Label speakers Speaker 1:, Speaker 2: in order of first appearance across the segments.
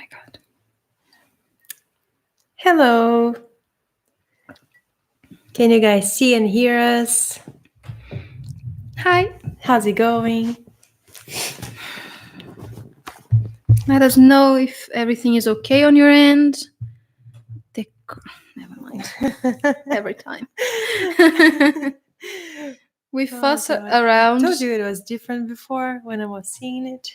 Speaker 1: my God.
Speaker 2: Hello. Can you guys see and hear us?
Speaker 1: Hi.
Speaker 2: How's it going?
Speaker 1: Let us know if everything is okay on your end. Never mind. Every time. We fuss
Speaker 2: God.
Speaker 1: around.
Speaker 2: I told you it was different before when I was seeing it.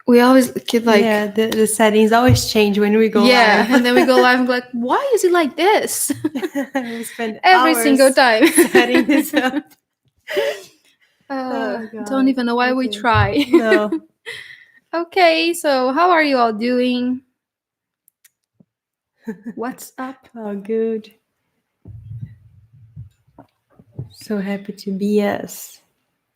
Speaker 1: We always keep like...
Speaker 2: Yeah, the settings always change when we go live.
Speaker 1: and then we go live and be like, why is it like this?
Speaker 2: We spend
Speaker 1: Every
Speaker 2: hours
Speaker 1: single time.
Speaker 2: setting this up.
Speaker 1: Don't even know why we try.
Speaker 2: No.
Speaker 1: Okay, so how are you all doing? What's up?
Speaker 2: Oh, good. So happy to be us.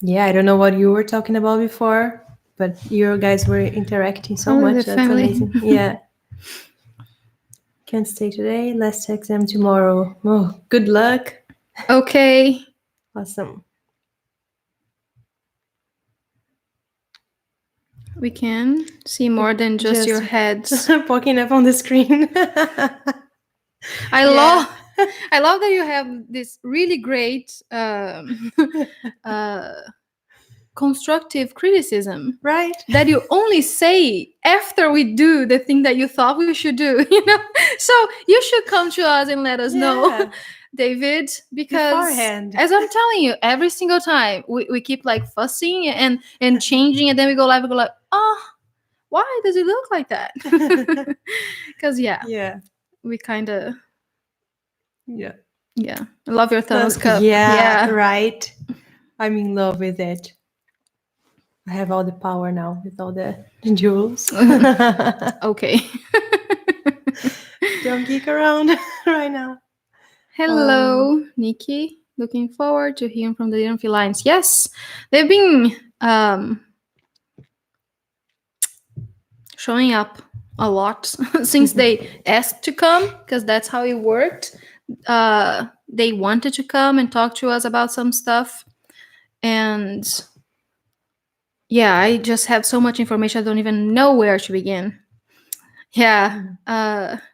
Speaker 2: Yeah, I don't know what you were talking about before, but you guys were interacting so much.
Speaker 1: The
Speaker 2: That's
Speaker 1: family.
Speaker 2: amazing. Yeah. Can't stay today. Last exam tomorrow. Oh, good luck.
Speaker 1: Okay.
Speaker 2: Awesome.
Speaker 1: We can see more than just your heads.
Speaker 2: Poking up on the screen.
Speaker 1: I love that you have this really great constructive criticism,
Speaker 2: right?
Speaker 1: That you only say after we do the thing that you thought we should do, So you should come to us and let us know, David, because
Speaker 2: beforehand,
Speaker 1: as I'm telling you, every single time we keep like fussing and changing, and then we go live and go like, oh, why does it look like that? Because we kind of I love your thermos cup.
Speaker 2: Right. I'm in love with it. I have all the power now with all the jewels.
Speaker 1: Okay.
Speaker 2: Don't geek around right now.
Speaker 1: Hello, Nikki. Looking forward to hearing from the Lyran Felines. Yes, they've been showing up a lot since they asked to come, because that's how it worked. They wanted to come and talk to us about some stuff. And yeah, I just have so much information, I don't even know where to begin. Yeah,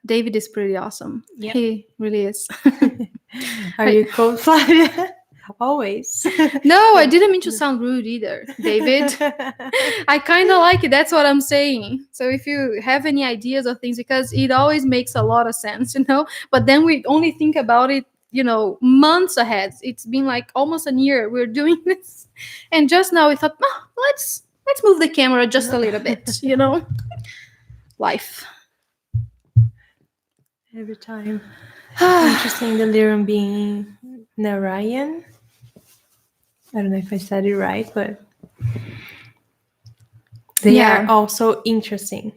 Speaker 1: David is pretty awesome. Yep. He really is.
Speaker 2: Are you cold-blooded? Always.
Speaker 1: No, I didn't mean to sound rude either, David. I kind of like it. That's what I'm saying. So if you have any ideas or things, because it always makes a lot of sense, But then we only think about it, months ahead. It's been like almost a year we're doing this, and just now we thought, let's move the camera just a little bit, Life.
Speaker 2: Every time. Interesting, the Lyran being Narayan. I don't know if I said it right, but they are also interesting.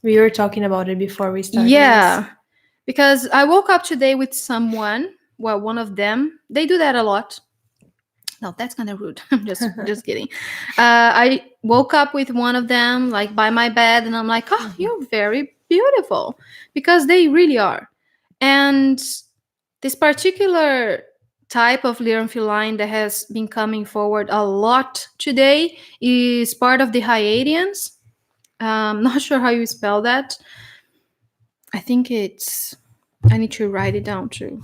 Speaker 2: We were talking about it before we started.
Speaker 1: Yeah, because I woke up today with someone. Well, one of them. They do that a lot. No, that's kind of rude. I'm just kidding. I woke up with one of them, like by my bed, and I'm like, oh, you're very beautiful, because they really are. And this particular type of Lyran feline that has been coming forward a lot today is part of the Hyadians. Not sure how you spell that. I think I need to write it down too.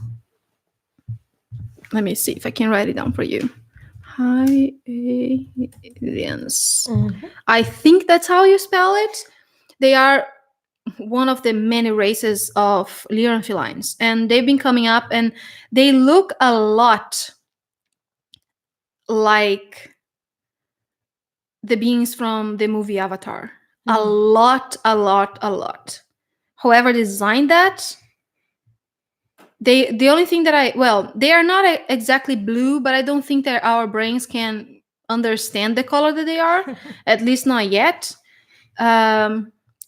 Speaker 1: Let me see if I can write it down for you. Hyadians. Mm-hmm. I think that's how you spell it. They are one of the many races of Lyran felines, and they've been coming up, and they look a lot like the beings from the movie Avatar. A lot. Whoever designed that, the only thing that they are not exactly blue, but I don't think that our brains can understand the color that they are, at least not yet.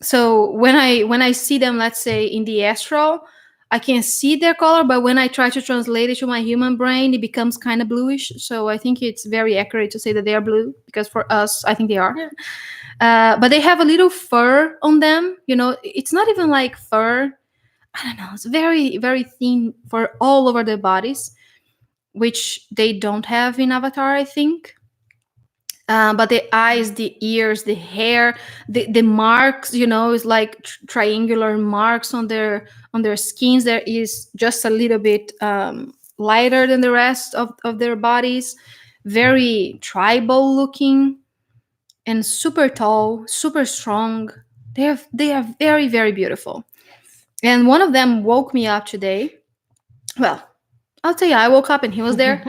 Speaker 1: So when I see them, let's say in the astral, I can see their color, but when I try to translate it to my human brain, it becomes kind of bluish. So I think it's very accurate to say that they are blue, because for us, I think they are. Yeah. But they have a little fur on them. It's not even like fur. I don't know. It's very, very thin for all over their bodies, which they don't have in Avatar, I think. But the eyes, the ears, the hair, the marks, is like triangular marks on their skins. There is just a little bit lighter than the rest of their bodies. Very tribal looking and super tall, super strong. They are very, very beautiful. And one of them woke me up today. Well, I'll tell you, I woke up and he was there.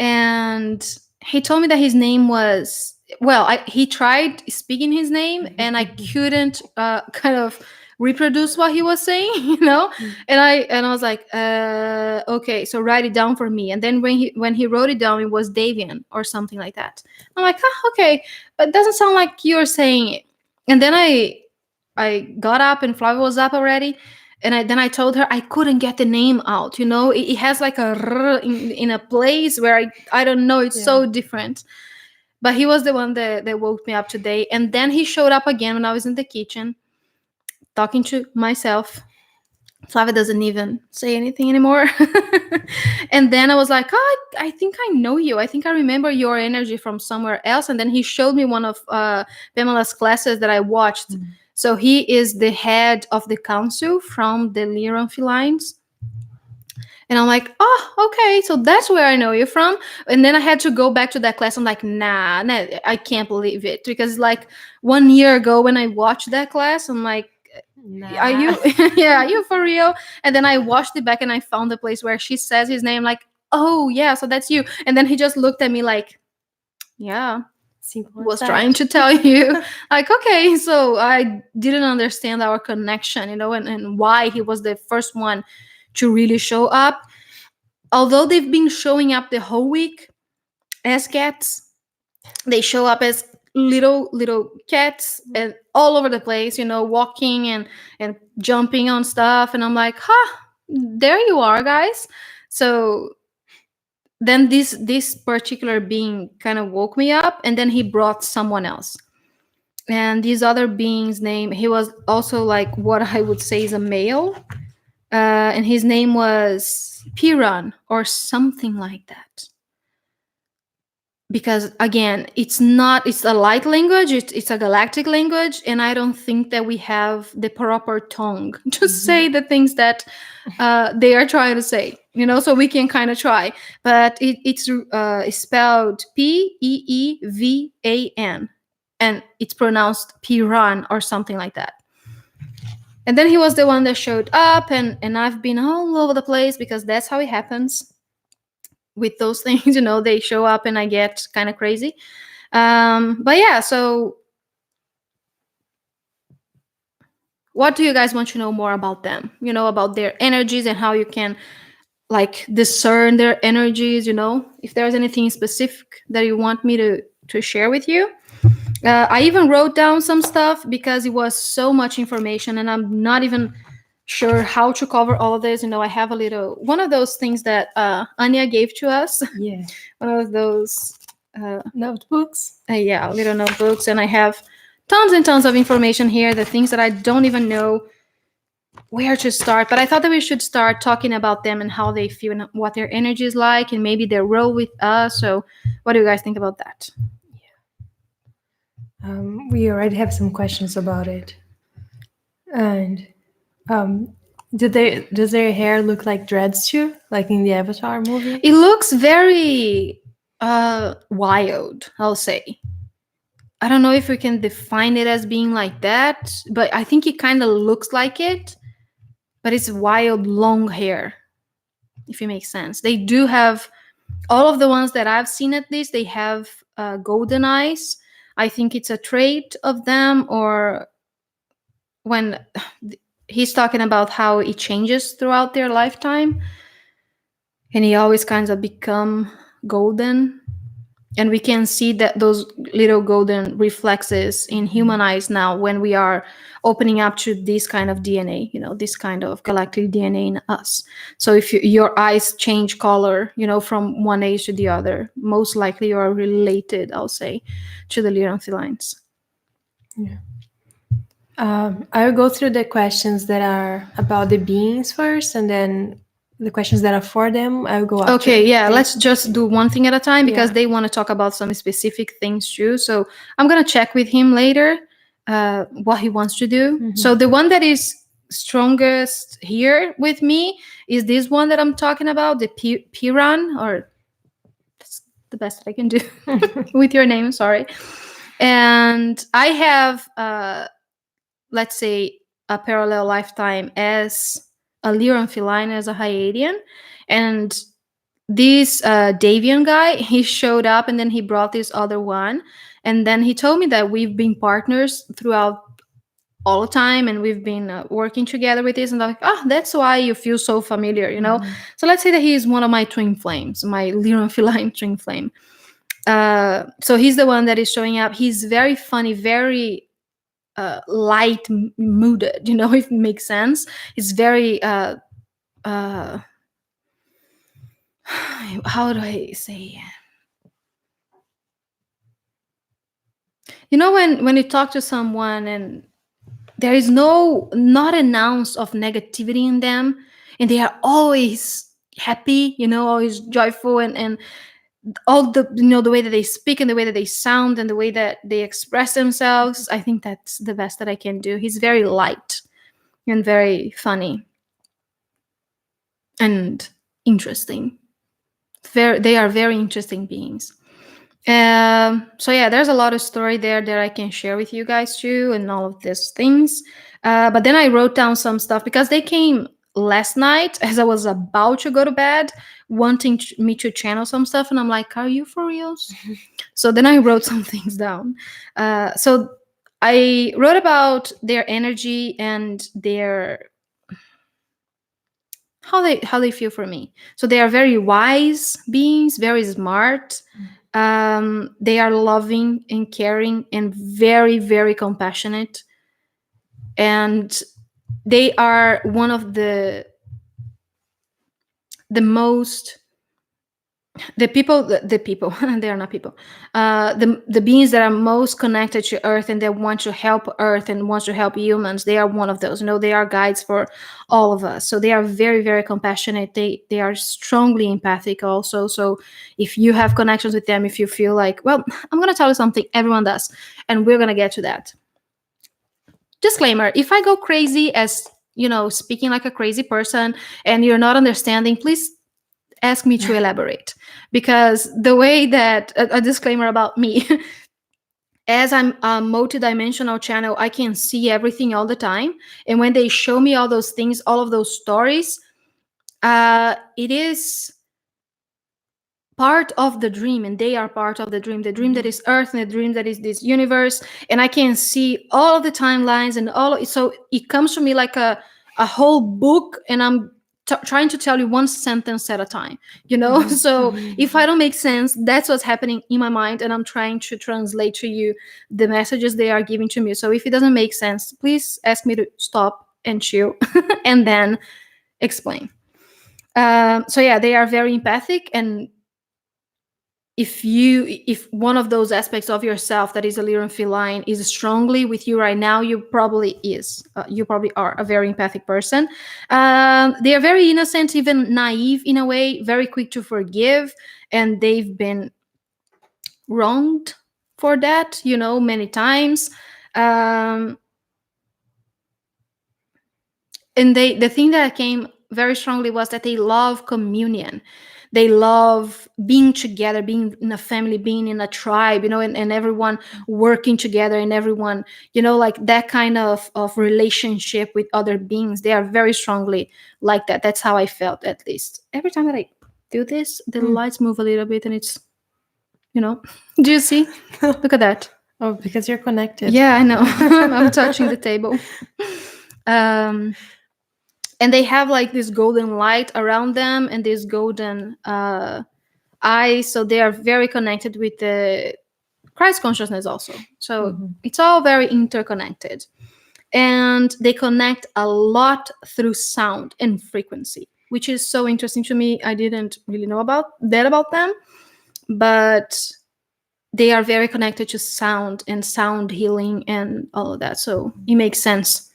Speaker 1: And he told me that his name was, well, he tried speaking his name and I couldn't kind of reproduce what he was saying, and I was like, okay, so write it down for me. And then when he wrote it down, it was Davian or something like that. I'm like, okay, but it doesn't sound like you're saying it. And then I got up and Flavia was up already. And then I told her I couldn't get the name out. It has like a r in a place where I don't know. It's so different. But he was the one that woke me up today. And then he showed up again when I was in the kitchen talking to myself. Flavia doesn't even say anything anymore. And then I was like, oh, I think I know you. I think I remember your energy from somewhere else. And then he showed me one of Pamela's classes that I watched. Mm-hmm. So he is the head of the council from the Lyran Felines. And I'm like, oh, okay, so that's where I know you from. And then I had to go back to that class. I'm like, nah, I can't believe it. Because like 1 year ago when I watched that class, I'm like, nah. Are you yeah, are you for real? And then I watched it back and I found the place where she says his name, like, oh yeah, so that's you. And then he just looked at me like, yeah, was trying to tell you. Like, okay, so I didn't understand our connection, and why he was the first one to really show up. Although they've been showing up the whole week as cats, they show up as little cats and all over the place, walking and jumping on stuff. And I'm like, there you are, guys. So then this particular being kind of woke me up, and then he brought someone else. And this other being's name, he was also like what I would say is a male, and his name was Piran or something like that. Because again, it's a light language, it's a galactic language, and I don't think that we have the proper tongue to say the things that they are trying to say, so we can kind of try. But it's spelled Peevan, and it's pronounced Piran or something like that. And then he was the one that showed up, and I've been all over the place because that's how it happens with those things. They show up and I get kind of crazy. But yeah, so what do you guys want to know more about them? About their energies and how you can like discern their energies, if there's anything specific that you want me to share with you. I even wrote down some stuff because it was so much information and I'm not even sure how to cover all of this. I have a little one of those things that Anya gave to us.
Speaker 2: Yeah.
Speaker 1: One of those
Speaker 2: notebooks.
Speaker 1: Little notebooks, and I have tons and tons of information here. The things that I don't even know where to start, but I thought that we should start talking about them and how they feel and what their energy is like, and maybe their role with us. So, what do you guys think about that?
Speaker 2: We already have some questions about it, and. Does their hair look like dreads too, like in the Avatar movie?
Speaker 1: It looks very wild, I'll say. I don't know if we can define it as being like that, but I think it kind of looks like it. But it's wild, long hair, if it makes sense. They do have, all of the ones that I've seen at least, they have golden eyes. I think it's a trait of them, or when he's talking about how it changes throughout their lifetime, and he always kind of become golden, and we can see that those little golden reflexes in human eyes now when we are opening up to this kind of DNA, this kind of galactic DNA in us. So if your eyes change color, from one age to the other, most likely you are related, I'll say, to the Lyran Felines.
Speaker 2: Yeah. I will go through the questions that are about the beings first, and then the questions that are for them, I'll go after.
Speaker 1: Okay, yeah,
Speaker 2: Thank-
Speaker 1: let's just do one thing at a time because
Speaker 2: Yeah.
Speaker 1: they want to talk about some specific things too. So I'm gonna check with him later what he wants to do.
Speaker 2: Mhm.
Speaker 1: So the one that is strongest here with me is this one that I'm talking about, the Piran, or that's the best that I can do with your name, sorry. And I have let's say a parallel lifetime as a Lyran Feline, as a Hyadian, and this Davian guy, he showed up and then he brought this other one. And then he told me that we've been partners throughout all the time and we've been working together with this. And I'm like, oh, that's why you feel so familiar, you know? So let's say that he is one of my twin flames, my Lyran Feline twin flame. So he's the one that is showing up. He's very funny, very light mooded, you know, if it makes sense. It's very how do I say, you know, when you talk to someone and there is not an ounce of negativity in them, and they are always happy, you know, always joyful, and all the, you know, the way that they speak and the way that they sound and the way that they express themselves, I think that's the best that I can do. He's very light and very funny and interesting. They are very interesting beings. So yeah, there's a lot of story there that I can share with you guys too, and all of these things. But then I wrote down some stuff because they came last night as I was about to go to bed, wanting me to channel some stuff, and I'm like, "Are you for reals?" So then I wrote some things down. So I wrote about their energy and their how they feel for me. So they are very wise beings, very smart. They are loving and caring and very, very compassionate. And they are one of the most the people they are not people, the beings that are most connected to earth and that want to help earth and want to help humans. They are one of those, you know, they are guides for all of us. So they are very, very compassionate. They are strongly empathic also. So if you have connections with them, if you feel like, well, I'm going to tell you something, everyone does, and we're going to get to that. Disclaimer: if I go crazy, as you know, speaking like a crazy person, and you're not understanding, please ask me to elaborate, because the way that a disclaimer about me, as I'm a multidimensional channel, I can see everything all the time, and when they show me all those things, all of those stories, it is part of the dream, and they are part of the dream that is earth and the dream that is this universe, and I can see all of the timelines and so it comes to me like a whole book, and I'm trying to tell you one sentence at a time, you know. So if I don't make sense, that's what's happening in my mind, and I'm trying to translate to you the messages they are giving to me. So if it doesn't make sense, please ask me to stop and chill and then explain. So yeah, they are very empathic, and if one of those aspects of yourself that is a Lyran feline is strongly with you right now, you probably are a very empathic person. They are very innocent, even naive in a way, very quick to forgive, and they've been wronged for that, you know, many times. And the thing that came very strongly was that they love communion. They love being together, being in a family, being in a tribe, you know, and everyone working together, and everyone, you know, like that kind of relationship with other beings. They are very strongly like that. That's how I felt, at least. Every time that I do this, the lights move a little bit, and it's, you know, do you see? Look at that.
Speaker 2: Oh, because you're connected.
Speaker 1: Yeah, I know. I'm touching the table. And they have like this golden light around them and this golden eyes, so they are very connected with the Christ consciousness also. So it's all very interconnected, and they connect a lot through sound and frequency, which is so interesting to me. I didn't really know about them, but they are very connected to sound and sound healing and all of that, so it makes sense.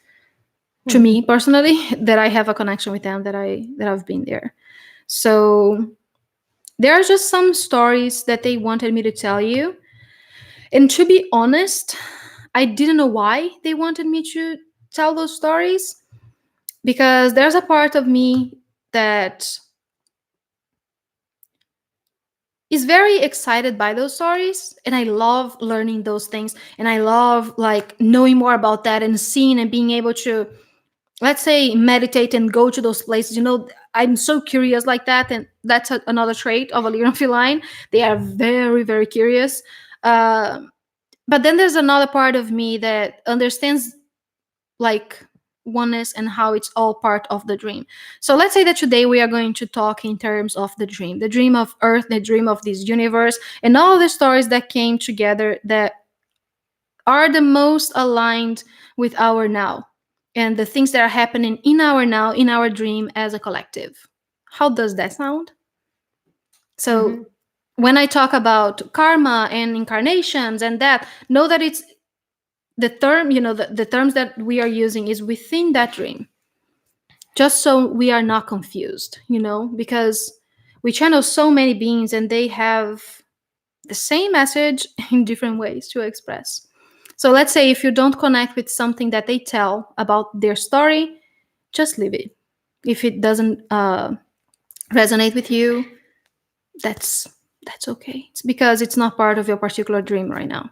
Speaker 1: to me personally, that I have a connection with them, that I've been there. So there are just some stories that they wanted me to tell you. And to be honest, I didn't know why they wanted me to tell those stories, because there's a part of me that is very excited by those stories, and I love learning those things, and I love like knowing more about that and seeing and being able to, let's say, meditate and go to those places. I'm so curious like that, and that's another trait of a Lyran feline. They are very, very curious. uh, but then there's another part of me that understands like oneness and how it's all part of the dream. So let's say that today we are going to talk in terms of the dream of Earth, the dream of this universe, and all the stories that came together that are the most aligned with our now, and the things that are happening in our now, in our dream as a collective. How does that sound? So when I talk about karma and incarnations and that, know that it's the term, the terms that we are using is within that dream, just so we are not confused, because we channel so many beings and they have the same message in different ways to express. So let's say if you don't connect with something that they tell about their story, just leave it. If it doesn't resonate with you, that's okay. It's because it's not part of your particular dream right now.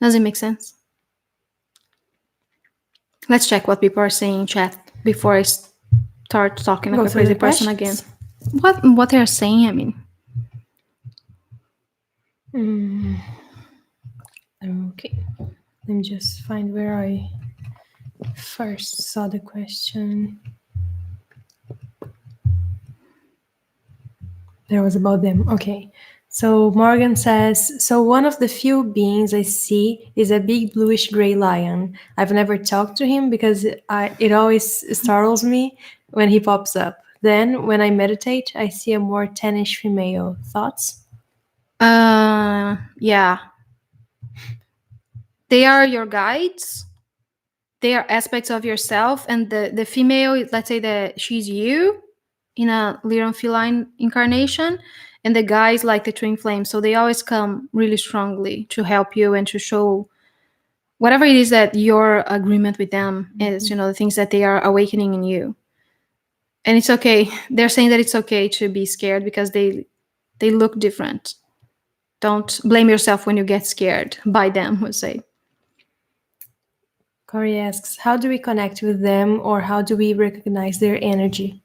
Speaker 1: Does it make sense? Let's check what people are saying in chat before I start talking like a crazy person again. What they are saying, I mean.
Speaker 2: Okay. Let me just find where I first saw the question. That was about them. Okay. So Morgan says, so one of the few beings I see is a big bluish gray lion. I've never talked to him because it always startles me when he pops up. Then when I meditate, I see a more tannish female. Thoughts?
Speaker 1: Yeah. They are your guides. They are aspects of yourself, and the female, let's say that she's you in a Lyran feline incarnation, and the guy is like the twin flame. So they always come really strongly to help you and to show whatever it is that your agreement with them is, the things that they are awakening in you. And it's okay. They're saying that it's okay to be scared because they look different. Don't blame yourself when you get scared by them, we'll say.
Speaker 2: Corey asks, how do we connect with them, or how do we recognize their energy?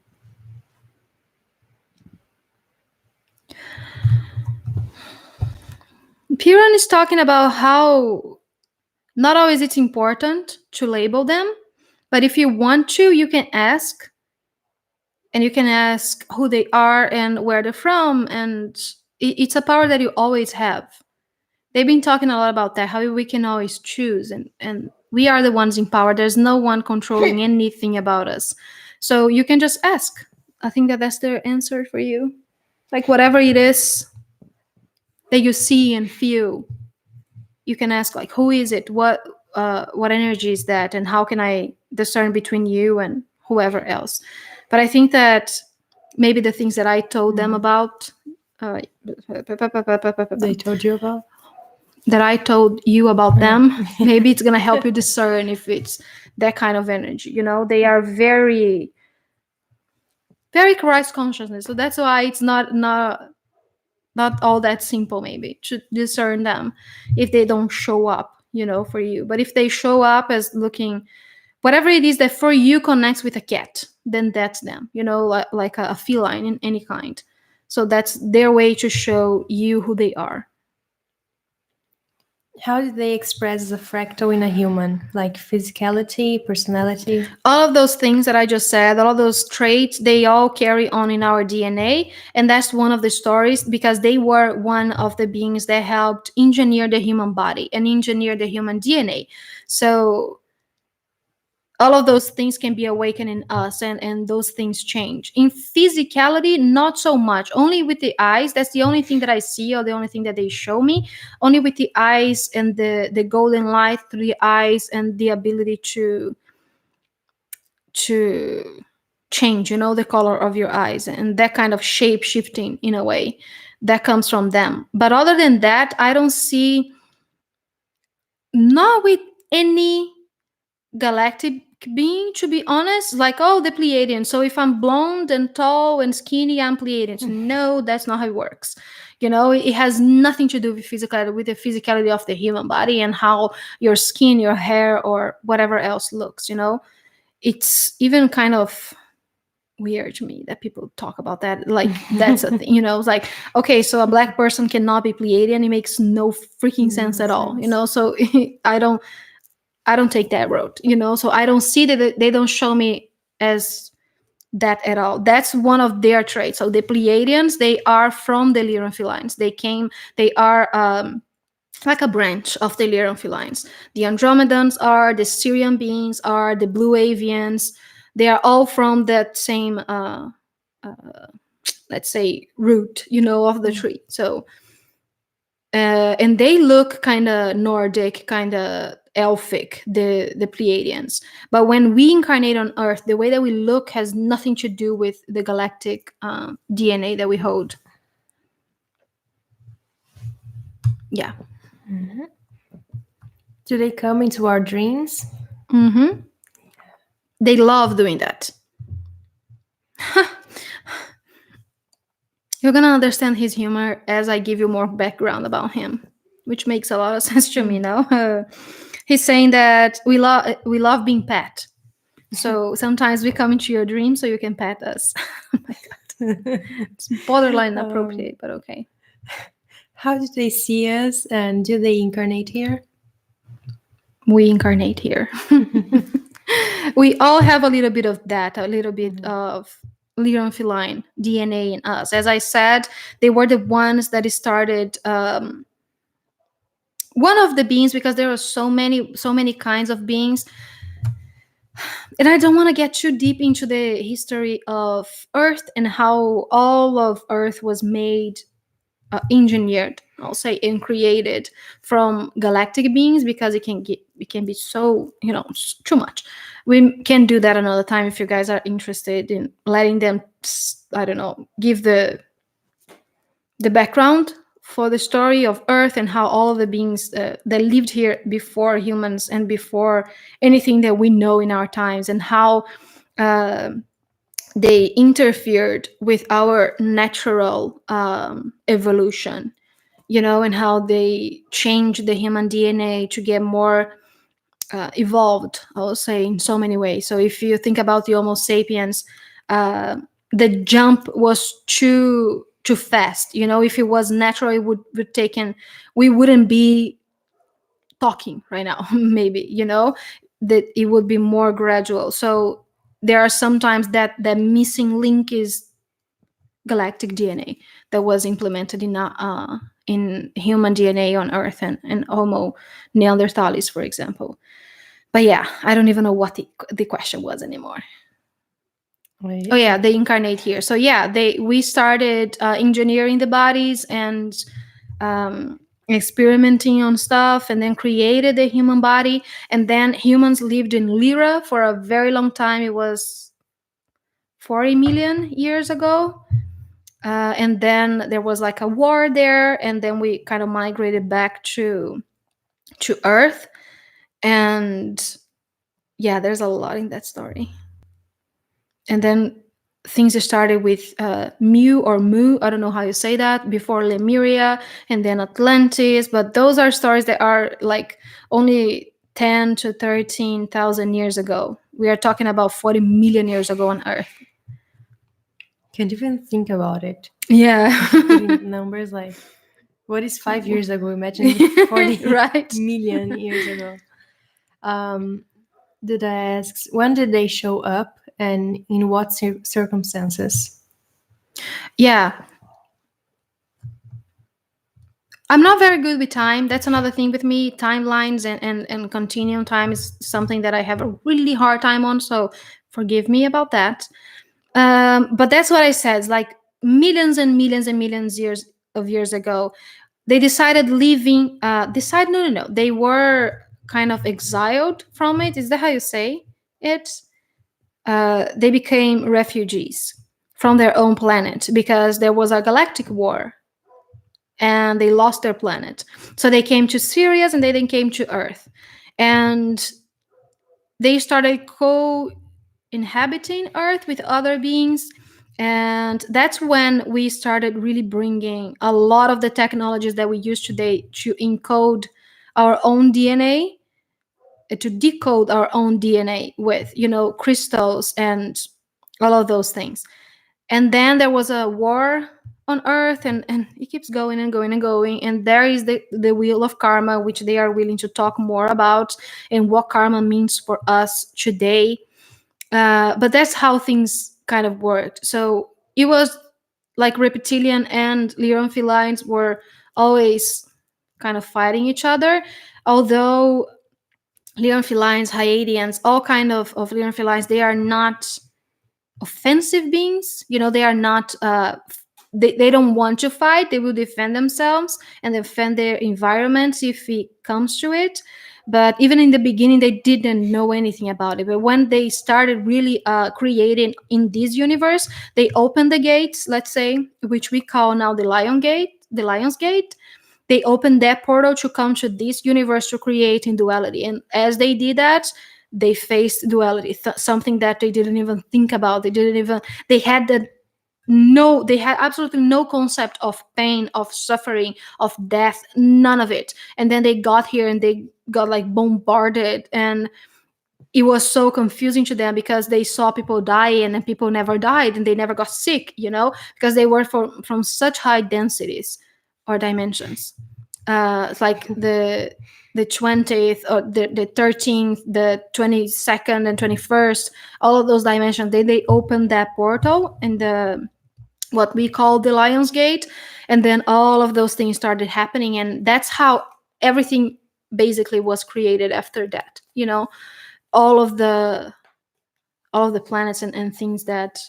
Speaker 1: Piran is talking about how not always it's important to label them, but if you want to, you can ask. And you can ask who they are and where they're from, and it's a power that you always have. They've been talking a lot about that, how we can always choose, and we are the ones in power. There's no one controlling anything about us. So you can just ask. I think that's their answer for you. Like whatever it is that you see and feel, you can ask, like, who is it? What energy is that? And how can I discern between you and whoever else? But I think that maybe the things that I told them about,
Speaker 2: They told you about?
Speaker 1: That I told you about them, maybe it's going to help you discern if it's that kind of energy. They are very, very Christ consciousness. So that's why it's not all that simple, maybe, to discern them if they don't show up, for you. But if they show up as looking, whatever it is that for you connects with a cat, then that's them, like a feline in any kind. So that's their way to show you who they are.
Speaker 2: How do they express the fractal in a human? Like physicality, personality?
Speaker 1: All of those things that I just said, all of those traits, they all carry on in our DNA. And that's one of the stories, because they were one of the beings that helped engineer the human body and engineer the human DNA. So all of those things can be awakened in us, and those things change. In physicality, not so much. Only with the eyes. That's the only thing that I see, or the only thing that they show me. Only with the eyes and the golden light through the eyes, and the ability to to change, the color of your eyes, and that kind of shape shifting in a way that comes from them. But other than that, I don't see, not with any galactic being, to be honest, like, oh, the Pleiadians, so if I'm blonde and tall and skinny, I'm Pleiadians. No, that's not how it works. It has nothing to do with the physicality of the human body and how your skin, your hair, or whatever else looks. It's even kind of weird to me that people talk about that, like that's a thing. It's like, okay, so a black person cannot be Pleiadian. It makes no freaking sense at all. So I don't take that road, so I don't see that. They don't show me as that at all. That's one of their traits. So the Pleiadians, they are from the Lyran Felines. They are like a branch of the Lyran Felines. The Andromedans are, the Syrian beings are, the Blue Avians. They are all from that same, let's say, root, of the tree. So, and they look kind of Nordic, kind of elfic, the Pleiadians. But when we incarnate on Earth, the way that we look has nothing to do with the galactic DNA that we hold. Yeah.
Speaker 2: Mm-hmm. Do they come into our dreams?
Speaker 1: Mm-hmm. They love doing that. You're gonna understand his humor as I give you more background about him, which makes a lot of sense to me now. He's saying that we love being pet. So sometimes we come into your dreams so you can pet us. Oh my god. It's borderline inappropriate, but okay.
Speaker 2: How do they see us, and do they incarnate here?
Speaker 1: We incarnate here. We all have a little bit of that, a little bit of Lyran Feline DNA in us. As I said, they were the ones that started one of the beings, because there are so many kinds of beings. And I don't want to get too deep into the history of Earth and how all of Earth was made, engineered, I'll say, and created from galactic beings, because it can be so, too much. We can do that another time if you guys are interested in letting them, I don't know, give the background for the story of Earth and how all of the beings that lived here before humans and before anything that we know in our times, and how they interfered with our natural evolution, and how they changed the human DNA to get more evolved, I will say, in so many ways. So if you think about the Homo sapiens, the jump was too fast. If it was natural, it would taken. We wouldn't be talking right now. Maybe that it would be more gradual. So there are sometimes that missing link is galactic DNA that was implemented in human DNA on Earth and Homo neanderthalis, for example. But yeah, I don't even know what the question was anymore.
Speaker 2: Wait.
Speaker 1: Oh yeah, they incarnate here. So yeah, we started engineering the bodies and experimenting on stuff, and then created the human body. And then humans lived in Lyra for a very long time. It was 40 million years ago. And then there was like a war there, and then we kind of migrated back to Earth. And yeah, there's a lot in that story. And then things started with Mu or Mu, I don't know how you say that, before Lemuria, and then Atlantis. But those are stories that are like only 10 to 13,000 years ago. We are talking about 40 million years ago on Earth.
Speaker 2: Can't even think about it.
Speaker 1: Yeah.
Speaker 2: Numbers like, what is 5 years ago? Imagine 40
Speaker 1: right.
Speaker 2: million years ago. Did I ask, when did they show up and in what circumstances?
Speaker 1: Yeah. I'm not very good with time. That's another thing with me. Timelines and continuum time is something that I have a really hard time on. So forgive me about that. But that's what I said. It's like millions and millions and millions of years ago, they decided leaving. No. They were kind of exiled from it. Is that how you say it? they became refugees from their own planet because there was a galactic war and they lost their planet. So they came to Sirius and they then came to Earth. And they started co-inhabiting Earth with other beings. And that's when we started really bringing a lot of the technologies that we use today to encode our own DNA, to decode our own DNA with, crystals and all of those things. And then there was a war on Earth, and it keeps going and going and going. And there is the wheel of karma, which they are willing to talk more about, and what karma means for us today. But that's how things kind of worked. So it was like Reptilian and Lyran Felines were always kind of fighting each other, although Lyran Felines, Hyadians, all kind of Lyran Felines, they are not offensive beings. They are not they don't want to fight. They will defend themselves and defend their environments if it comes to it. But even in the beginning, they didn't know anything about it. But when they started really creating in this universe, they opened the gates, let's say, which we call now the Lion's Gate. They opened that portal to come to this universe to create in duality. And as they did that, they faced duality, something that they didn't even think about. They had absolutely no concept of pain, of suffering, of death, none of it. And then they got here and they got like bombarded, and it was so confusing to them because they saw people die and then people never died and they never got sick, because they were from such high densities or dimensions. It's like the 20th or the 13th, the 22nd and 21st, all of those dimensions, they opened that portal in the what we call the Lion's Gate, and then all of those things started happening, and that's how everything basically was created after that. All of the planets and things that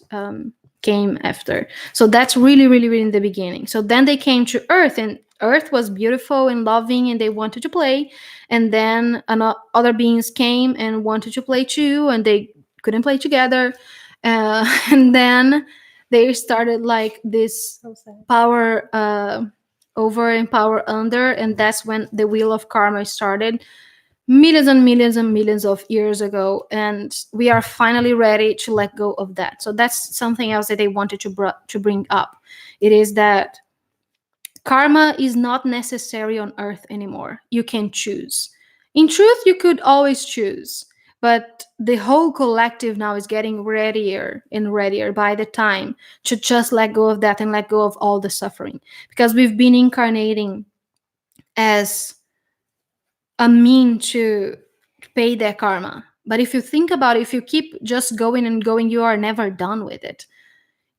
Speaker 1: came after. So that's really, really, really in the beginning. So then they came to Earth, and Earth was beautiful and loving, and they wanted to play. And then other beings came and wanted to play too, and they couldn't play together. And then they started like this power over and power under, and that's when the wheel of karma started millions and millions and millions of years ago, and we are finally ready to let go of that. So that's something else that they wanted to bring up. It is that karma is not necessary on Earth anymore. You can choose. In truth, you could always choose, but the whole collective now is getting readier and readier by the time to just let go of that and let go of all the suffering, because we've been incarnating as a mean to pay that karma. But if you think about it, if you keep just going and going, you are never done with it.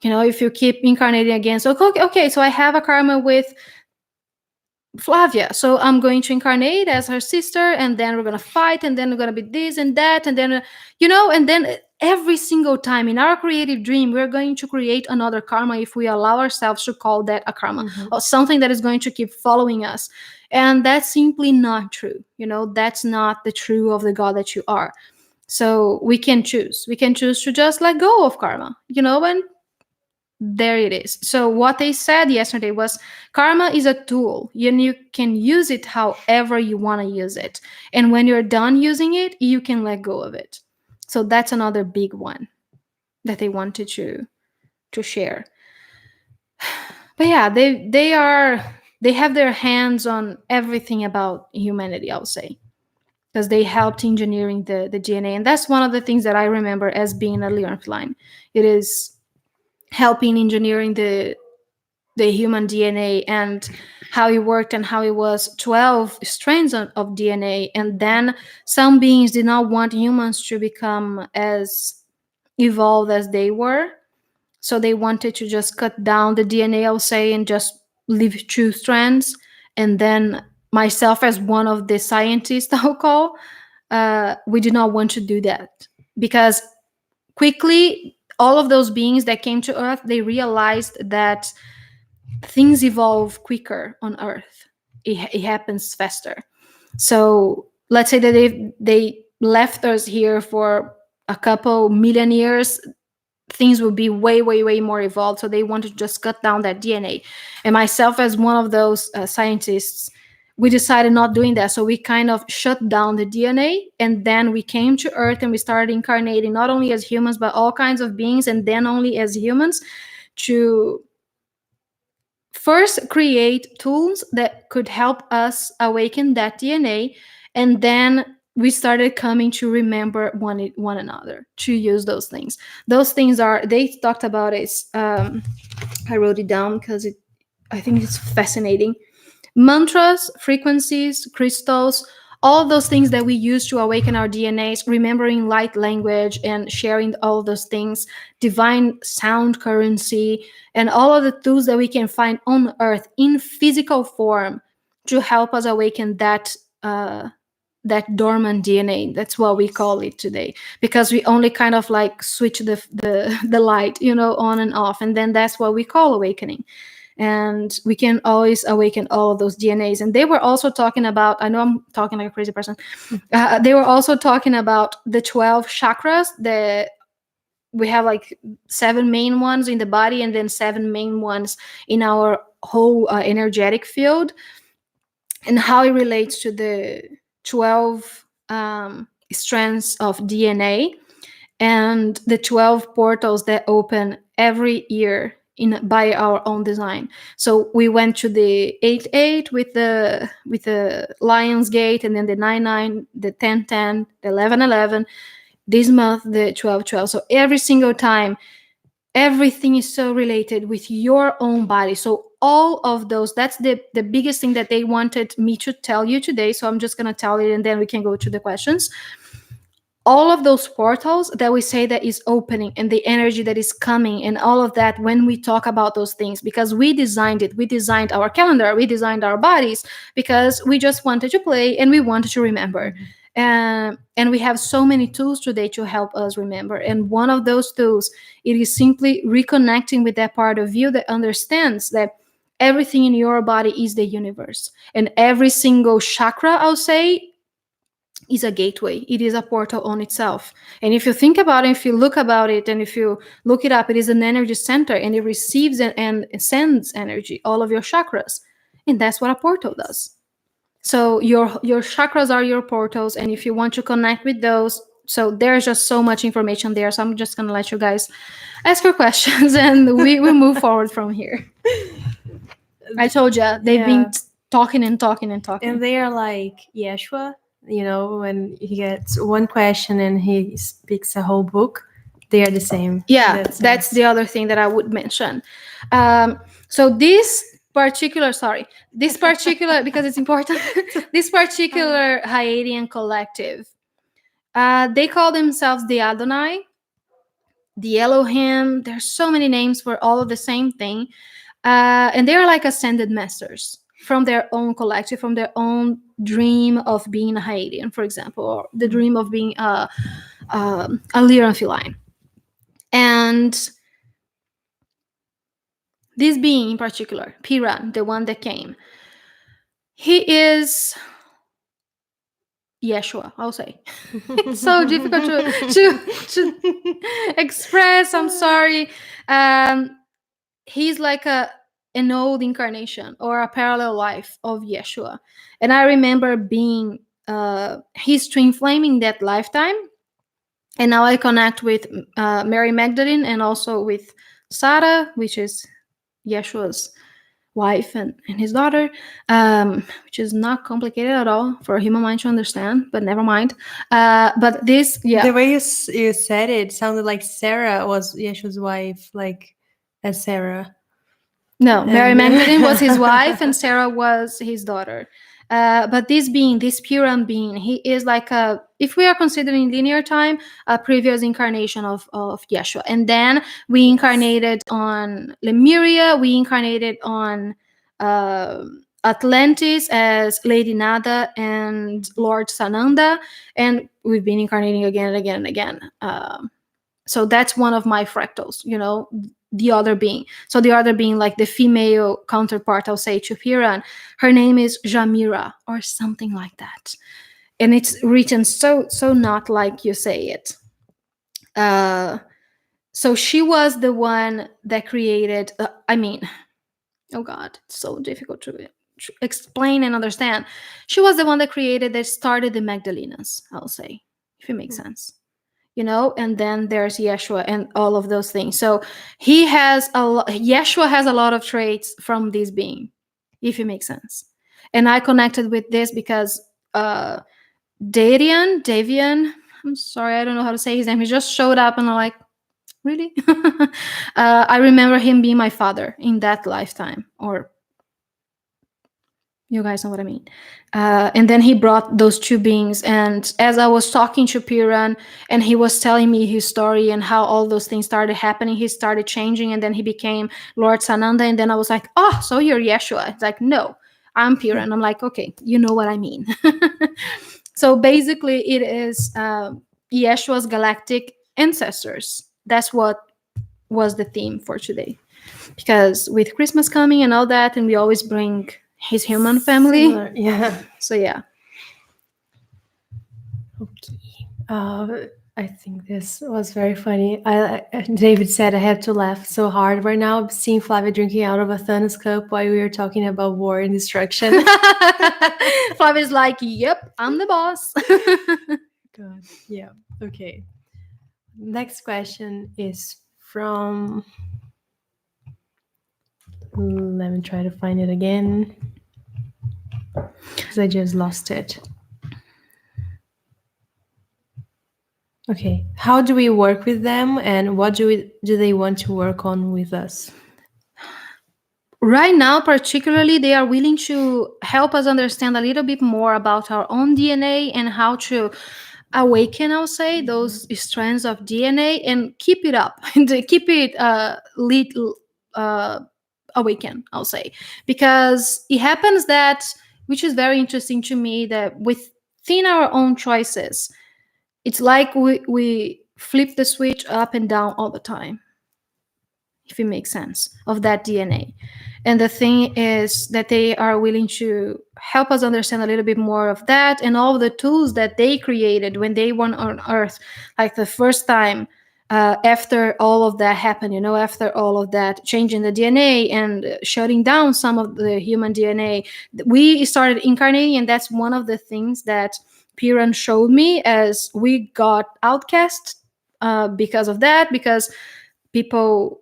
Speaker 1: If you keep incarnating again, so okay, so I have a karma with Flavia, so I'm going to incarnate as her sister, and then we're gonna fight, and then we're gonna be this and that, and then and then every single time in our creative dream, we're going to create another karma if we allow ourselves to call that a karma, or something that is going to keep following us. And that's simply not true. That's not the true of the God that you are. So we can choose to just let go of karma, and there it is. So what they said yesterday was karma is a tool, and you can use it however you want to use it. And when you're done using it, you can let go of it. So that's another big one that they wanted to share. But yeah, they have their hands on everything about humanity, I'll say, because they helped engineering the DNA. And that's one of the things that I remember as being a Lyran Feline. It is helping engineering the human DNA and how it worked, and how it was 12 strands of DNA. And then some beings did not want humans to become as evolved as they were. So they wanted to just cut down the DNA, I'll say, and just leave 2 strands. And then myself, as one of the scientists, I'll call, we did not want to do that, because quickly all of those beings that came to Earth, they realized that things evolve quicker on Earth. It happens faster. So let's say that they left us here for a couple million years, things will be way, way, way more evolved. So they want to just cut down that DNA. And myself, as one of those scientists, we decided not doing that. So we kind of shut down the DNA, and then we came to Earth and we started incarnating not only as humans, but all kinds of beings, and then only as humans, to first create tools that could help us awaken that DNA. And then we started coming to remember one another, to use those things. Those things are, they talked about it. I wrote it down because I think it's fascinating. Mantras, frequencies, crystals, all those things that we use to awaken our DNAs, remembering light language and sharing all those things, divine sound currency, and all of the tools that we can find on Earth in physical form to help us awaken that that dormant DNA. That's what we call it today, because we only kind of like switch the light, on and off, and then that's what we call awakening. And we can always awaken all of those DNAs. And they were also talking about, I know I'm talking like a crazy person, they were also talking about the 12 chakras, that we have like 7 main ones in the body, and then 7 main ones in our whole energetic field, and how it relates to the 12 strands of DNA and the 12 portals that open every year by our own design. So we went to the 8-8 with the Lion's Gate, and then the 9-9, the 10-10, the 11-11. This month the 12-12. So every single time, everything is so related with your own body. So all of those, that's the biggest thing that they wanted me to tell you today. So I'm just gonna tell it, and then we can go to the questions. All of those portals that we say that is opening, and the energy that is coming, and all of that, when we talk about those things, because we designed it, we designed our calendar, we designed our bodies, because we just wanted to play and we wanted to remember. And we have so many tools today to help us remember. And one of those tools, it is simply reconnecting with that part of you that understands that everything in your body is the universe, and every single chakra, I'll say, is a gateway. It is a portal on itself. And if you think about it, if you look about it, and if you look it up, it is an energy center, and it receives and sends energy, all of your chakras. And that's what a portal does. So your chakras are your portals, and if you want to connect with those, so there's just so much information there. So I'm just gonna let you guys ask your questions, and we will move forward from here. I told you, they've been talking and talking and talking.
Speaker 2: And they are like Yeshua, when he gets one question and he speaks a whole book, they are the same.
Speaker 1: Yeah, that's the other thing that I would mention. So this particular, because it's important, this particular Haitian collective, they call themselves the Adonai, the Elohim. There's so many names for all of the same thing. And they are like ascended masters from their own collective, from their own dream of being a Haitian, for example, or the dream of being a Lyran Feline. And this being in particular, Piran, the one that came, he is Yeshua, I'll say. It's so difficult to express. I'm sorry. He's like an old incarnation or a parallel life of Yeshua. And I remember being his twin flame in that lifetime. And now I connect with Mary Magdalene, and also with Sarah, which is Yeshua's wife and his daughter, which is not complicated at all for a human mind to understand, but never mind. But this,
Speaker 2: the way you said it sounded like Sarah was Yeshua's wife, like as Sarah.
Speaker 1: No, Mary Magdalene was his wife, and Sarah was his daughter. But this being, this Puran being, he is like if we are considering linear time, a previous incarnation of Yeshua. And then we incarnated on Lemuria, we incarnated on Atlantis as Lady Nada and Lord Sananda, and we've been incarnating again and again and again. So that's one of my fractals, the other being. So the other being, like the female counterpart, I'll say, to Piran, her name is Jamira or something like that. And it's written so not like you say it. So she was the one that created. Oh God, it's so difficult to explain and understand. She was the one that created, that started the Magdalenas, I'll say, if it makes sense. And then there's Yeshua and all of those things. So Yeshua has a lot of traits from this being, if it makes sense. And I connected with this because Davian, I'm sorry, I don't know how to say his name. He just showed up and I'm like, really? I remember him being my father in that lifetime, or you guys know what I mean. And then he brought those two beings. And as I was talking to Piran and he was telling me his story and how all those things started happening, he started changing. And then he became Lord Sananda. And then I was like, oh, so you're Yeshua. It's like, no, I'm Piran. I'm like, okay, you know what I mean. So basically, it is Yeshua's galactic ancestors. That's what was the theme for today. Because with Christmas coming and all that, and we always bring his human family.
Speaker 2: Similar, yeah.
Speaker 1: So yeah.
Speaker 2: Okay. I think this was very funny. David said I had to laugh so hard right now seeing Flavia drinking out of a Thanos cup while we were talking about war and destruction.
Speaker 1: Flavia's like, yep, I'm the boss.
Speaker 2: God. Yeah. Okay. Next question is from. Let me try to find it again because I just lost it. Okay. How do we work with them, and what do they want to work on with us?
Speaker 1: Right now, particularly, they are willing to help us understand a little bit more about our own DNA and how to awaken, I'll say, those strands of DNA and keep it up and keep it awaken, I'll say. Because it happens that, which is very interesting to me, that within our own choices, it's like we flip the switch up and down all the time, if it makes sense, of that DNA. And the thing is that they are willing to help us understand a little bit more of that and all the tools that they created when they were on Earth, like the first time, after all of that happened, after all of that changing the DNA and shutting down some of the human DNA, we started incarnating. And that's one of the things that Piran showed me, as we got outcast because of that, because people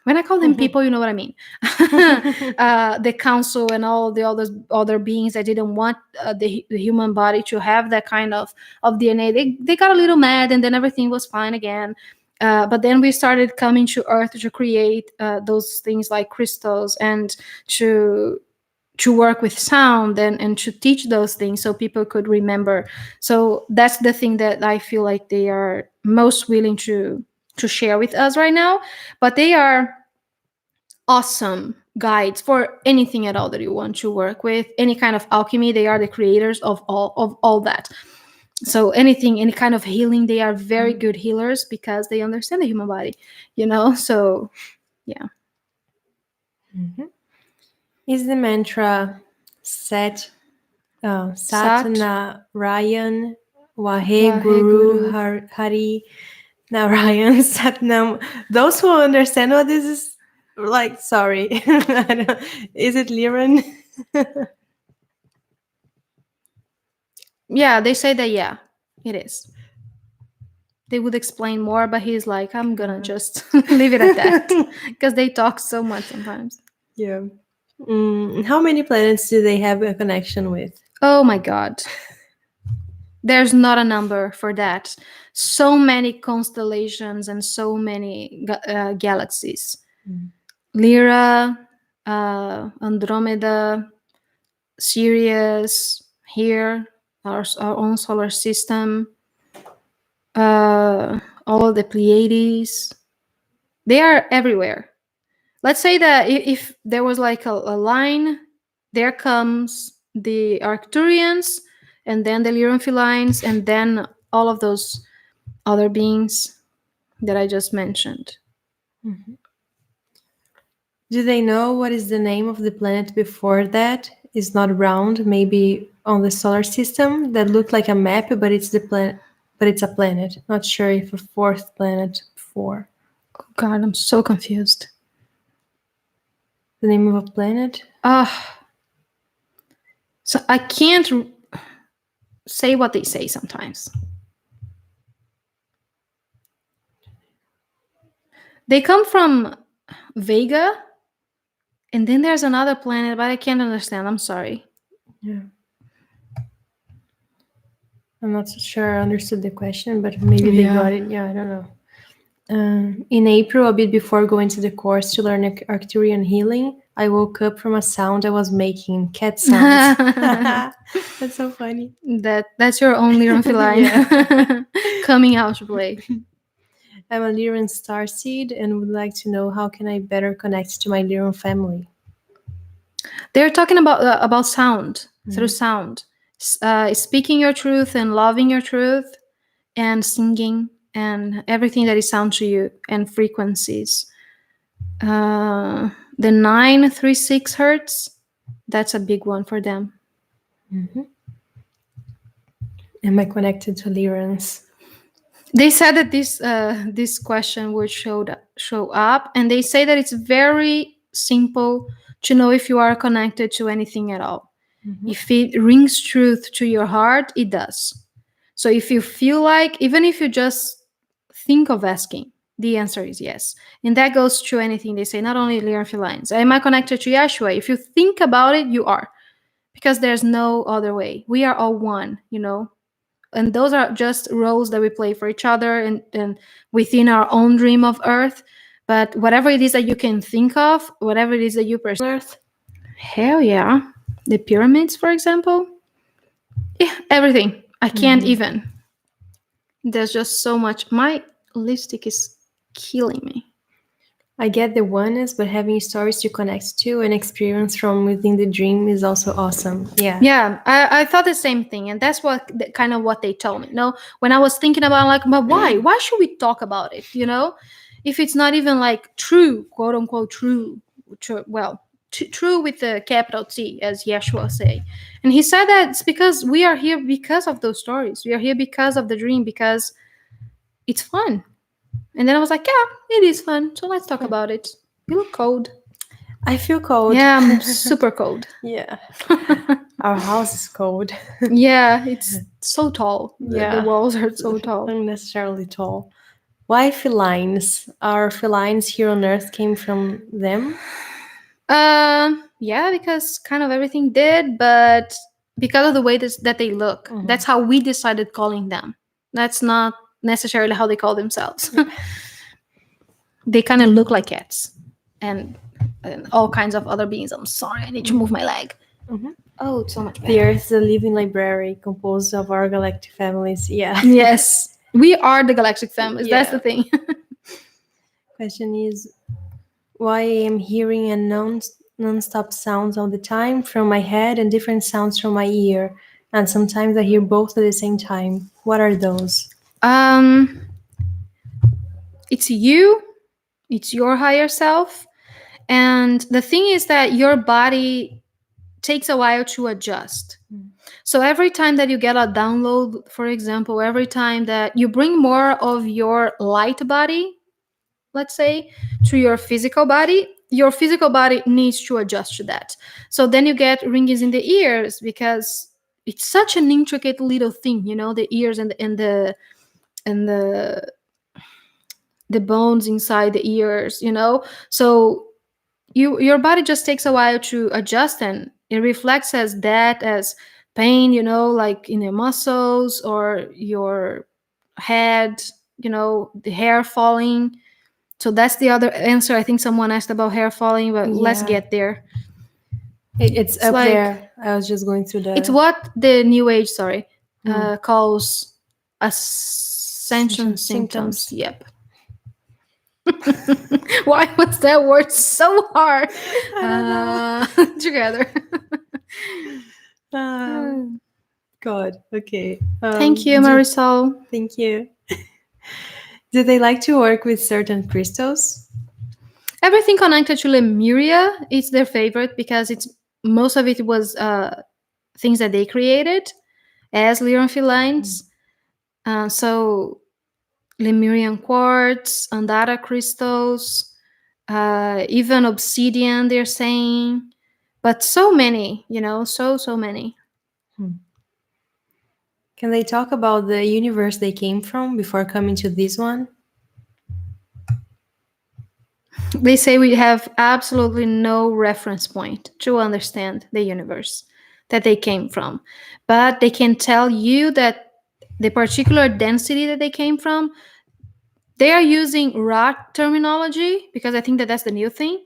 Speaker 1: when I call them people, you know what I mean. The council and all the other beings that didn't want the human body to have that kind of DNA, they got a little mad, and then everything was fine again. But then we started coming to Earth to create those things like crystals, and to work with sound, and to teach those things so people could remember. So that's the thing that I feel like they are most willing to share with us right now. But they are awesome guides for anything at all that you want to work with, any kind of alchemy. They are the creators of all that. So anything, any kind of healing, they are very good healers because they understand the human body, so yeah.
Speaker 2: Mm-hmm. Is the mantra Satnarayan Wahe Guru Hari Narayan Satnam? Those who understand what this is, like, sorry. Is it Lyran?
Speaker 1: Yeah, they say that, yeah, it is. They would explain more, but he's like, I'm gonna just leave it at that because they talk so much sometimes.
Speaker 2: Yeah. How many planets do they have a connection with?
Speaker 1: Oh my God. There's not a number for that. So many constellations and so many galaxies. Lyra, Andromeda, Sirius, here, our own solar system, all of the Pleiades. They are everywhere. Let's say that if there was like a line, there comes the Arcturians, and then the Lyran Felines, and then all of those other beings that I just mentioned.
Speaker 2: Mm-hmm. Do they know what is the name of the planet before that? It's not round, maybe on the solar system, that looked like a map, but it's the planet. but it's a planet. Not sure if a fourth planet before.
Speaker 1: Oh God, I'm so confused.
Speaker 2: The name of a planet?
Speaker 1: So I can't say what they say sometimes. They come from Vega, and then there's another planet, but I can't understand. I'm sorry.
Speaker 2: Yeah. I'm not so sure I understood the question, but maybe they got it. Yeah, I don't know. In April, a bit before going to the course to learn Arcturian healing, I woke up from a sound I was making, cat sounds. That's so funny.
Speaker 1: That's your own Lyran Feline coming out to play.
Speaker 2: I'm a Lyran starseed and would like to know how can I better connect to my Lyran family.
Speaker 1: They're talking about sound, through sound. Speaking your truth and loving your truth and singing and everything that is sound to you and frequencies. The 936 hertz, that's a big one for them.
Speaker 2: Am I connected to Lyrans?
Speaker 1: They said that this question would show up, and they say that it's very simple to know if you are connected to anything at all. If it rings truth to your heart, it does. So if you feel like, even if you just think of asking, the answer is yes. And that goes to anything they say, not only Lyran Felines. Am I connected to Yeshua? If you think about it, you are. Because there's no other way. We are all one, And those are just roles that we play for each other and within our own dream of Earth. But whatever it is that you can think of, whatever it is that you pursue Earth, hell yeah. The pyramids, for example. Yeah, everything. I can't even. There's just so much. My lipstick is killing me.
Speaker 2: I get the oneness, but having stories to connect to and experience from within the dream is also awesome. Yeah.
Speaker 1: Yeah, I thought the same thing, and that's kind of what they told me. When I was thinking about like, but why? Why should we talk about it? If it's not even like true, quote unquote true true with the capital T, as Yeshua say. And he said that it's because we are here because of those stories. We are here because of the dream, because it's fun. And then I was like, yeah, it is fun. So let's talk about it. You look cold.
Speaker 2: I feel cold.
Speaker 1: Yeah, I'm super cold.
Speaker 2: Yeah. Our house is cold.
Speaker 1: Yeah, it's so tall.
Speaker 2: Yeah.
Speaker 1: The walls are so tall.
Speaker 2: Unnecessarily tall. Why felines? Our felines here on Earth came from them?
Speaker 1: Yeah, because kind of everything did, but because of the way that they look. That's how we decided calling them. That's not necessarily how they call themselves. They kind of look like cats and all kinds of other beings. I'm sorry, I need to move my leg. Oh, it's so much better.
Speaker 2: The Earth is a living library composed of our galactic families. Yeah.
Speaker 1: Yes, we are the galactic families. That's the thing.
Speaker 2: Question is, why I am hearing a non-stop sounds all the time from my head and different sounds from my ear, and sometimes I hear both at the same time. What are those?
Speaker 1: It's you. It's your higher self. And the thing is that your body takes a while to adjust. So every time that you get a download, for example, every time that you bring more of your light body, let's say, to your physical body needs to adjust to that. So then you get ringings in the ears because it's such an intricate little thing, the ears and the bones inside the ears, So your body just takes a while to adjust, and it reflects as pain, like in your muscles or your head, the hair falling. So that's the other answer. I think someone asked about hair falling, but let's get there.
Speaker 2: It's up like, there. I was just going through the...
Speaker 1: It's what the New Age, calls ascension symptoms. Yep. Why was that word so hard? Together.
Speaker 2: God, okay.
Speaker 1: Thank you, Marisol.
Speaker 2: Thank you. Do they like to work with certain crystals?
Speaker 1: Everything connected to Lemuria is their favorite because most of it was things that they created as Lyran Felines. So Lemurian quartz, Andara crystals, even obsidian, they're saying. But so many, so many.
Speaker 2: Can they talk about the universe they came from before coming to this one?
Speaker 1: They say we have absolutely no reference point to understand the universe that they came from. But they can tell you that the particular density that they came from, they are using raw terminology, because I think that that's the new thing.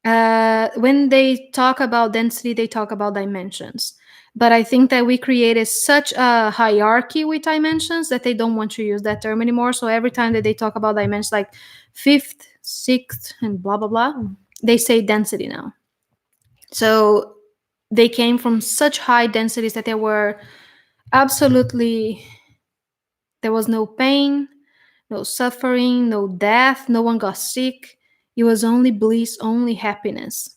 Speaker 1: When they talk about density, they talk about dimensions. But I think that we created such a hierarchy with dimensions that they don't want to use that term anymore. So every time that they talk about dimensions like fifth, sixth, and blah, blah, blah, they say density now. So they came from such high densities that there was no pain, no suffering, no death, no one got sick. It was only bliss, only happiness.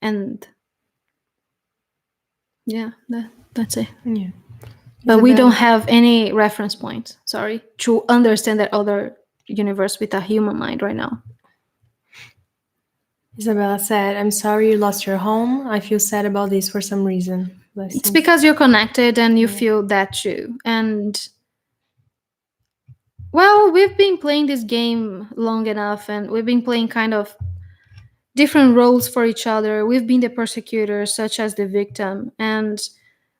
Speaker 1: And yeah, that's it.
Speaker 2: Yeah.
Speaker 1: But we
Speaker 2: Isabella-
Speaker 1: don't have any reference point, sorry, to understand that other universe with a human mind right now.
Speaker 2: Isabella said, I'm sorry you lost your home. I feel sad about this for some reason.
Speaker 1: It's because you're connected and you feel that too. And well, we've been playing this game long enough, and we've been playing kind of different roles for each other. We've been the persecutor, such as the victim. And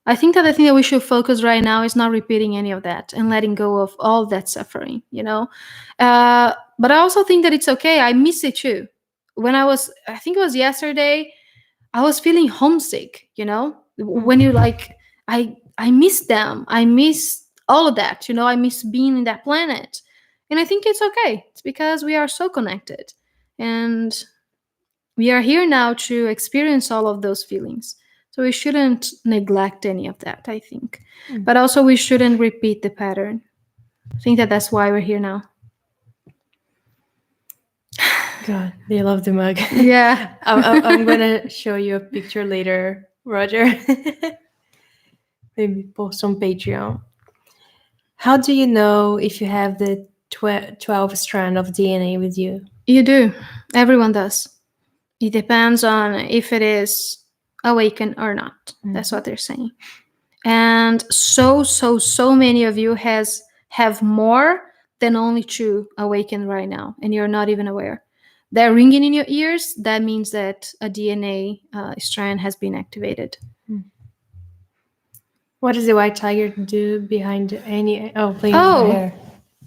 Speaker 1: I think that the thing that we should focus right now is not repeating any of that and letting go of all that suffering, But I also think that it's okay. I miss it too. I think it was yesterday, I was feeling homesick, when you like, I miss them. I miss all of that, I miss being in that planet. And I think it's okay. It's because we are so connected. And we are here now to experience all of those feelings. So we shouldn't neglect any of that, I think. But also we shouldn't repeat the pattern. I think that that's why we're here now.
Speaker 2: God, they love the mug.
Speaker 1: Yeah.
Speaker 2: I'm going to show you a picture later, Roger. Maybe post on Patreon. How do you know if you have the 12 strand of DNA with you?
Speaker 1: You do. Everyone does. It depends on if it is awakened or not. That's what they're saying. And so many of you have more than only 2 awakened right now, and you're not even aware. They're ringing in your ears. That means that a DNA strand has been activated.
Speaker 2: What does the white tiger do behind any... Oh, playing with your hair.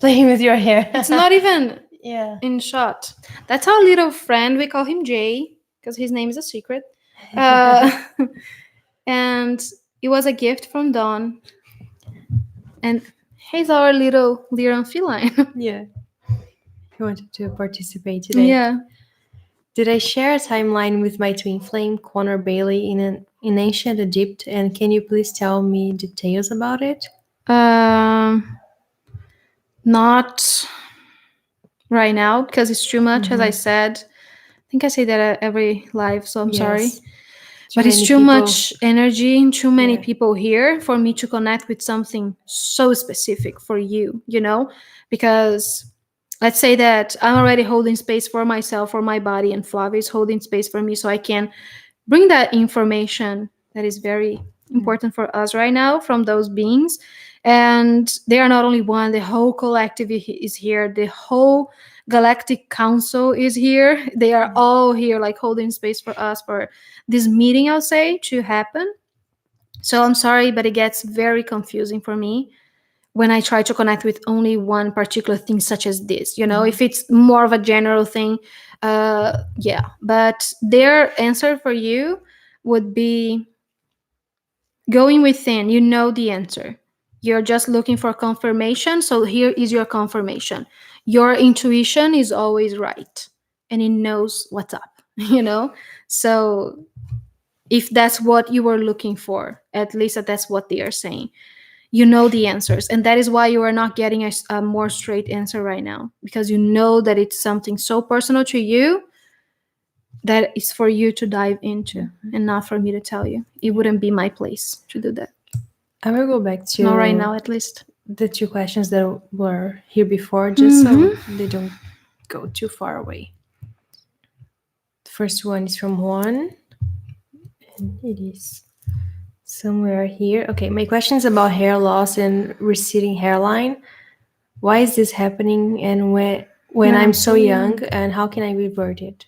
Speaker 2: Playing with your hair.
Speaker 1: It's not even
Speaker 2: Yeah.
Speaker 1: in shot. That's our little friend. We call him Jay because his name is a secret. And it was a gift from Dawn. And he's our little Lyran Feline.
Speaker 2: Yeah. He wanted to participate today.
Speaker 1: Yeah.
Speaker 2: Did I share a timeline with my twin flame, Connor Bailey, in ancient Egypt? And can you please tell me details about it?
Speaker 1: Not right now because it's too much, as I said. I think I say that at every live, so I'm sorry. But it's too much energy and too many people here for me to connect with something so specific for you, Because let's say that I'm already holding space for myself, for my body, and Flavia is holding space for me, so I can bring that information that is very important for us right now from those beings. And they are not only one, the whole collective is here. The whole Galactic Council is here. They are all here, like holding space for us for this meeting, I'll say, to happen. So I'm sorry, but it gets very confusing for me when I try to connect with only one particular thing, such as this. If it's more of a general thing, yeah. But their answer for you would be going within. You know the answer. You're just looking for confirmation. So here is your confirmation. Your intuition is always right, and it knows what's up, So if that's what you were looking for, at least that's what they are saying. You know the answers, and that is why you are not getting a more straight answer right now, because you know that it's something so personal to you that is for you to dive into and not for me to tell you. It wouldn't be my place to do that.
Speaker 2: I will go back to...
Speaker 1: Not right now, at least.
Speaker 2: the two questions that were here before, just
Speaker 1: Mm-hmm.
Speaker 2: so they don't go too far away. The first one is from Juan, and it is somewhere here. Okay, my question is about hair loss and receding hairline. Why is this happening, and when I'm so young, and how can I revert it?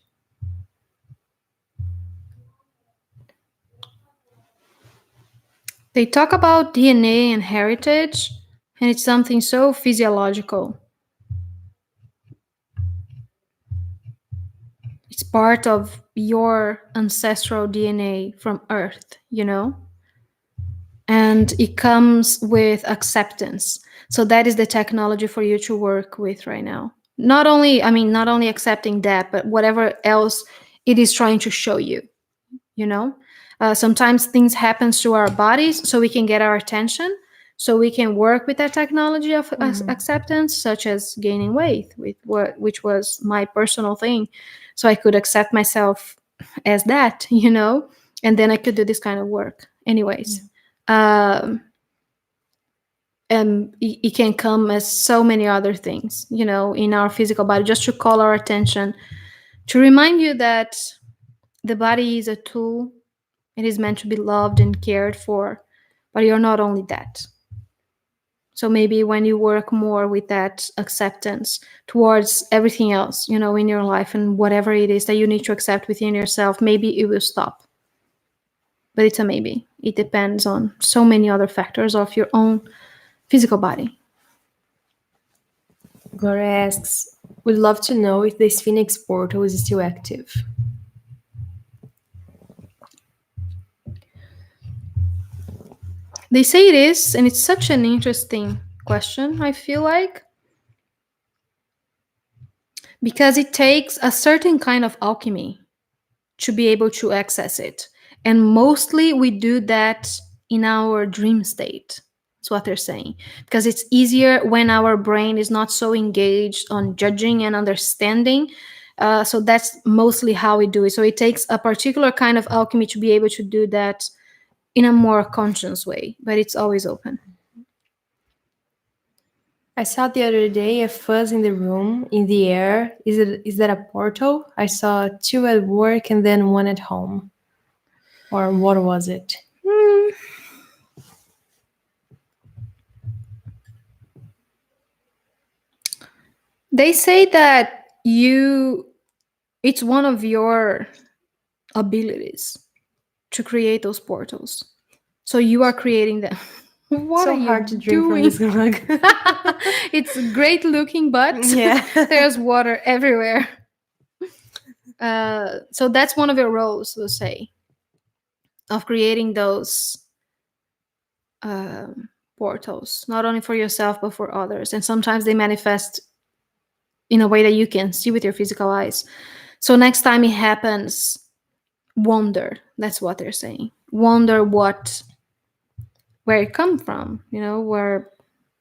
Speaker 1: They talk about DNA and heritage, and it's something so physiological. It's part of your ancestral DNA from Earth, you know? And it comes with acceptance. So that is the technology for you to work with right now. Not only accepting that, but whatever else it is trying to show you, you know? Sometimes things happen to our bodies so we can get our attention, so we can work with that technology of acceptance, such as gaining weight, which was my personal thing. So I could accept myself as that, you know, and then I could do this kind of work. Anyways, and it can come as so many other things, you know, in our physical body, just to call our attention, to remind you that the body is a tool. It is meant to be loved and cared for, but you're not only that. So maybe when you work more with that acceptance towards everything else, you know, in your life and whatever it is that you need to accept within yourself, maybe it will stop. But it's a maybe. It depends on so many other factors of your own physical body.
Speaker 2: Gloria asks, would love to know if this Phoenix portal is still active.
Speaker 1: They say it is, and it's such an interesting question, I feel like. Because it takes a certain kind of alchemy to be able to access it. And mostly we do that in our dream state. That's what they're saying. Because it's easier when our brain is not so engaged on judging and understanding. So that's mostly how we do it. So it takes a particular kind of alchemy to be able to do that in a more conscious way, but it's always open.
Speaker 2: I saw the other day a fuzz in the room, in the air. Is that a portal? I saw two at work and then one at home. Or what was it?
Speaker 1: They say that it's one of your abilities to create those portals. So you are creating them. What
Speaker 2: so
Speaker 1: are you
Speaker 2: hard to drink
Speaker 1: doing?
Speaker 2: from this mug.
Speaker 1: It's great looking, but
Speaker 2: Yeah.
Speaker 1: there's water everywhere. So that's one of your roles, we'll say, of creating those portals, not only for yourself but for others. And sometimes they manifest in a way that you can see with your physical eyes. So next time it happens, wonder. That's what they're saying. Wonder where it come from, you know, where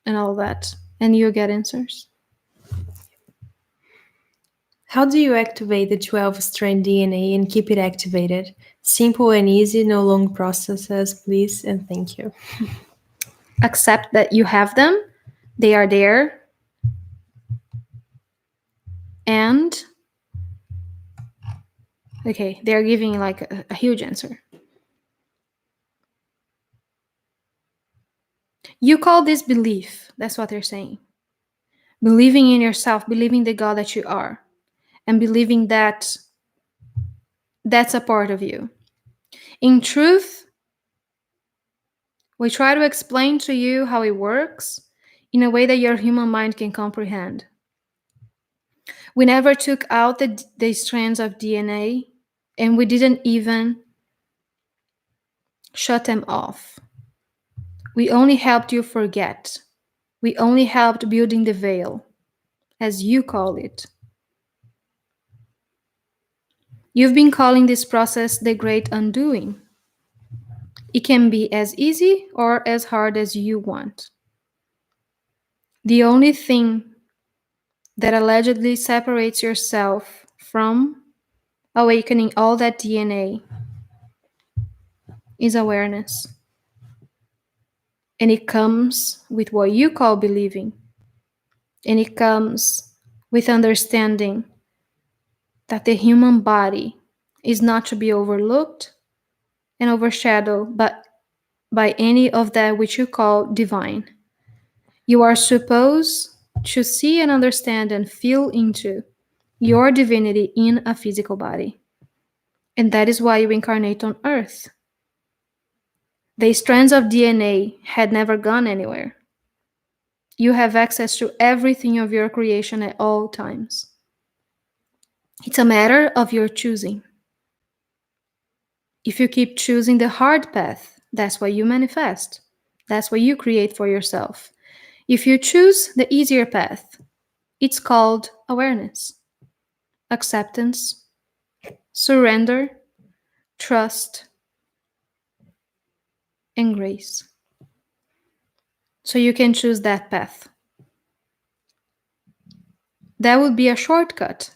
Speaker 1: and all that, and you get answers.
Speaker 2: How do you activate the 12-strand DNA and keep it activated? Simple and easy, no long processes, please, and thank you.
Speaker 1: Accept that you have them, they are there, and okay, they're giving like a huge answer. You call this belief. That's what they're saying. Believing in yourself, believing the God that you are, and believing that that's a part of you. In truth, we try to explain to you how it works in a way that your human mind can comprehend. We never took out the strands of DNA, and we didn't even shut them off. We only helped you forget. We only helped building the veil, as you call it. You've been calling this process the great undoing. It can be as easy or as hard as you want. The only thing that allegedly separates yourself from awakening all that DNA is awareness. And it comes with what you call believing. And it comes with understanding that the human body is not to be overlooked and overshadowed by any of that which you call divine. You are supposed to see and understand and feel into your divinity in a physical body. And that is why you incarnate on Earth. The strands of DNA had never gone anywhere. You have access to everything of your creation at all times. It's a matter of your choosing. If you keep choosing the hard path, that's what you manifest. That's what you create for yourself. If you choose the easier path, it's called awareness, acceptance, surrender, trust, and grace. So you can choose that path. That would be a shortcut.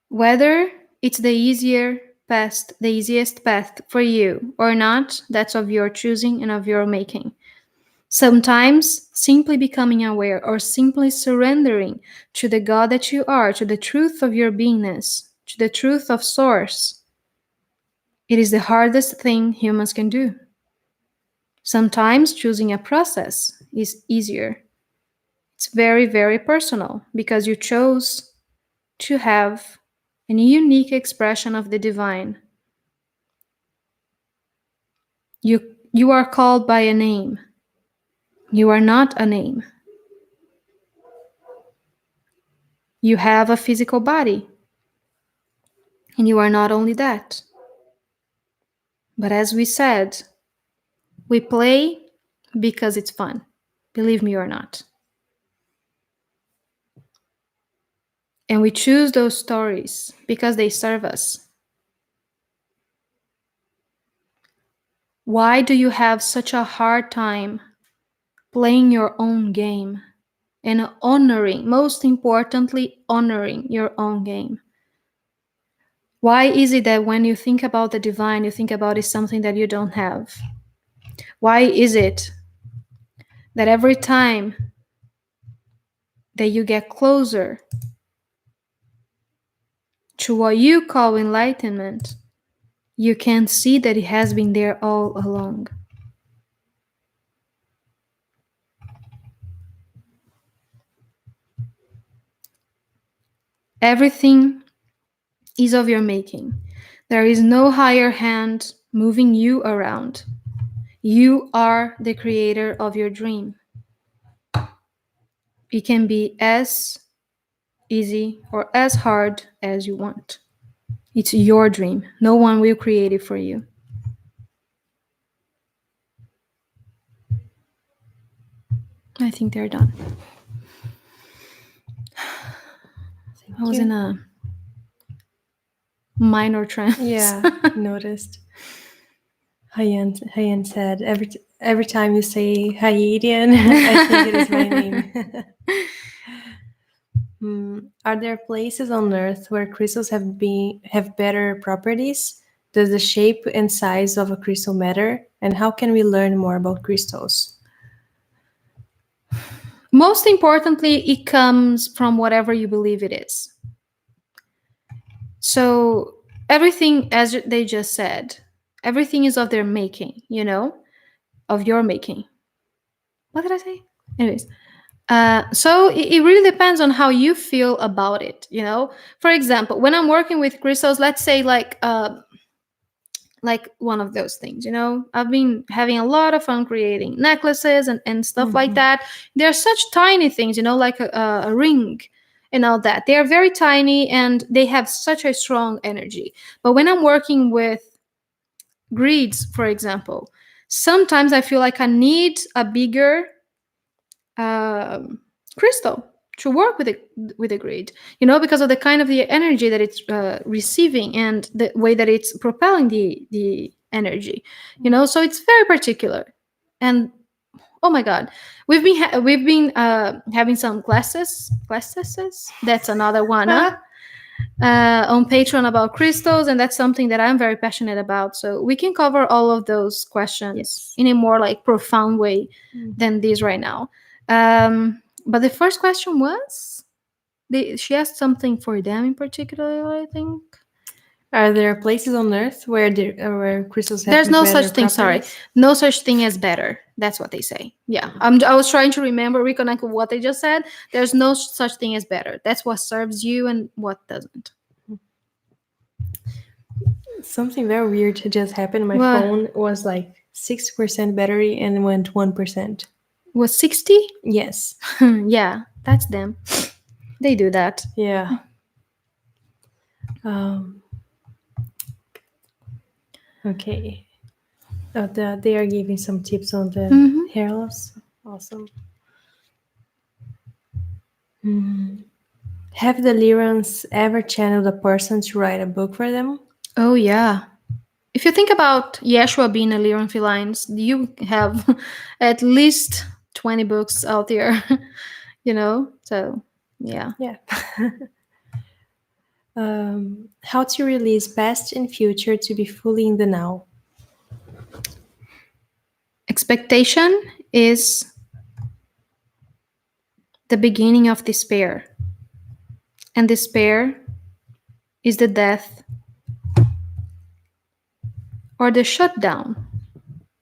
Speaker 1: Whether it's the easiest path for you or not, that's of your choosing and of your making. Sometimes simply becoming aware or simply surrendering to the God that you are, to the truth of your beingness, to the truth of Source, it is the hardest thing humans can do. Sometimes choosing a process is easier. It's very, very personal because you chose to have a unique expression of the divine. You are called by a name. You are not a name. You have a physical body. And you are not only that. But as we said, we play because it's fun. Believe me or not. And we choose those stories because they serve us. Why do you have such a hard time playing your own game and honoring, most importantly, honoring your own game? Why is it that when you think about the divine, you think about it something that you don't have? Why is it that every time that you get closer to what you call enlightenment, you can see that it has been there all along? Everything is of your making. There is no higher hand moving you around. You are the creator of your dream. It can be as easy or as hard as you want. It's your dream. No one will create it for you. I think they're done. I was in a minor trance.
Speaker 2: Yeah, noticed. Hayan said, every time you say Hayidian, I think it is my name. Are there places on Earth where crystals have better properties? Does the shape and size of a crystal matter? And how can we learn more about crystals?
Speaker 1: Most importantly, it comes from whatever you believe it is. So everything, as they just said, everything is of their making, of your making. What did I say? Anyways, so it really depends on how you feel about it. For example, when I'm working with crystals, let's say like one of those things. I've been having a lot of fun creating necklaces and stuff like that. They're such tiny things, like a ring and all that. They are very tiny and they have such a strong energy. But when I'm working with grids, for example, sometimes I feel like I need a bigger crystal to work with a grid, because of the kind of the energy that it's receiving and the way that it's propelling the energy, so it's very particular. And oh my god, we've been having some classes. That's another one, huh? on Patreon about crystals, and that's something that I'm very passionate about. So we can cover all of those questions
Speaker 2: Yes.
Speaker 1: in a more like profound way than this right now. But the first question was, she asked something for them in particular, I think.
Speaker 2: Are there places on Earth where crystals have
Speaker 1: There's no
Speaker 2: better
Speaker 1: such thing. Sorry,
Speaker 2: properties?
Speaker 1: no such thing as better. That's what they say. Yeah, I was trying to remember, reconnect with what they just said. There's no such thing as better. That's what serves you and what doesn't.
Speaker 2: Something very weird just happened. My
Speaker 1: What
Speaker 2: phone was like 6% battery and went 1%.
Speaker 1: was 60?
Speaker 2: Yes.
Speaker 1: Yeah, that's them. They do that.
Speaker 2: Yeah. Okay. They are giving some tips on the
Speaker 1: Mhm.
Speaker 2: hair loss. Awesome. Have the Lyrans ever channeled a person to write a book for them?
Speaker 1: Oh yeah. If you think about Yeshua being a Lyran Felines, you have at least 20 books out there, you know? So, yeah.
Speaker 2: Yeah. How to release past and future to be fully in the now?
Speaker 1: Expectation is the beginning of despair. And despair is the death or the shutdown,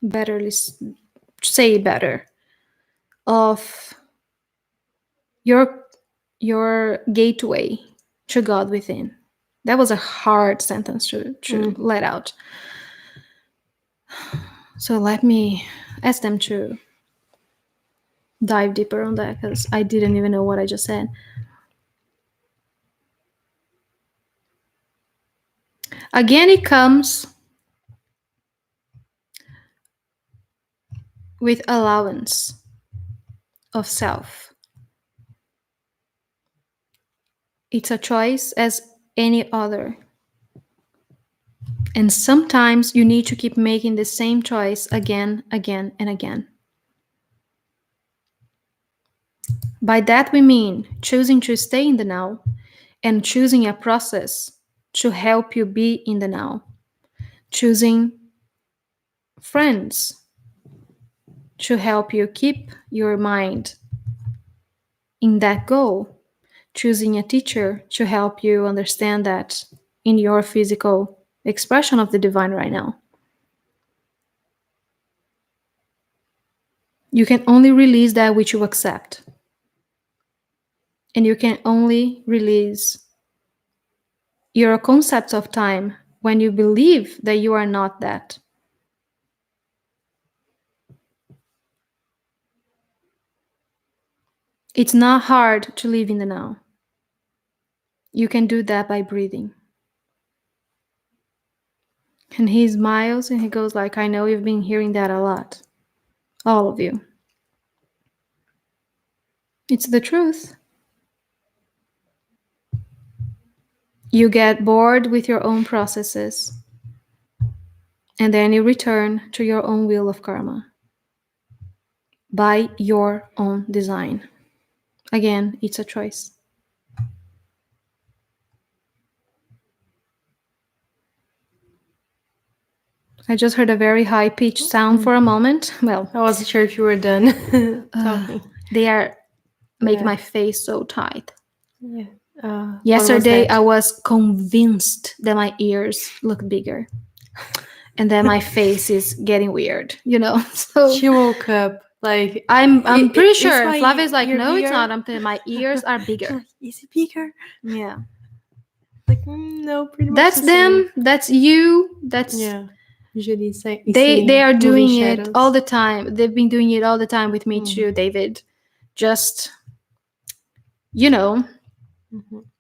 Speaker 1: better say better, of your gateway to God within. That was a hard sentence to let out. So let me ask them to dive deeper on that, because I didn't even know what I just said. Again, it comes with allowance of self. It's a choice as any other. And sometimes you need to keep making the same choice again, again, and again. By that we mean choosing to stay in the now and choosing a process to help you be in the now. Choosing friends to help you keep your mind in that goal. Choosing a teacher to help you understand that in your physical expression of the divine right now. You can only release that which you accept. And you can only release your concepts of time when you believe that you are not that. It's not hard to live in the now. You can do that by breathing. And he smiles and he goes like, I know you've been hearing that a lot. All of you. It's the truth. You get bored with your own processes. And then you return to your own wheel of karma. By your own design. Again, it's a choice. I just heard a very high-pitched sound for a moment. Well,
Speaker 2: I wasn't sure if you were done talking.
Speaker 1: they are making my face so tight.
Speaker 2: Yeah.
Speaker 1: Yesterday, I was convinced that my ears look bigger. And then my face is getting weird, you know? So
Speaker 2: she woke up like
Speaker 1: I'm pretty sure Flavia's like, no,
Speaker 2: bigger?
Speaker 1: It's not. I'm telling my ears are bigger.
Speaker 2: Is it bigger?
Speaker 1: Yeah.
Speaker 2: Like no, pretty much.
Speaker 1: That's them. Same. That's you. That's
Speaker 2: Usually
Speaker 1: they are doing it all the time. They've been doing it all the time with me too, David. Just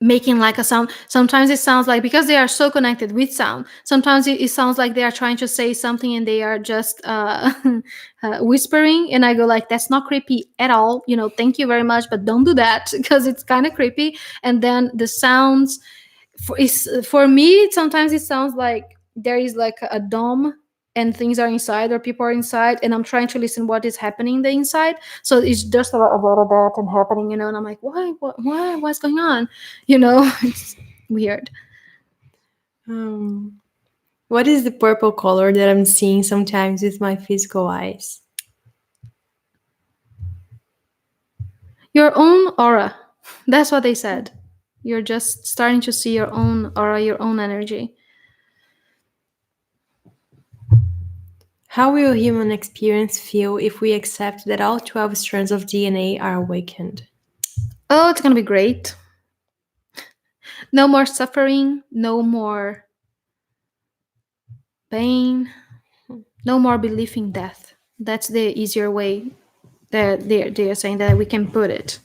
Speaker 1: making like a sound. Sometimes it sounds like, because they are so connected with sound, sometimes it sounds like they are trying to say something and they are just whispering, and I go like, that's not creepy at all, thank you very much, but don't do that, because it's kind of creepy. And then the sounds for me, sometimes it sounds like there is like a dome and things are inside, or people are inside, and I'm trying to listen what is happening in the inside. So it's just a lot of that and happening, and I'm like, what's going on? weird.
Speaker 2: Um, what is the purple color that I'm seeing sometimes with my physical eyes?
Speaker 1: Your own aura. That's what they said. You're just starting to see your own aura, your own energy.
Speaker 2: How will human experience feel if we accept that all 12 strands of DNA are awakened?
Speaker 1: Oh, it's gonna be great. No more suffering, no more pain, no more belief in death. That's the easier way that they're saying that we can put it.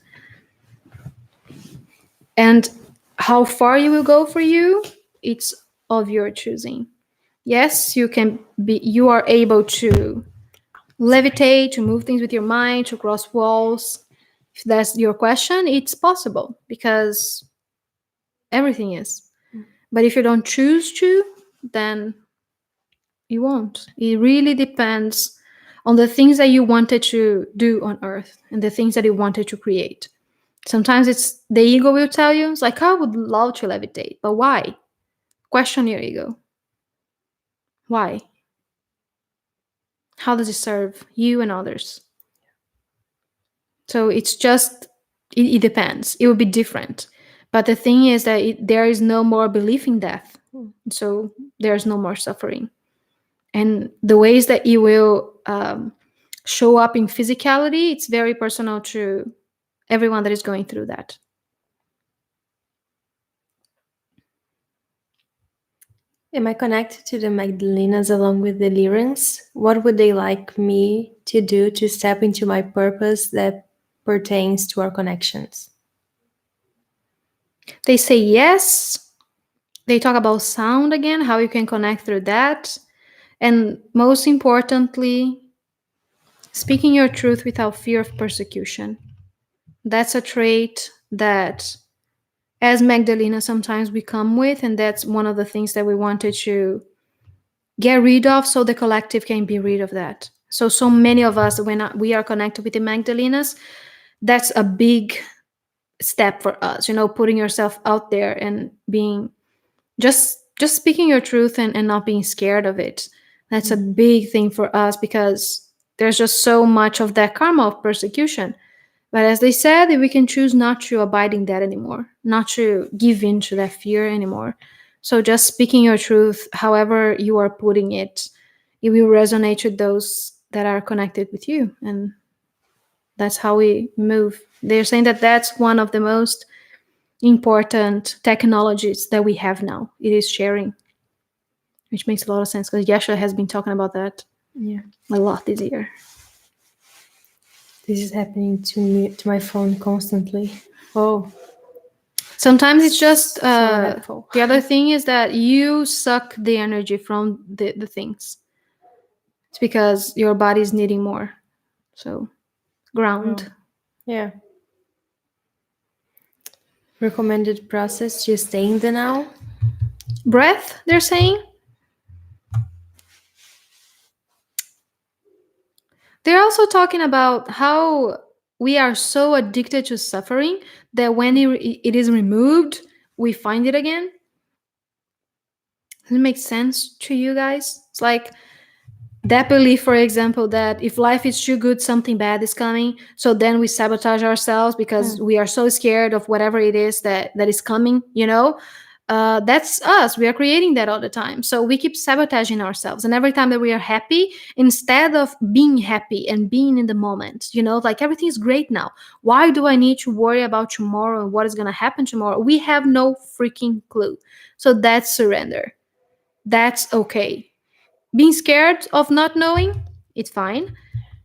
Speaker 1: And how far you will go for you, it's of your choosing. Yes, you are able to levitate, to move things with your mind, to cross walls. If that's your question, it's possible because everything is. But if you don't choose to, then you won't. It really depends on the things that you wanted to do on earth and the things that you wanted to create. Sometimes it's the ego will tell you, it's like, I would love to levitate, but why? Question your ego. Why? How does it serve you and others? So it's just, it depends. It will be different. But the thing is that there is no more belief in death. So there's no more suffering. And the ways that it will show up in physicality, it's very personal to everyone that is going through that.
Speaker 2: Am I connected to the Magdalenas along with the Lyrans? What would they like me to do to step into my purpose that pertains to our connections?
Speaker 1: They say yes. They talk about sound again, how you can connect through that. And most importantly, speaking your truth without fear of persecution. That's a trait that, as Magdalena, sometimes we come with, and that's one of the things that we wanted to get rid of so the collective can be rid of that. So many of us, when we are connected with the Magdalenas, that's a big step for us, putting yourself out there and being just speaking your truth and not being scared of it. That's a big thing for us because there's just so much of that karma of persecution. But as they said, we can choose not to abide in that anymore, not to give in to that fear anymore. So just speaking your truth, however you are putting it, it will resonate with those that are connected with you. And that's how we move. They're saying that that's one of the most important technologies that we have now. It is sharing, which makes a lot of sense because Yeshua has been talking about that a lot this year.
Speaker 2: This is happening to me, to my phone constantly. Oh,
Speaker 1: Sometimes it's just
Speaker 2: helpful.
Speaker 1: the other thing is that you suck the energy from the things. It's because your body is needing more. So ground.
Speaker 2: Yeah. Recommended process to stay in the now.
Speaker 1: Breath, they're saying. They're also talking about how we are so addicted to suffering that when it is removed, we find it again. Does it make sense to you guys? It's like that belief, for example, that if life is too good, something bad is coming. So then we sabotage ourselves because we are so scared of whatever it is that is coming, that's us. We are creating that all the time. So we keep sabotaging ourselves. And every time that we are happy, instead of being happy and being in the moment, like everything is great now. Why do I need to worry about tomorrow and what is going to happen tomorrow? We have no freaking clue. So that's surrender. That's okay. Being scared of not knowing, it's fine.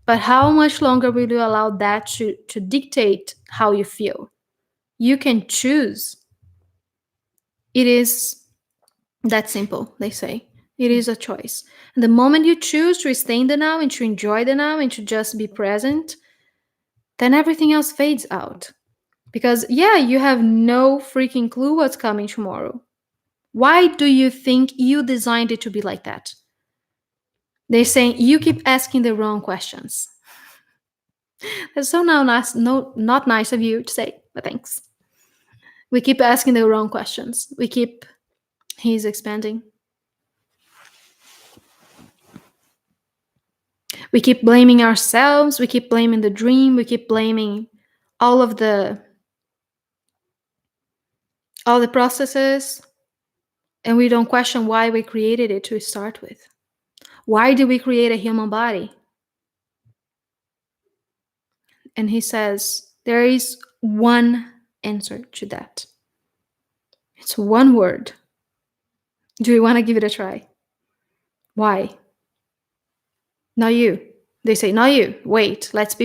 Speaker 1: But how much longer will you allow that to dictate how you feel? You can choose. It is that simple, they say. It is a choice. And the moment you choose to stay in the now and to enjoy the now and to just be present, then everything else fades out. Because, you have no freaking clue what's coming tomorrow. Why do you think you designed it to be like that? They're saying you keep asking the wrong questions. That's so now nice, no, not nice of you to say, but thanks. We keep asking the wrong questions. He's expanding. We keep blaming ourselves. We keep blaming the dream. We keep blaming all the processes, and we don't question why we created it to start with. Why did we create a human body? And he says there is one answer to that. It's one word. Do you want to give it a try? Why? Not you. They say, not you. Wait, let's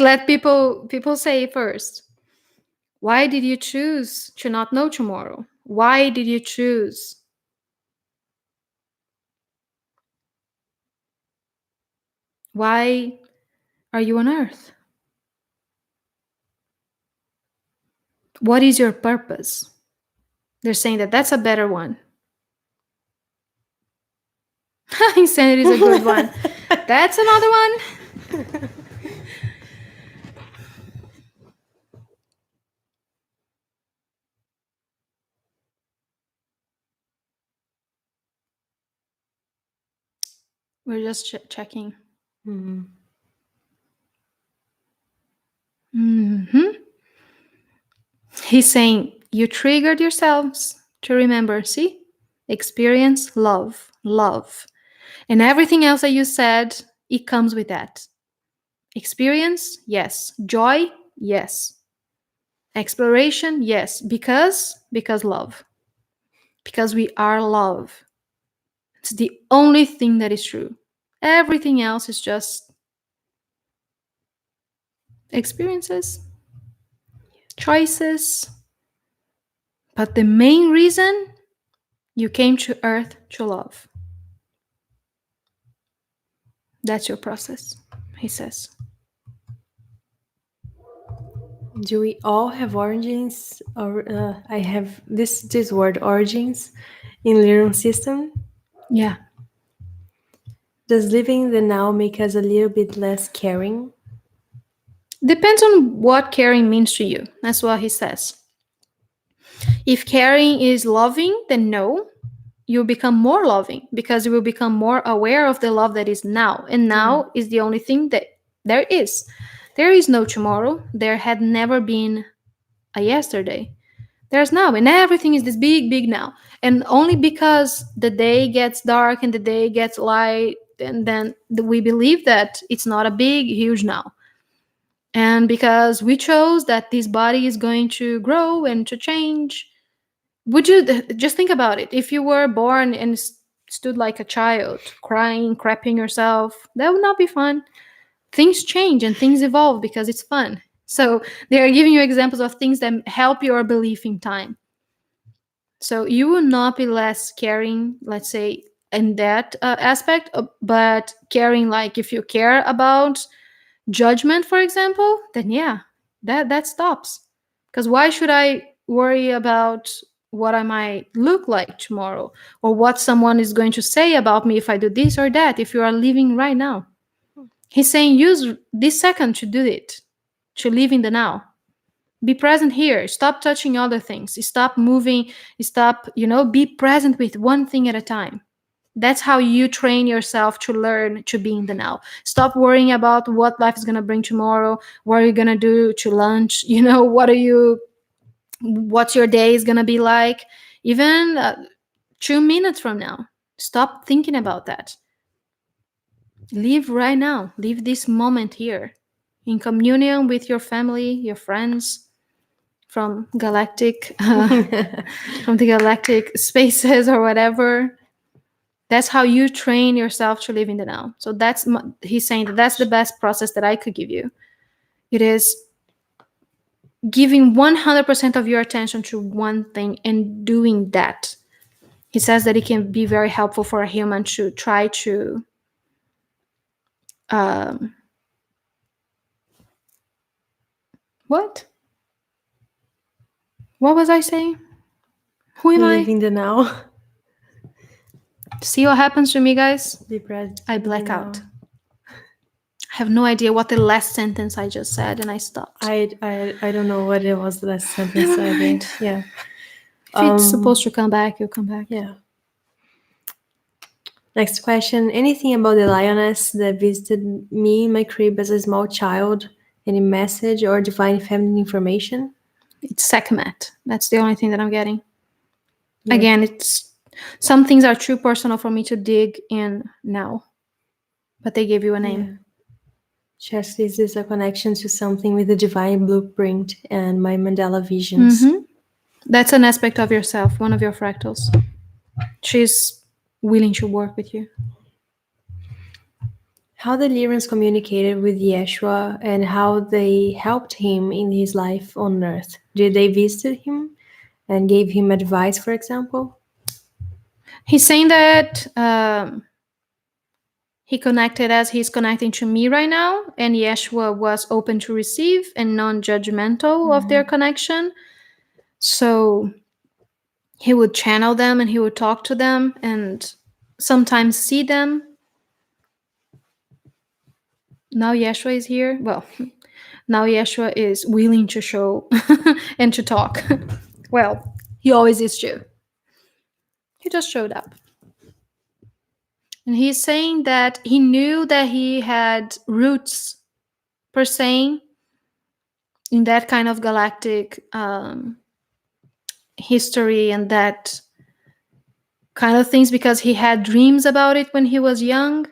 Speaker 1: let people say first. Why did you choose to not know tomorrow? Why did you choose? Why are you on earth? What is your purpose? They're saying that that's a better one. Insanity is a good one. That's another one. We're just checking.
Speaker 2: Mm-hmm.
Speaker 1: He's saying you triggered yourselves to remember, see? Experience love, love. And everything else that you said, it comes with that. Experience, yes. Joy, yes. Exploration, yes. Because love. Because we are love. It's the only thing that is true. Everything else is just experiences, choices. But the main reason you came to earth to love. That's your process, he says.
Speaker 2: Do we all have origins? Or I have this word origins in Lyran system.
Speaker 1: Yeah.
Speaker 2: Does living the now make us a little bit less caring?
Speaker 1: Depends on what caring means to you. That's what he says. If caring is loving, then no, you'll become more loving because you will become more aware of the love that is now. And now is the only thing that there is. There is no tomorrow. There had never been a yesterday. There's now, and everything is this big, big now. And only because the day gets dark and the day gets light, and then we believe that it's not a big, huge now. And because we chose that this body is going to grow and to change, would you just think about it? If you were born and stood like a child, crying, crapping yourself, that would not be fun. Things change and things evolve because it's fun. So they are giving you examples of things that help your belief in time. So you will not be less caring, let's say, in that aspect, but caring, like if you care about judgment, for example, then yeah, that stops. Because why should I worry about what I might look like tomorrow or what someone is going to say about me if I do this or that if you are living right now? He's saying use this second to do it, to live in the now. Be present here. Stop touching other things. Stop moving. Stop, be present with one thing at a time. That's how you train yourself to learn to be in the now. Stop worrying about what life is going to bring tomorrow. What are you going to do to lunch? What's your day is going to be like? Even 2 minutes from now. Stop thinking about that. Live right now. Live this moment here in communion with your family, your friends, from Galactic, from the Galactic spaces or whatever. That's how you train yourself to live in the now. So he's saying that's the best process that I could give you. It is giving 100% of your attention to one thing and doing that. He says that it can be very helpful for a human to try to what was I saying? Who am I?
Speaker 2: Living the now.
Speaker 1: See what happens to me, guys?
Speaker 2: Be present.
Speaker 1: I black out. I have no idea what the last sentence I just said, and I stopped.
Speaker 2: I don't know what it was the last sentence
Speaker 1: Never
Speaker 2: either.
Speaker 1: mind.
Speaker 2: Yeah.
Speaker 1: If it's supposed to come back, you'll come back.
Speaker 2: Yeah. Next question. Anything about the lioness that visited me in my crib as a small child? Any message or divine feminine information?
Speaker 1: It's Sekhmet. That's the only thing that I'm getting.
Speaker 2: Yeah.
Speaker 1: Again, it's some things are too personal for me to dig in now. But they gave you a name.
Speaker 2: Yeah. Just this is a connection to something with the divine blueprint and my Mandela visions.
Speaker 1: Mm-hmm. That's an aspect of yourself, one of your fractals. She's willing to work with you.
Speaker 2: How the Lyrans communicated with Yeshua and how they helped him in his life on earth. Did they visit him and gave him advice, for example?
Speaker 1: He's saying that he connected as he's connecting to me right now, and Yeshua was open to receive and non-judgmental of their connection. So he would channel them and he would talk to them and sometimes see them. Now Yeshua is here. Well, now Yeshua is willing to show and to talk. Well, he always is too. He just showed up. And he's saying that he knew that he had roots, per se, in that kind of galactic history and that kind of things because he had dreams about it when he was young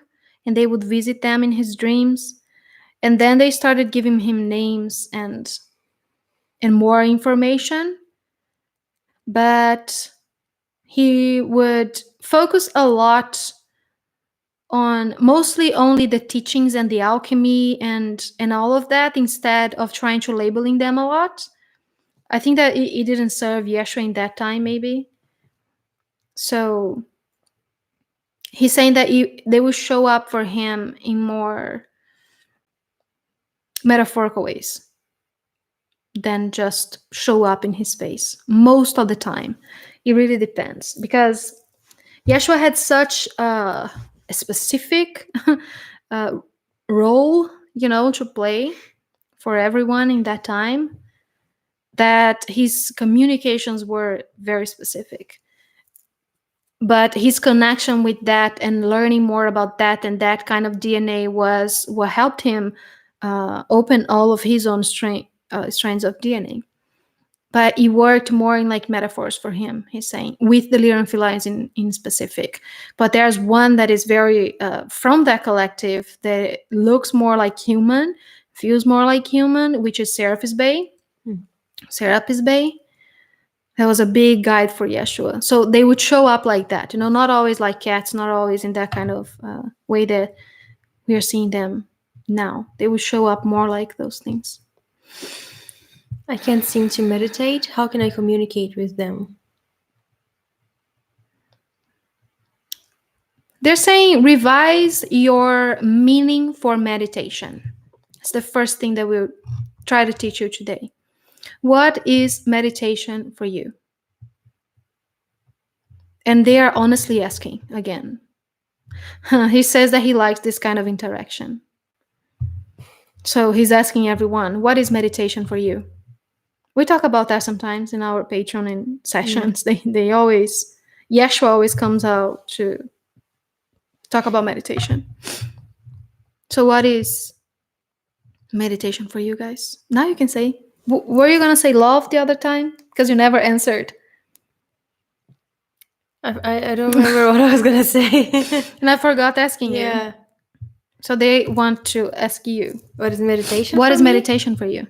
Speaker 1: and they would visit them in his dreams. And then they started giving him names and more information. But he would focus a lot on mostly only the teachings and the alchemy and all of that instead of trying to labeling them a lot. I think that it didn't serve Yeshua in that time, maybe. So he's saying that they will show up for him in more metaphorical ways than just show up in his face most of the time. It really depends because Yeshua had such a specific role, to play for everyone in that time that his communications were very specific. But his connection with that and learning more about that and that kind of DNA was what helped him open all of his own strands of DNA. But it worked more in like metaphors for him, he's saying, with the Lyran Felines in specific. But there's one that is very from that collective that looks more like human, feels more like human, which is Seraphis Bay. Serapis Bay. That was a big guide for Yeshua. So they would show up like that, not always like cats, not always in that kind of way that we are seeing them now. They would show up more like those things.
Speaker 2: I can't seem to meditate. How can I communicate with them?
Speaker 1: They're saying revise your meaning for meditation. It's the first thing that we'll try to teach you today. What is meditation for you? And they are honestly asking again. He says that he likes this kind of interaction. So he's asking everyone, what is meditation for you? We talk about that sometimes in our Patreon and sessions. They always, Yeshua always comes out to talk about meditation. So what is meditation for you guys? Now you can say. Were you going to say love the other time? Because you never answered.
Speaker 2: I don't remember what I was going to say.
Speaker 1: And I forgot asking you.
Speaker 2: Yeah.
Speaker 1: So they want to ask you.
Speaker 2: What is meditation
Speaker 1: What
Speaker 2: for
Speaker 1: is
Speaker 2: me?
Speaker 1: meditation for you?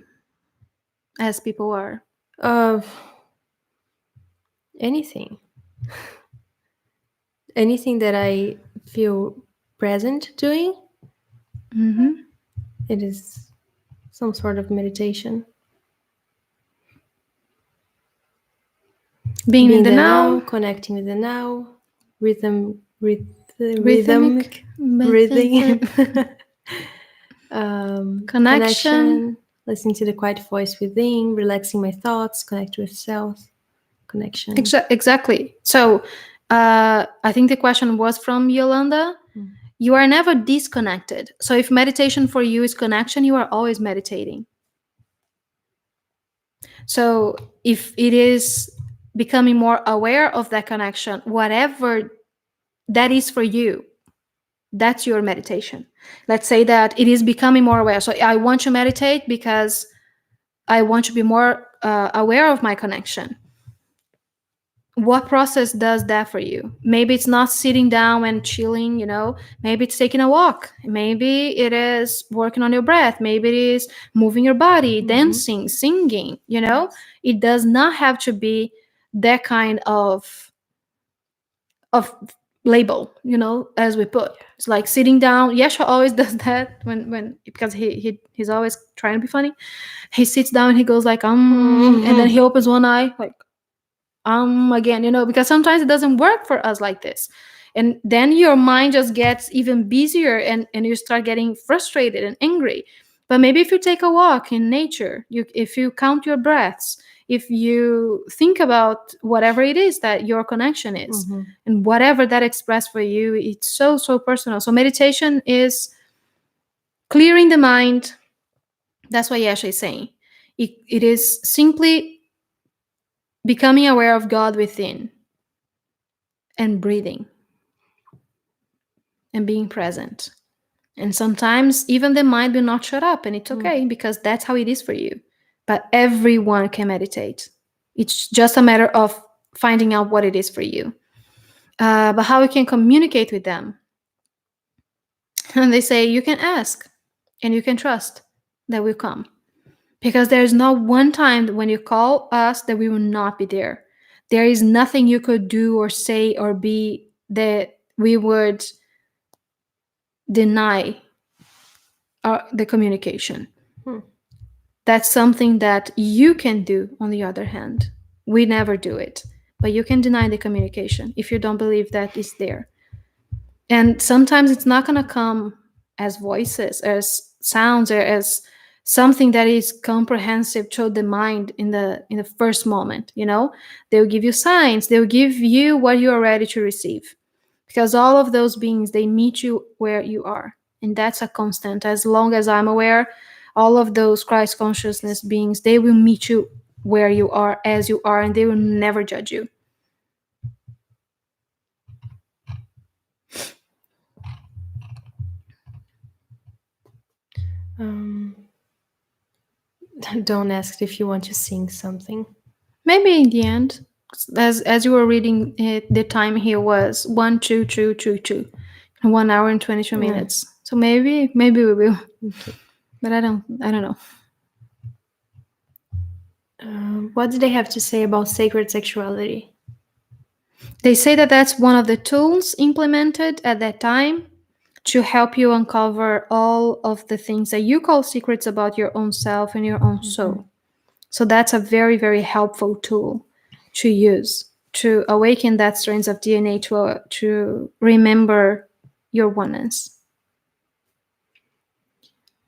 Speaker 1: As people are.
Speaker 2: Anything. Anything that I feel present doing.
Speaker 1: Mm-hmm.
Speaker 2: It is some sort of meditation.
Speaker 1: Being in the now.
Speaker 2: Connecting with the now. Rhythmic
Speaker 1: Rhythmic.
Speaker 2: breathing.
Speaker 1: Connection.
Speaker 2: Listening to the quiet voice within, relaxing my thoughts, connect with self, connection.
Speaker 1: Exactly. So I think the question was from Yolanda. You are never disconnected. So if meditation for you is connection, you are always meditating. So if it is becoming more aware of that connection, whatever that is for you, that's your meditation. Let's say that it is becoming more aware. So I want to meditate because I want to be more aware of my connection. What process does that for you? Maybe it's not sitting down and chilling, maybe it's taking a walk, maybe it is working on your breath, maybe it is moving your body, dancing, singing. It does not have to be that kind of label, as we put. It's like sitting down. Yeshua always does that when because he's always trying to be funny. He sits down and he goes like and then he opens one eye like again, because sometimes it doesn't work for us like this. And then your mind just gets even busier and you start getting frustrated and angry. But maybe if you take a walk in nature, if you count your breaths, if you think about whatever it is that your connection is, and whatever that express for you, it's so, so personal. So meditation is clearing the mind. That's what Yeshua is saying. It is simply becoming aware of God within and breathing and being present. And sometimes even the mind will not shut up, and it's okay because that's how it is for you. But everyone can meditate. It's just a matter of finding out what it is for you. But how we can communicate with them. And they say you can ask and you can trust that will come. Because there is not one time when you call us that we will not be there. There is nothing you could do or say or be that we would deny the communication. That's something that you can do, on the other hand. We never do it. But you can deny the communication if you don't believe that is there. And sometimes it's not going to come as voices, as sounds, or as something that is comprehensive to the mind in the first moment. They'll give you signs, they'll give you what you are ready to receive, because all of those beings, they meet you where you are, and that's a constant. As long as I'm aware, all of those Christ consciousness beings, they will meet you where you are, as you are, and they will never judge you.
Speaker 2: Don't ask if you want to sing something.
Speaker 1: Maybe in the end, as you were reading it, the time here was 1 2 2 2 2, 1 hour and 22 minutes. So maybe we will.
Speaker 2: Okay.
Speaker 1: But I don't know.
Speaker 2: What do they have to say about sacred sexuality?
Speaker 1: They say that that's one of the tools implemented at that time to help you uncover all of the things that you call secrets about your own self and your own soul. So that's a very, very helpful tool to use to awaken that strands of DNA to remember your oneness.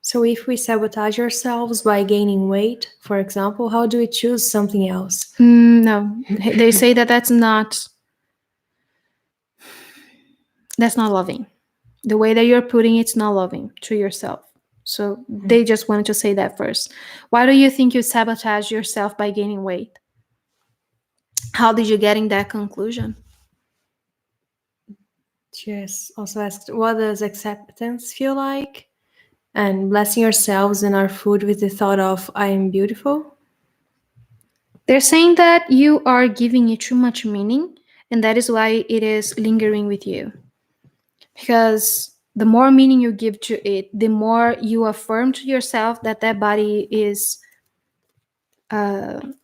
Speaker 2: So if we sabotage ourselves by gaining weight, for example, how do we choose something else?
Speaker 1: No, they say that that's not loving. The way that you're putting it's not loving to yourself. So they just wanted to say that first. Why do you think you sabotage yourself by gaining weight? How did you get in that conclusion?
Speaker 2: Jess also asked, what does acceptance feel like? And blessing ourselves and our food with the thought of, I am beautiful?
Speaker 1: They're saying that you are giving it too much meaning, and that is why it is lingering with you. Because the more meaning you give to it, the more you affirm to yourself that body is they're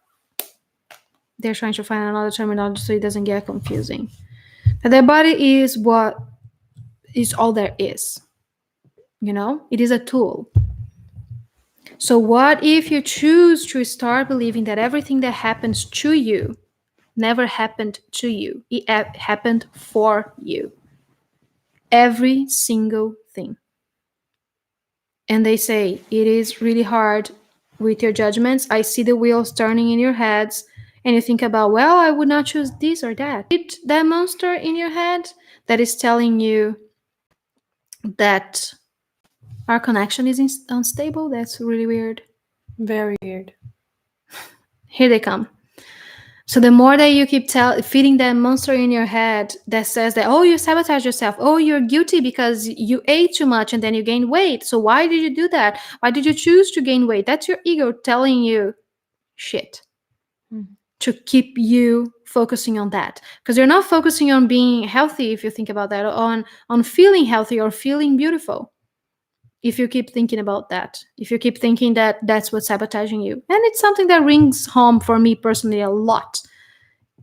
Speaker 1: trying to find another terminology so it doesn't get confusing. That body is what is all there is. It is a tool. So what if you choose to start believing that everything that happens to you never happened to you? It happened for you. Every single thing. And they say it is really hard with your judgments. I see the wheels turning in your heads, and you think about, well, I would not choose this or that. That monster in your head that is telling you that our connection is unstable. That's really weird.
Speaker 2: Very weird.
Speaker 1: Here they come. So the more that you keep feeding that monster in your head that says that, oh, you sabotage yourself. Oh, you're guilty because you ate too much and then you gained weight. So why did you do that? Why did you choose to gain weight? That's your ego telling you shit to keep you focusing on that. Because you're not focusing on being healthy, if you think about that, on feeling healthy or feeling beautiful. If you keep thinking about that, if you keep thinking that that's what's sabotaging you. And it's something that rings home for me personally a lot.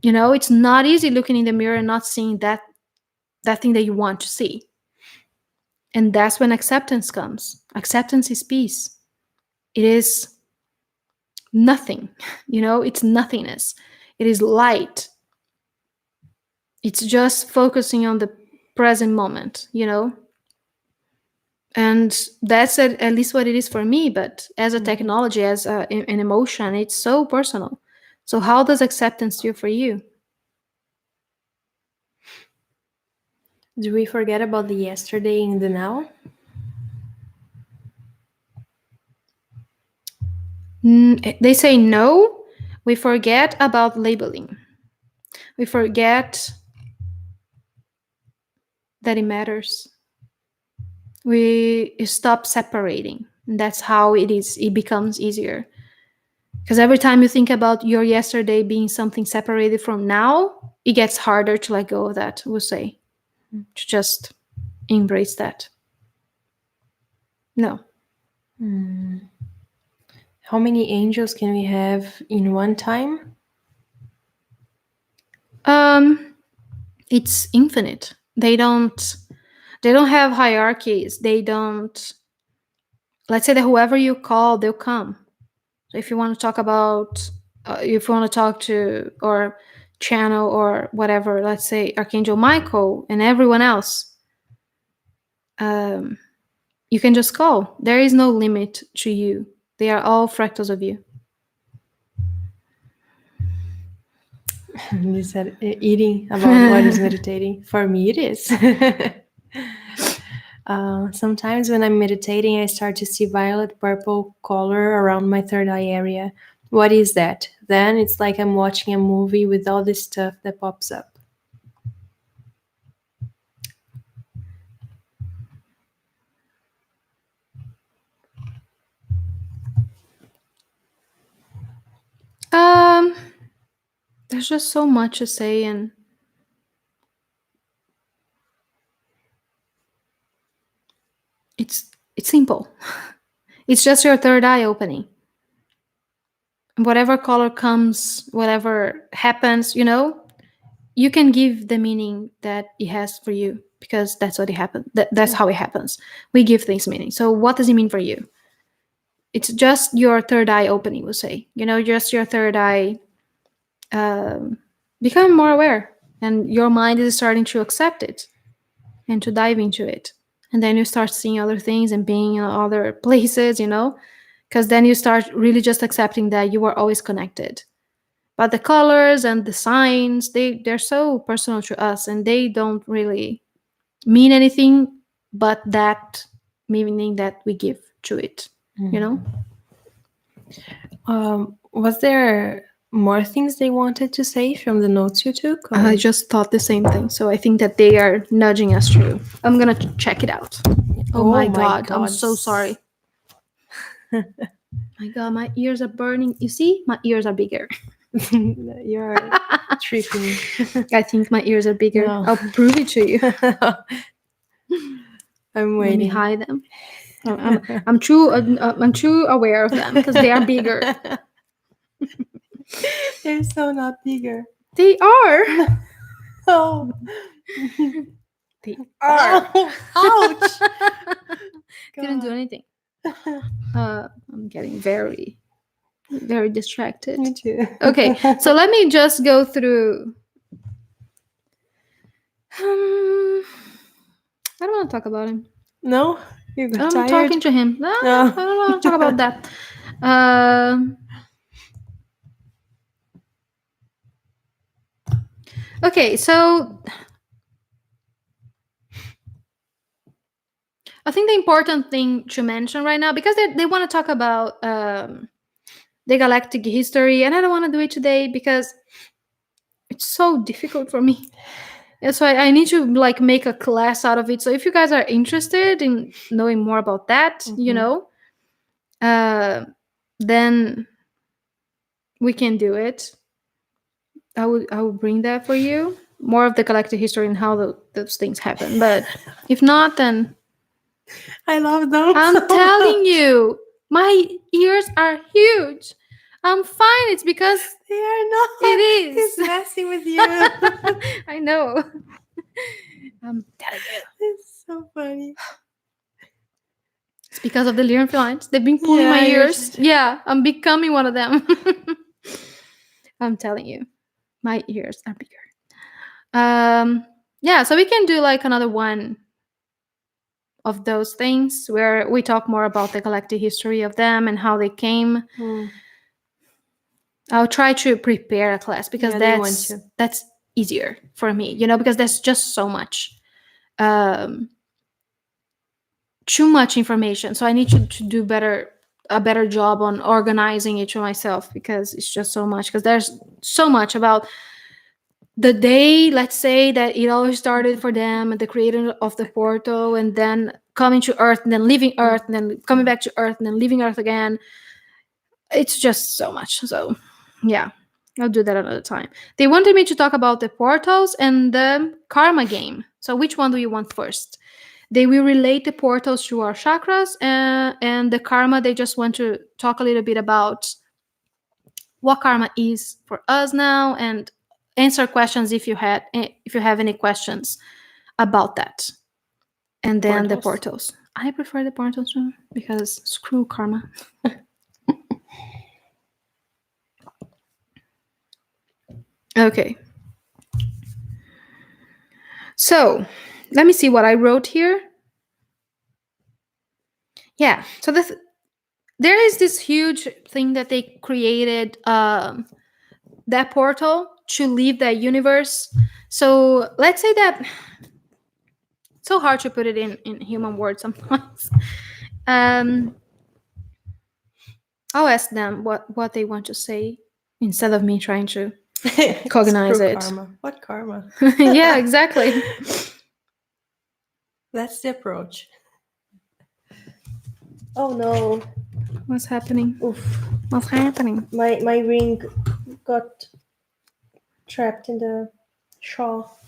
Speaker 1: You know, it's not easy looking in the mirror and not seeing that thing that you want to see. And that's when acceptance comes. Acceptance is peace. It is nothing, you know, it's nothingness. It is light. It's just focusing on the present moment, you know. And that's at least what it is for me. But as a technology, as an emotion, it's so personal. So how does acceptance feel for you?
Speaker 2: Do we forget about the yesterday and the now?
Speaker 1: They say no. We forget about labeling. We forget that it matters. We stop separating. And that's how it becomes easier. Because every time you think about your yesterday being something separated from now, it gets harder to let go of that, we'll say. To just embrace that. No.
Speaker 2: How many angels can we have in one time?
Speaker 1: It's infinite. They don't have hierarchies. They don't. Let's say that whoever you call, they'll come. So if you want to talk about, if you want to talk to or channel or whatever, let's say Archangel Michael and everyone else, you can just call. There is no limit to you. They are all fractals of you.
Speaker 2: You said eating about what is meditating. For me, it is. Sometimes when I'm meditating, I start to see violet purple color around my third eye area. What is that? Then it's like I'm watching a movie with all this stuff that pops up.
Speaker 1: There's just so much to say, and it's simple. It's just your third eye opening. Whatever color comes, whatever happens, you know, you can give the meaning that it has for you, because that's what it happens. That's how it happens. We give things meaning. So what does it mean for you? It's just your third eye opening, we'll say. You know, just your third eye becoming more aware, and your mind is starting to accept it and to dive into it. And then you start seeing other things and being in other places, you know, because then you start really just accepting that you are always connected. But the colors and the signs, they're so personal to us, and they don't really mean anything but that meaning that we give to it, you know.
Speaker 2: Was there more things they wanted to say from the notes you took? Or?
Speaker 1: I just thought the same thing, so I think that they are nudging us through. I'm gonna check it out. Oh my god, I'm so sorry. My god, my ears are burning. You see, my ears are bigger.
Speaker 2: You're tripping.
Speaker 1: I think my ears are bigger.
Speaker 2: No.
Speaker 1: I'll prove it to you.
Speaker 2: I'm
Speaker 1: Let me
Speaker 2: waiting.
Speaker 1: hide them. I'm too aware of them because they are bigger.
Speaker 2: They're so not bigger.
Speaker 1: They are.
Speaker 2: Oh.
Speaker 1: They are.
Speaker 2: Ouch!
Speaker 1: Didn't do anything. I'm getting very, very distracted.
Speaker 2: Me too.
Speaker 1: Okay, so let me just go through. I don't want to talk about him.
Speaker 2: No? You got tired?
Speaker 1: I'm talking to him. No,
Speaker 2: No.
Speaker 1: I don't want to talk about that. Okay, so I think the important thing to mention right now, because they want to talk about the galactic history, and I don't want to do it today because it's so difficult for me. And so I need to like make a class out of it. So if you guys are interested in knowing more about that, then we can do it. I will bring that for you. More of the galactic history and how those things happen. But if not, then
Speaker 2: I love them.
Speaker 1: I'm telling you, my ears are huge. I'm fine. It's because
Speaker 2: they are not.
Speaker 1: It is.
Speaker 2: He's messing with you.
Speaker 1: I know. I'm telling you.
Speaker 2: It's so funny.
Speaker 1: It's because of the Lyran Felines. They've been pulling my ears. Yeah, I'm becoming one of them. I'm telling you, my ears are bigger. Yeah, so we can do like another one of those things where we talk more about the galactic history of them and how they came. I'll try to prepare a class because that's easier for me, because there's just so much, too much information. So I need to do a better job on organizing it to myself because it's just so much. Because there's so much about the day, let's say, that it all started for them and the creator of the portal, and then coming to Earth, and then leaving Earth, and then coming back to Earth, and then leaving Earth again. It's just so much. So yeah, I'll do that another time. They wanted me to talk about the portals and the karma game. So which one do you want first? They will relate the portals to our chakras, and the karma, they just want to talk a little bit about what karma is for us now and answer questions if you have any questions about that. And then the portals. I prefer the portals too because screw karma. Okay. So let me see what I wrote here. Yeah. So there is this huge thing that they created, that portal to leave that universe. So let's say that it's so hard to put it in human words sometimes. I'll ask them what they want to say instead of me trying to cognize it.
Speaker 2: Karma. What karma?
Speaker 1: Yeah, exactly.
Speaker 2: That's the approach. Oh no.
Speaker 1: What's happening?
Speaker 2: Oof.
Speaker 1: What's happening?
Speaker 2: My ring got trapped in the shawl.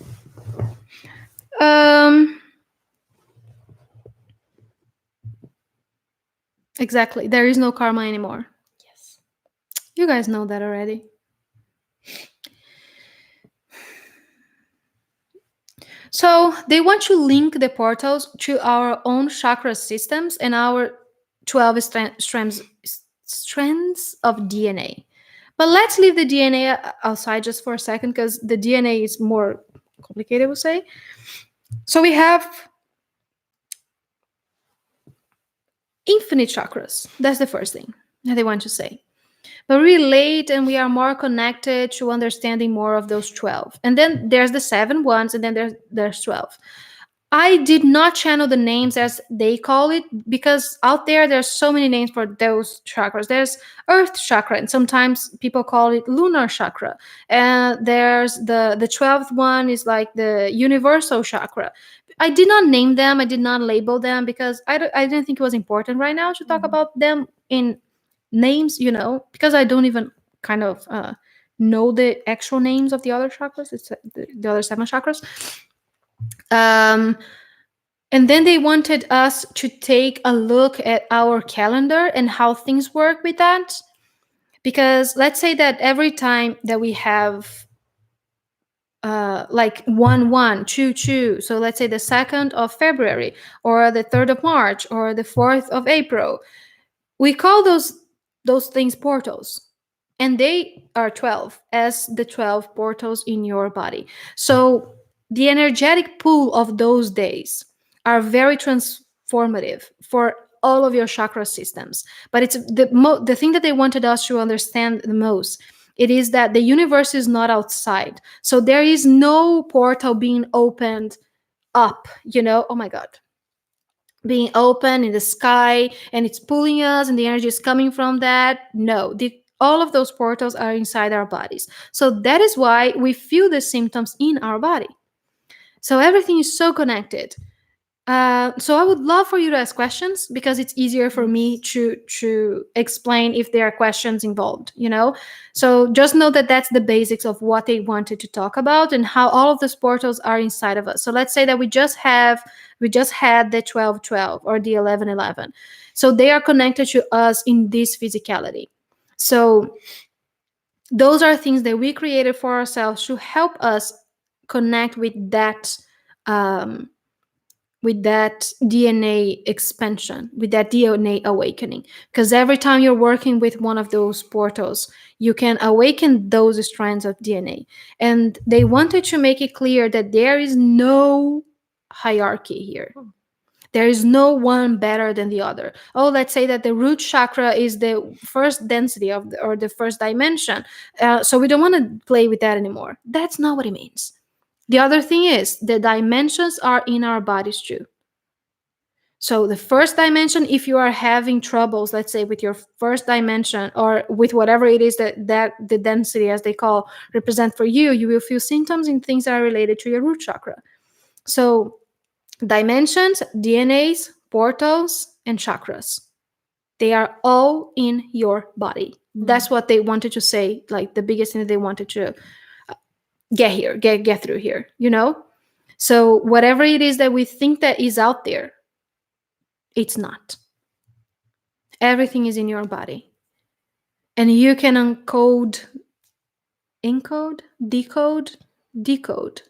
Speaker 1: Exactly. There is no karma anymore.
Speaker 2: Yes.
Speaker 1: You guys know that already. So they want to link the portals to our own chakra systems and our 12 strands of DNA. But let's leave the DNA outside just for a second because the DNA is more complicated, we'll say. So we have infinite chakras. That's the first thing that they want to say. But we relate and we are more connected to understanding more of those 12. And then there's the 7 ones, and then there's 12. I did not channel the names as they call it because out there's so many names for those chakras. There's Earth chakra, and sometimes people call it lunar chakra. And there's the 12th one is like the universal chakra. I did not name them. I did not label them because I didn't think it was important right now to talk about them in names, because I don't even kind of know the actual names of the other chakras. It's the other 7 chakras. And then they wanted us to take a look at our calendar and how things work with that. Because let's say that every time that we have like 1/1, 2/2, so let's say the 2nd of February or the 3rd of March or the 4th of April, we call those things portals. And they are 12 as the 12 portals in your body. So the energetic pool of those days are very transformative for all of your chakra systems. But it's the thing that they wanted us to understand the most. It is that the universe is not outside. So there is no portal being opened up, Oh my God. being open in the sky and it's pulling us and the energy is coming from that. No, all of those portals are inside our bodies. So that is why we feel the symptoms in our body. So everything is so connected. So I would love for you to ask questions because it's easier for me to explain if there are questions involved, you know? So just know that that's the basics of what they wanted to talk about and how all of these portals are inside of us. So let's say that we just had the 12-12 or the 11-11. So they are connected to us in this physicality. So those are things that we created for ourselves to help us connect with that DNA expansion, with that DNA awakening. Because every time you're working with one of those portals, you can awaken those strands of DNA. And they wanted to make it clear that there is no hierarchy here. There is no one better than the other. Oh, let's say that the root chakra is the first density or the first dimension. So we don't want to play with that anymore. That's not what it means. The other thing is the dimensions are in our bodies too. So the first dimension, if you are having troubles, let's say with your first dimension or with whatever it is that the density, as they call, represent for you, you will feel symptoms in things that are related to your root chakra. So dimensions, DNAs, portals, and chakras, they are all in your body. That's what they wanted to say, like the biggest thing that they wanted to get through here, you know? So whatever it is that we think that is out there, it's not. Everything is in your body. And you can encode, decode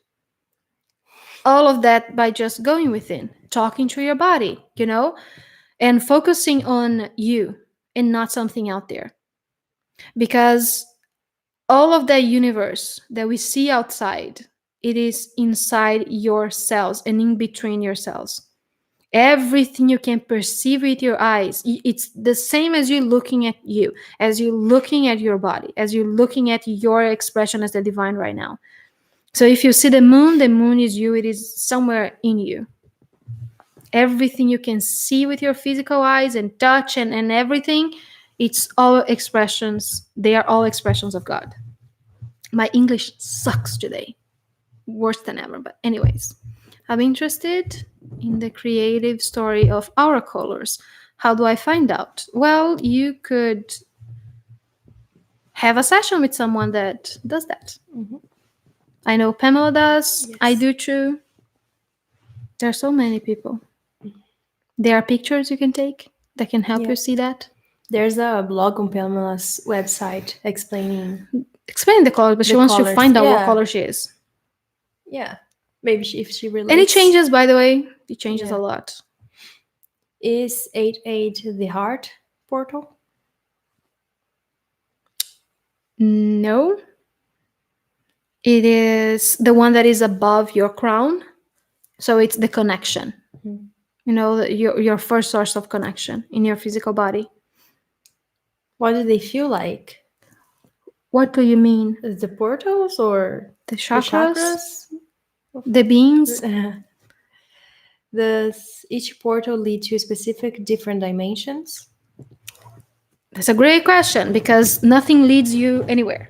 Speaker 1: all of that by just going within, talking to your body, you know, and focusing on you and not something out there. Because all of that universe that we see outside, it is inside your cells and in between your cells. Everything you can perceive with your eyes, it's the same as you looking at you, as you looking at your body, as you looking at your expression as the divine right now. So if you see the moon is you, it is somewhere in you. Everything you can see with your physical eyes and touch and everything, it's all expressions. They are all expressions of God. My English sucks today. Worse than ever, but anyways. I'm interested in the creative story of our colors. How do I find out? Well, you could have a session with someone that does that. I know Pamela does. Yes. I do too. There are so many people. There are pictures you can take that can help you see that.
Speaker 2: There's a blog on Pamela's website explaining
Speaker 1: the colors, but she wants to find out what color she is.
Speaker 2: Yeah. Maybe if she relates.
Speaker 1: And it changes, by the way. It changes a lot.
Speaker 2: Is 8-8 the heart portal?
Speaker 1: No. It is the one that is above your crown. So it's the connection. You know, your first source of connection in your physical body.
Speaker 2: What do they feel like?
Speaker 1: What do you mean?
Speaker 2: The portals or
Speaker 1: the chakras? The beings?
Speaker 2: Does each portal lead to specific different dimensions?
Speaker 1: That's a great question because nothing leads you anywhere.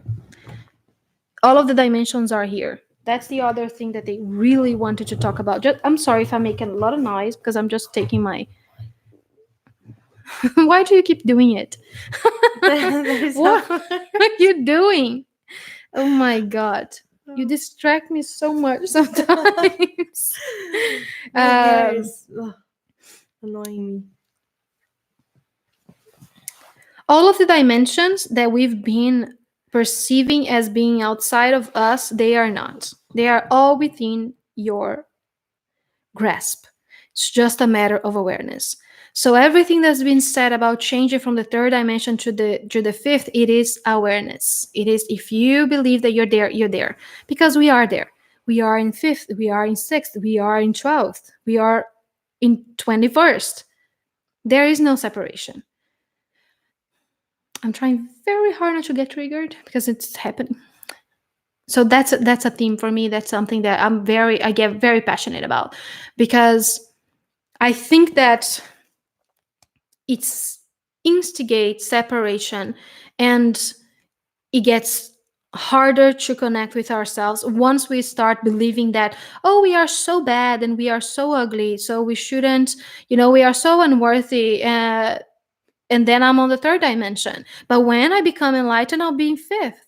Speaker 1: All of the dimensions are here. That's the other thing that they really wanted to talk about. I'm sorry if I'm making a lot of noise because I'm just taking my... Why do you keep doing it? What are you doing? Oh my God. You distract me so much sometimes.
Speaker 2: My hair is annoying me.
Speaker 1: All of the dimensions that we've been perceiving as being outside of us, they are not. They are all within your grasp. It's just a matter of awareness. So everything that's been said about changing from the third dimension to the fifth, it is awareness. It is if you believe that you're there, you're there. Because we are there. We are in fifth, we are in sixth, we are in 12th, we are in 21st. There is no separation. I'm trying very hard not to get triggered because it's happening. So that's a theme for me. That's something that I get very passionate about because I think that it's instigate separation, and it gets harder to connect with ourselves once we start believing that, oh, we are so bad and we are so ugly, so we shouldn't, we are so unworthy, and then I'm on the third dimension, but when I become enlightened I'll be in fifth.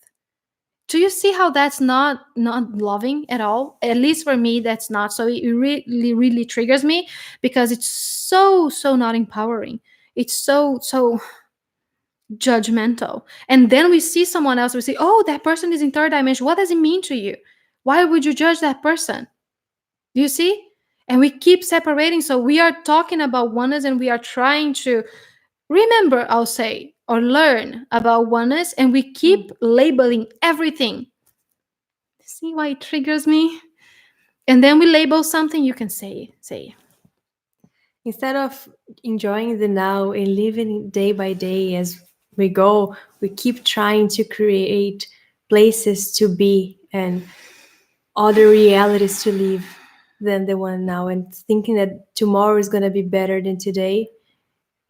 Speaker 1: Do you see how that's not loving at all? At least for me, that's not. So it really really triggers me, because it's so not empowering. It's so judgmental. And then we see someone else, we say, oh, that person is in third dimension, what does it mean to you? Why would you judge that person? Do you see? And we keep separating. So we are talking about oneness, and we are trying to remember, I'll say, or learn about oneness, and we keep labeling everything. See why it triggers me? And then we label something, you can say.
Speaker 2: Instead of enjoying the now and living day by day as we go, we keep trying to create places to be and other realities to live than the one now, and thinking that tomorrow is going to be better than today.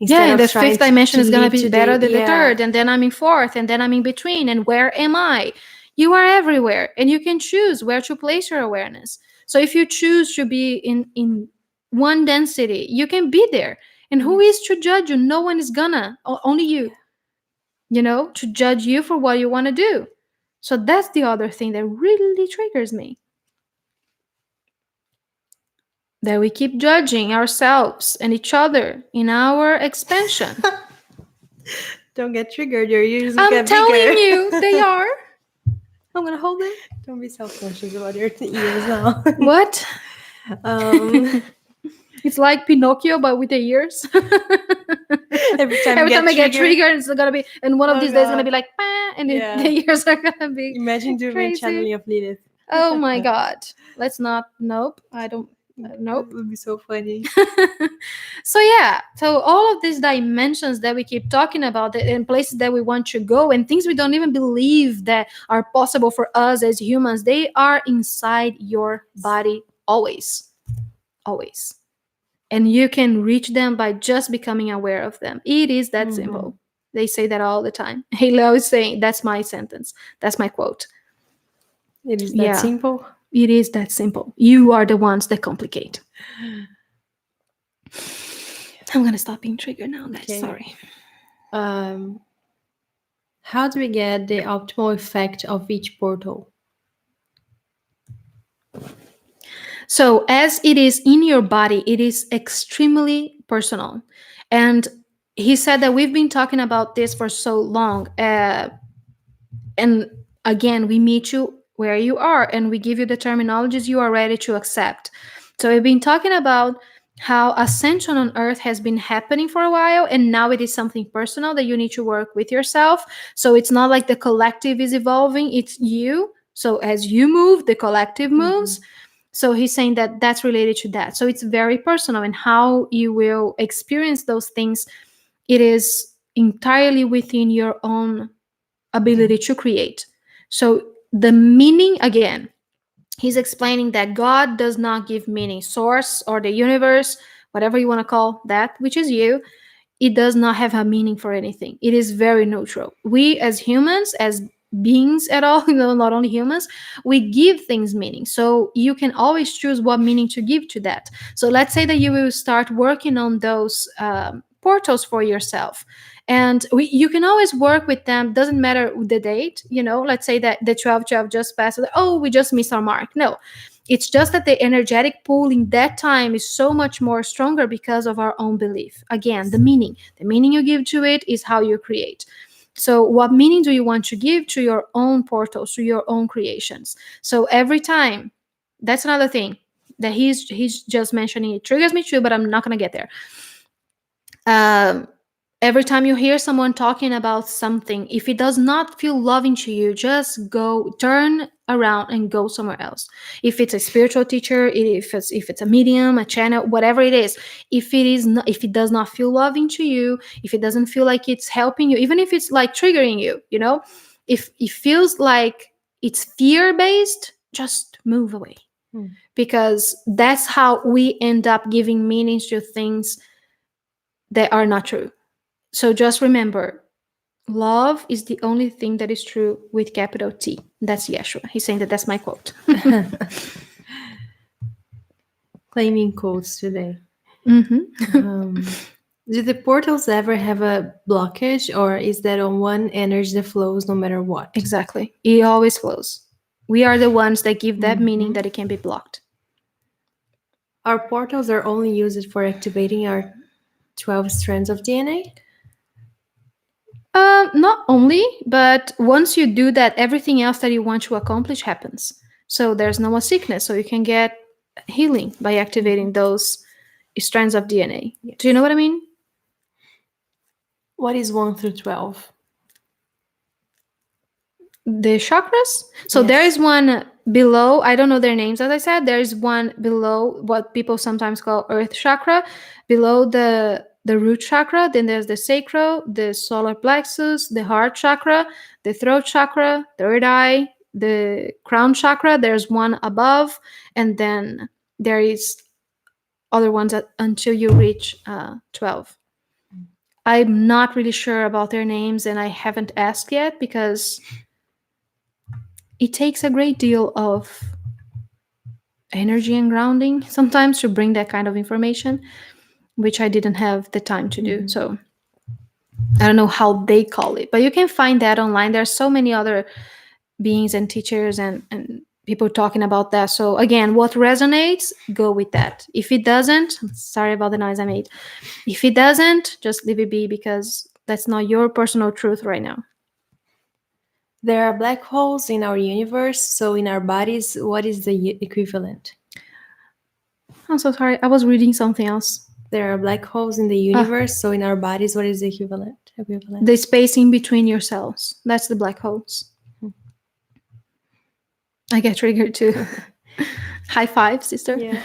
Speaker 1: Yeah, and the fifth dimension is going to be
Speaker 2: today,
Speaker 1: better than the third, and then I'm in fourth, and then I'm in between, and where am I? You are everywhere, and you can choose where to place your awareness. So if you choose to be in one density, you can be there. And who is to judge you? No one is gonna, only you, to judge you for what you want to do. So that's the other thing that really triggers me. That we keep judging ourselves and each other in our expansion.
Speaker 2: Don't get triggered. Your ears
Speaker 1: I'm
Speaker 2: get
Speaker 1: telling
Speaker 2: bigger.
Speaker 1: you, they are. I'm gonna hold it.
Speaker 2: Don't be self-conscious about your ears now.
Speaker 1: What? It's like Pinocchio, but with the ears.
Speaker 2: Every time
Speaker 1: I get triggered, it's gonna be, and one of these days it's gonna be like, bah, and the ears are gonna be.
Speaker 2: Imagine doing
Speaker 1: crazy.
Speaker 2: channeling of Lilith.
Speaker 1: Oh my god! Let's not. Nope. I don't. Nope.
Speaker 2: It would be so funny.
Speaker 1: So yeah, so all of these dimensions that we keep talking about, and places that we want to go, and things we don't even believe that are possible for us as humans, they are inside your body always. And you can reach them by just becoming aware of them. It is that simple. They say that all the time. Halo is saying, that's my sentence, that's my quote.
Speaker 2: It is that simple.
Speaker 1: It is that simple. You are the ones that complicate. I'm gonna stop being triggered now, guys. Okay. Sorry.
Speaker 2: How do we get the optimal effect of each portal?
Speaker 1: So as it is in your body, it is extremely personal. And he said that we've been talking about this for so long. And again, we meet you where you are, and we give you the terminologies you are ready to accept. So we've been talking about how ascension on earth has been happening for a while, and now it is something personal that you need to work with yourself. So it's not like the collective is evolving, it's you. So as you move, the collective moves. So he's saying that that's related to that. So it's very personal, and how you will experience those things, it is entirely within your own ability to create. So the meaning, again, he's explaining that God does not give meaning. Source or the universe, whatever you want to call that, which is you, it does not have a meaning for anything. It is very neutral. We as humans, as beings at all, not only humans, we give things meaning. So you can always choose what meaning to give to that. So let's say that you will start working on those portals for yourself, and you can always work with them. Doesn't matter the date. Let's say that the 12/12 just passed. Oh, we just missed our mark. No, it's just that the energetic pool in that time is so much more stronger because of our own belief. Again, the meaning you give to it is how you create. So what meaning do you want to give to your own portals, to your own creations? So every time, that's another thing that he's just mentioning. It triggers me too, but I'm not going to get there. Every time you hear someone talking about something, if it does not feel loving to you, just go, turn around and go somewhere else. If it's a spiritual teacher, if it's a medium, a channel, whatever it is, if it does not feel loving to you, if it doesn't feel like it's helping you, even if it's like triggering you, if it feels like it's fear-based, just move away. because that's how we end up giving meanings to things that are not true. So just remember, love is the only thing that is true with capital T. That's Yeshua. He's saying that. That's my quote.
Speaker 2: Claiming quotes today.
Speaker 1: Mm-hmm.
Speaker 2: Do the portals ever have a blockage, or is that on one energy that flows no matter what?
Speaker 1: Exactly. It always flows. We are the ones that give that meaning that it can be blocked.
Speaker 2: Our portals are only used for activating our 12 strands of DNA?
Speaker 1: Not only, but once you do that, everything else that you want to accomplish happens. So there's no more sickness. So you can get healing by activating those strands of DNA.
Speaker 2: Yes.
Speaker 1: Do you know what I mean?
Speaker 2: What is 1 through 12?
Speaker 1: The chakras. So there
Speaker 2: Yes.
Speaker 1: is one below. I don't know their names, as I said. There is one below what people sometimes call earth chakra, below the root chakra. Then there's the sacral, the solar plexus, the heart chakra, the throat chakra, third eye, the crown chakra. There's one above, and then there is other ones until you reach 12. I'm not really sure about their names, and I haven't asked yet because it takes a great deal of energy and grounding sometimes to bring that kind of information, which I didn't have the time to do. So I don't know how they call it, but you can find that online. There are so many other beings and teachers and people talking about that. So again, what resonates, go with that. If it doesn't, sorry about the noise I made. If it doesn't, just leave it be because that's not your personal truth right now.
Speaker 2: There are black holes in our universe, so in our bodies, what is the equivalent?
Speaker 1: I'm so sorry. I was reading something else.
Speaker 2: There are black holes in the universe, so in our bodies, what is the equivalent?
Speaker 1: The space in between your cells. That's the black holes. I get triggered too. High five, sister.
Speaker 2: Yeah.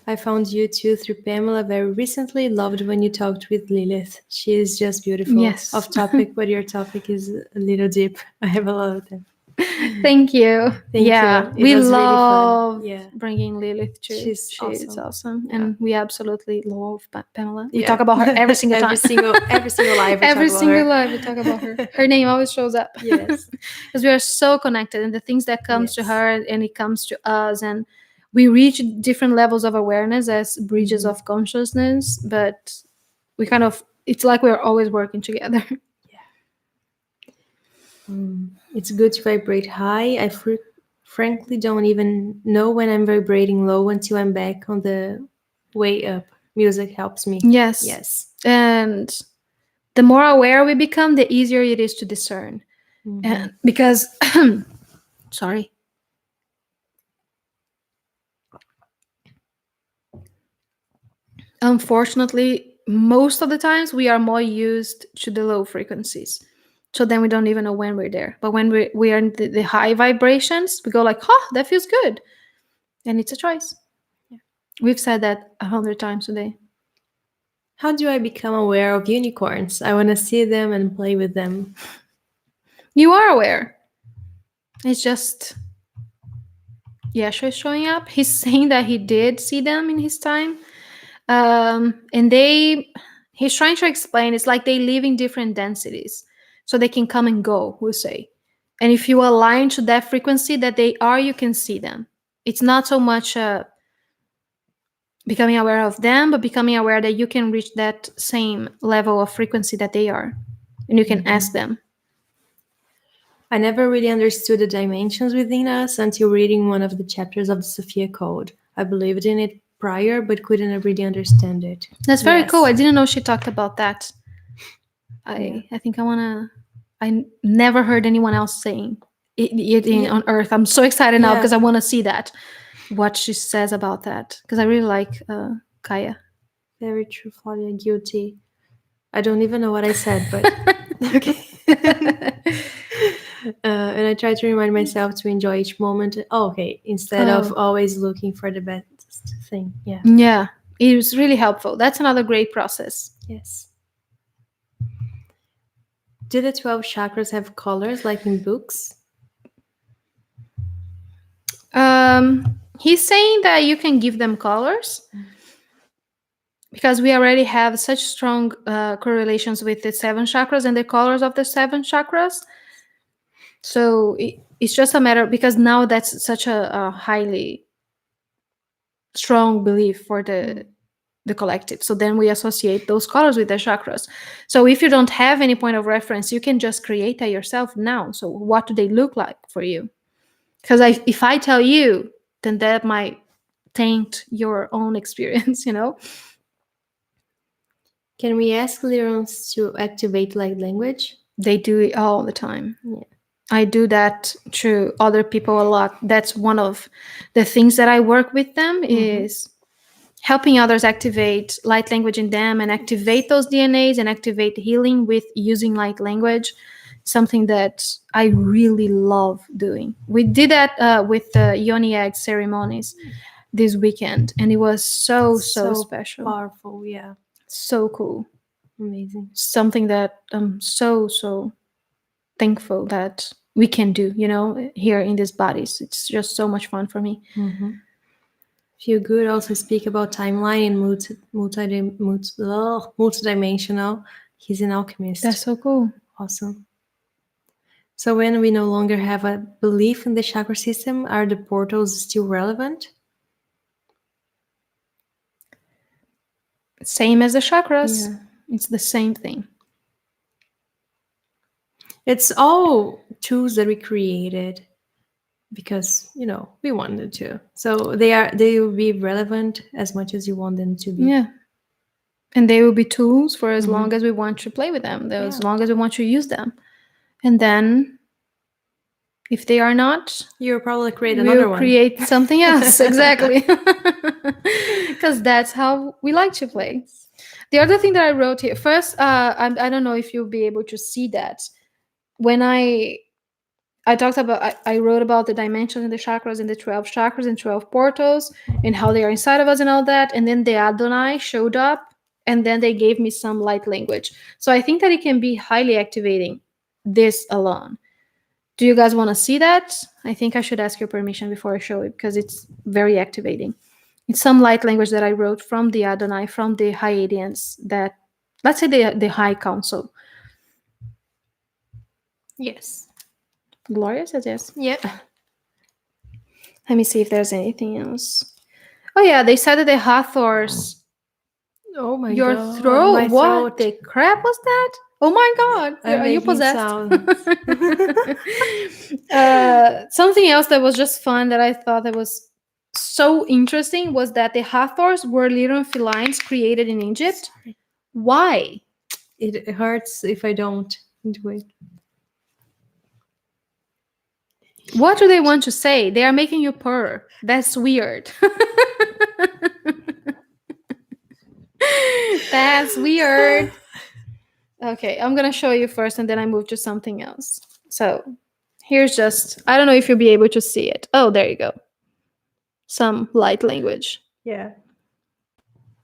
Speaker 2: I found you too through Pamela very recently. Loved when you talked with Lilith. She is just beautiful.
Speaker 1: Yes.
Speaker 2: Off topic, but your topic is a little deep. I have a lot of them.
Speaker 1: Thank you.
Speaker 2: Thank
Speaker 1: yeah,
Speaker 2: you. It
Speaker 1: we
Speaker 2: was really fun.
Speaker 1: love
Speaker 2: Yeah.
Speaker 1: bringing Lilith too.
Speaker 2: She's
Speaker 1: She's awesome.
Speaker 2: Yeah.
Speaker 1: And we absolutely love Pamela. We
Speaker 2: Yeah.
Speaker 1: talk about her every single time.
Speaker 2: every single live. We
Speaker 1: every
Speaker 2: talk about
Speaker 1: single
Speaker 2: her.
Speaker 1: live we talk about her. Her name always shows up.
Speaker 2: Yes.
Speaker 1: Because we are so connected, and the things that comes to
Speaker 2: Yes.
Speaker 1: her and it comes to us, and we reach different levels of awareness as bridges of consciousness, but we kind of, it's like we're always working together.
Speaker 2: It's good to vibrate high. I frankly don't even know when I'm vibrating low until I'm back on the way up. Music helps me.
Speaker 1: Yes.
Speaker 2: Yes.
Speaker 1: And the more aware we become, the easier it is to discern. And because, sorry. Unfortunately, most of the times we are more used to the low frequencies. So then we don't even know when we're there. But when we are in the high vibrations, we go like, oh, that feels good. And it's a choice. Yeah. We've said that 100 times today.
Speaker 2: How do I become aware of unicorns? I want to see them and play with them.
Speaker 1: You are aware. It's just Yeshua is showing up. He's saying that he did see them in his time. And he's trying to explain, it's like they live in different densities. So they can come and go, we'll say. And if you align to that frequency that they are, you can see them. It's not so much becoming aware of them, but becoming aware that you can reach that same level of frequency that they are. And you can ask them.
Speaker 2: I never really understood the dimensions within us until reading one of the chapters of the Sophia Code. I believed in it prior, but couldn't really understand it.
Speaker 1: That's very cool. I didn't know she talked about that. I think I never heard anyone else saying it on Earth. I'm so excited now because I want to see that, what she says about that, because I really like Kaya.
Speaker 2: Very true, Flavia. Guilty. I don't even know what I said, but okay. And I try to remind myself to enjoy each moment. Oh, okay. Instead of always looking for the best thing. Yeah.
Speaker 1: Yeah. It was really helpful. That's another great process.
Speaker 2: Yes. Do the 12 chakras have colors like in books?
Speaker 1: he's saying that you can give them colors because we already have such strong correlations with the 7 chakras and the colors of the 7 chakras. So it's just a matter, because now that's such a highly strong belief for the collective. So then we associate those colors with the chakras. So if you don't have any point of reference, you can just create that yourself now. So what do they look like for you? Because if I tell you, then that might taint your own experience,
Speaker 2: Can we ask Lyrans to activate light language?
Speaker 1: They do it all the time.
Speaker 2: Yeah.
Speaker 1: I do that to other people a lot. That's one of the things that I work with them, is helping others activate light language in them and activate those DNAs and activate healing with using light language. Something that I really love doing. We did that with the yoni egg ceremonies this weekend, and it was so special.
Speaker 2: Powerful, yeah.
Speaker 1: So cool.
Speaker 2: Amazing.
Speaker 1: Something that I'm so thankful that we can do, here in these bodies. It's just so much fun for me.
Speaker 2: Feel good. Also speak about timeline and multidimensional. He's an alchemist.
Speaker 1: That's so cool.
Speaker 2: Awesome. So when we no longer have a belief in the chakra system, are the portals still relevant?
Speaker 1: Same as the chakras. Yeah. It's the same thing.
Speaker 2: It's all tools that we created because, we wanted to. So they will be relevant as much as you want them to be.
Speaker 1: Yeah. And they will be tools for as long as we want to play with them, as long as we want to use them. And then if they are not,
Speaker 2: you'll probably create another one.
Speaker 1: Create something else. Exactly. Because that's how we like to play. The other thing that I wrote here, first, I don't know if you'll be able to see that. When I talked about, I wrote about the dimensions and the chakras and the 12 chakras and 12 portals and how they are inside of us and all that. And then the Adonai showed up, and then they gave me some light language. So I think that it can be highly activating, this alone. Do you guys want to see that? I think I should ask your permission before I show it, because it's very activating. It's some light language that I wrote from the Adonai, from the Hyadians, that, let's say the High Council.
Speaker 2: Yes.
Speaker 1: Gloria says yes.
Speaker 2: Yep.
Speaker 1: Let me see if there's anything else. Oh yeah, they said that the Hathors.
Speaker 2: Oh my
Speaker 1: your
Speaker 2: god.
Speaker 1: Your throat.
Speaker 2: My
Speaker 1: what the crap was that? Oh my god. Are you possessed? Something else that was just fun that I thought that was so interesting was that the Hathors were Lyran Felines created in Egypt. Sorry. Why?
Speaker 2: It hurts if I don't do it.
Speaker 1: What do they want to say? They are making you purr. That's weird. That's weird. Okay, I'm going to show you first, and then I move to something else. So here's just, I don't know if you'll be able to see it. Oh, there you go. Some light language.
Speaker 2: Yeah.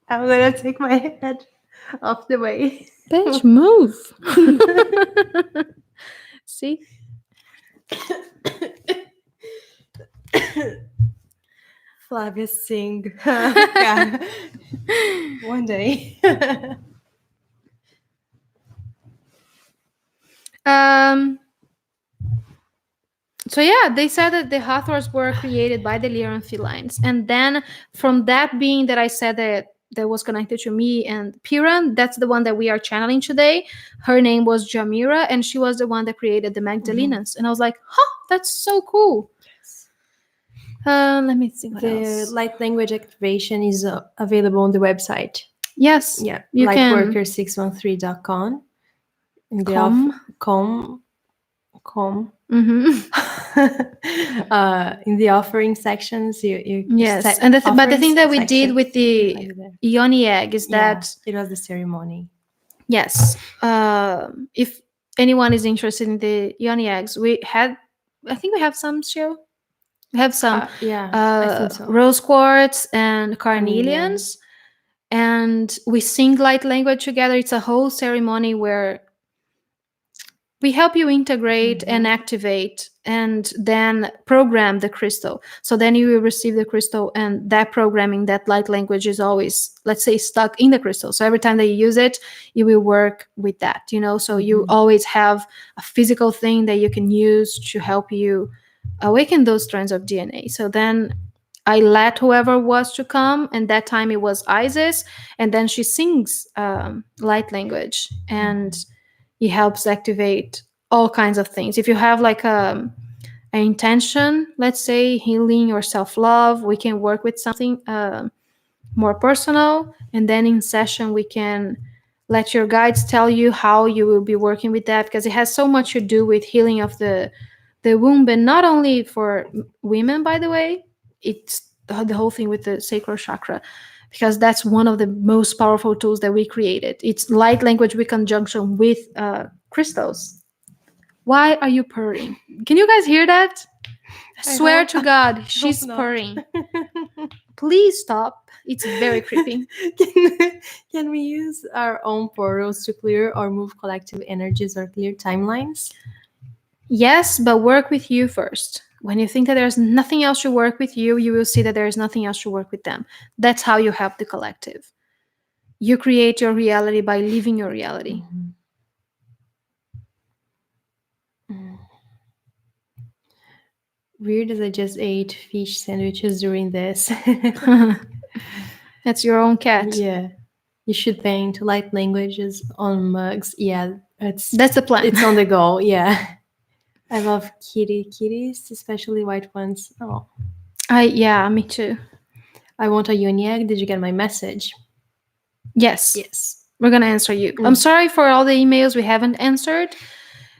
Speaker 2: I'm going to take my head off the way.
Speaker 1: Bitch, move. See?
Speaker 2: Flavia sing. Yeah. One day.
Speaker 1: So yeah, they said that the Hathors were created by the Lyran Felines. And then from that being that I said that was connected to me and Piran, that's the one that we are channeling today. Her name was Jamira, and she was the one that created the Magdalenas. And I was like, that's so cool. Yes. Let me see what else.
Speaker 2: The light language activation is available on the website.
Speaker 1: Yes.
Speaker 2: Yeah. Lightworker613.com. Com. In the offering sections, you
Speaker 1: yes, and but the thing that we did with the yoni egg is that
Speaker 2: it was the ceremony.
Speaker 1: Yes, if anyone is interested in the yoni eggs, I think we have some show. We have some
Speaker 2: I think so.
Speaker 1: Rose quartz and carnelians, and we sing light language together. It's a whole ceremony where we help you integrate and activate and then program the crystal. So then you will receive the crystal, and that programming, that light language is always, let's say, stuck in the crystal. So every time that you use it, you will work with that, so you always have a physical thing that you can use to help you awaken those strands of DNA. So then I let whoever was to come, and that time it was Isis, and then she sings light language, and it helps activate all kinds of things. If you have like an intention, let's say healing or self-love, we can work with something more personal, and then in session we can let your guides tell you how you will be working with that, because it has so much to do with healing of the womb, and not only for women, by the way. It's the whole thing with the sacral chakra, because that's one of the most powerful tools that we created. It's light language with conjunction with crystals. Why are you purring? Can you guys hear that? I swear to God, she's purring. Please stop. It's very creepy.
Speaker 2: Can we use our own portals to clear or move collective energies or clear timelines?
Speaker 1: Yes, but work with you first. When you think that there's nothing else to work with you, you will see that there is nothing else to work with them. That's how you help the collective. You create your reality by living your reality.
Speaker 2: Weird as I just ate fish sandwiches during this.
Speaker 1: That's your own cat.
Speaker 2: Yeah. You should paint light languages on mugs. Yeah, that's
Speaker 1: the plan.
Speaker 2: It's on the go. Yeah. I love kitties, especially white ones. Oh.
Speaker 1: Yeah, me too.
Speaker 2: I want a uni egg. Did you get my message?
Speaker 1: Yes.
Speaker 2: Yes.
Speaker 1: We're going to answer you. I'm sorry for all the emails we haven't answered,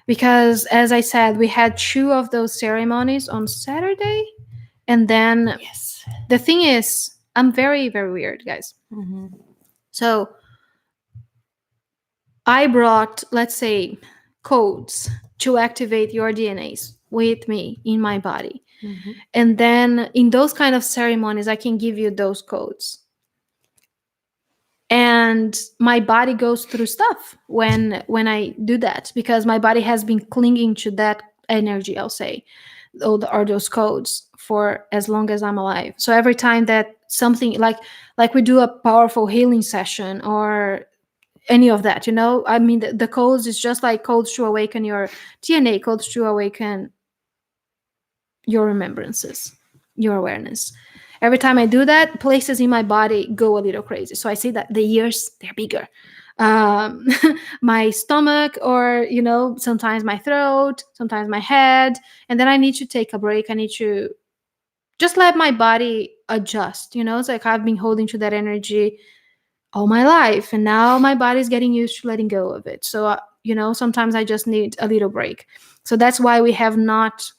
Speaker 1: because as I said, we had 2 of those ceremonies on Saturday. And then the thing is, I'm very, very weird, guys. So I brought, let's say, codes to activate your DNAs with me in my body. And then in those kind of ceremonies, I can give you those codes. And my body goes through stuff when I do that, because my body has been clinging to that energy, I'll say, or those codes, for as long as I'm alive. So every time that something like we do a powerful healing session or any of that, I mean, the codes is just like codes to awaken your DNA, codes to awaken your remembrances, your awareness. Every time I do that, places in my body go a little crazy. So I see that the ears, they're bigger. My stomach, or, sometimes my throat, sometimes my head. And then I need to take a break. I need to just let my body adjust. It's like I've been holding to that energy all my life. And now my body's getting used to letting go of it. So, sometimes I just need a little break. So that's why we have not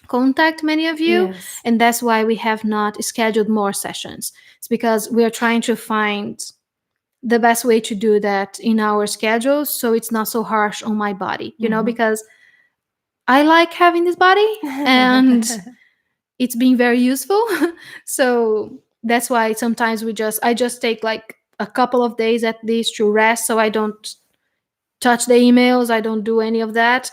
Speaker 1: contact many of you, and that's why we have not scheduled more sessions. It's because we are trying to find the best way to do that in our schedules, so it's not so harsh on my body, because I like having this body and it's been very useful. So that's why sometimes I just take like a couple of days at least to rest, so I don't touch the emails, I don't do any of that.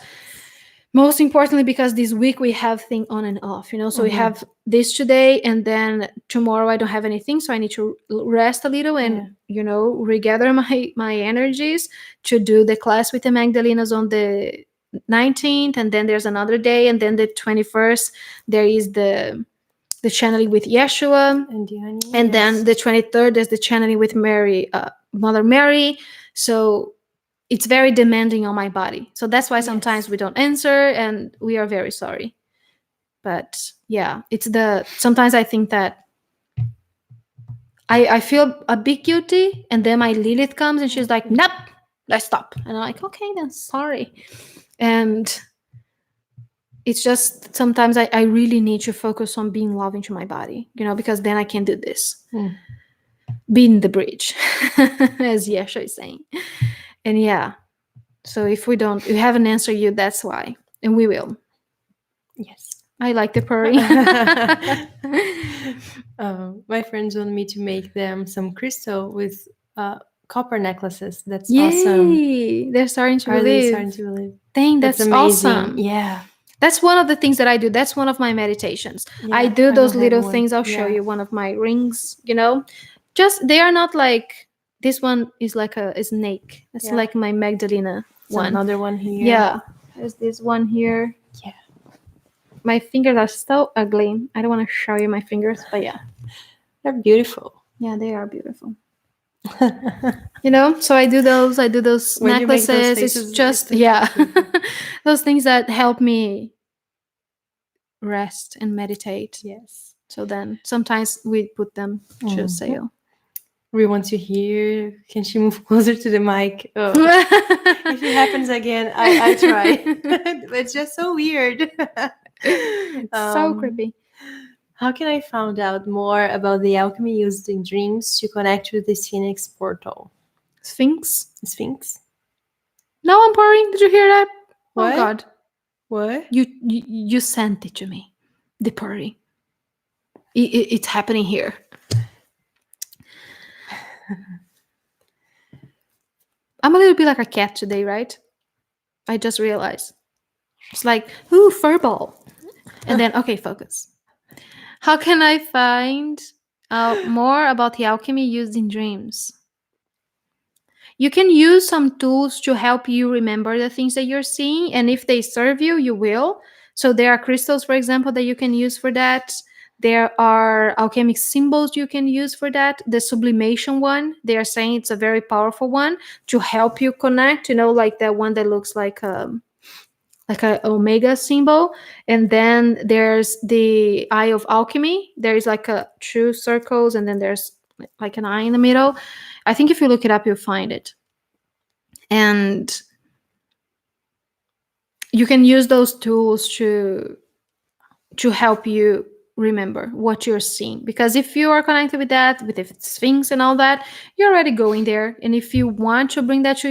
Speaker 1: Most importantly, because this week we have thing on and off, so we have this today, and then tomorrow I don't have anything, so I need to rest a little and regather my energies to do the class with the Magdalenas on the 19th, and then there's another day, and then the 21st there is the channeling with Yeshua, and then the 23rd there's the channeling with Mary, Mother Mary. So it's very demanding on my body. So that's why sometimes we don't answer, and we are very sorry. But yeah, sometimes I think that I feel a bit guilty, and then my Lilith comes and she's like, nope, let's stop. And I'm like, okay, then sorry. And it's just sometimes I really need to focus on being loving to my body, because then I can do this. Being the bridge, as Yeshua is saying. And yeah, so if we haven't answered you, that's why. And we will.
Speaker 2: Yes.
Speaker 1: I like the purring.
Speaker 2: My friends want me to make them some crystal with copper necklaces. That's
Speaker 1: Yay!
Speaker 2: awesome.
Speaker 1: They're starting to
Speaker 2: Are
Speaker 1: believe.
Speaker 2: they starting to believe?
Speaker 1: Dang, that's
Speaker 2: amazing.
Speaker 1: awesome.
Speaker 2: Yeah.
Speaker 1: That's one of the things that I do. That's one of my meditations. I
Speaker 2: Yeah,
Speaker 1: do
Speaker 2: I don't
Speaker 1: those
Speaker 2: have
Speaker 1: little
Speaker 2: one.
Speaker 1: things. I'll show
Speaker 2: Yeah.
Speaker 1: you one of my rings, Just they are not like this one is like a snake. That's
Speaker 2: Yeah.
Speaker 1: like my Magdalena
Speaker 2: So
Speaker 1: one.
Speaker 2: another one here.
Speaker 1: Yeah. There's this one here.
Speaker 2: Yeah.
Speaker 1: My fingers are so ugly. I don't want to show you my fingers, but yeah.
Speaker 2: They're beautiful.
Speaker 1: Yeah, they are beautiful. So I do those
Speaker 2: When you make those
Speaker 1: necklaces. It's
Speaker 2: faces,
Speaker 1: just,
Speaker 2: it's
Speaker 1: yeah,
Speaker 2: beautiful.
Speaker 1: those things that help me rest and meditate.
Speaker 2: Yes.
Speaker 1: So then sometimes we put them to sale.
Speaker 2: We want to hear. Can she move closer to the mic? Oh. If it happens again, I try. It's just so weird.
Speaker 1: So creepy.
Speaker 2: How can I find out more about the alchemy used in dreams to connect with the Phoenix portal?
Speaker 1: Sphinx.
Speaker 2: Sphinx?
Speaker 1: Now I'm pouring. Did you hear that?
Speaker 2: What?
Speaker 1: Oh God.
Speaker 2: What?
Speaker 1: You sent it to me. The purring. It's happening here. I'm a little bit like a cat today, right? I just realized. It's like, ooh, furball. And then, okay, focus. How can I find out more about the alchemy used in dreams? You can use some tools to help you remember the things that you're seeing. And if they serve you, you will. So there are crystals, for example, that you can use for that. There are alchemic symbols you can use for that. The sublimation one, they are saying it's a very powerful one to help you connect, like that one that looks like a omega symbol. And then there's the eye of alchemy. There's like a two circles, and then there's like an eye in the middle. I think if you look it up, you'll find it. And you can use those tools to help you remember what you're seeing, because if you are connected with that, with the Sphinx and all that, you're already going there. And if you want to bring that to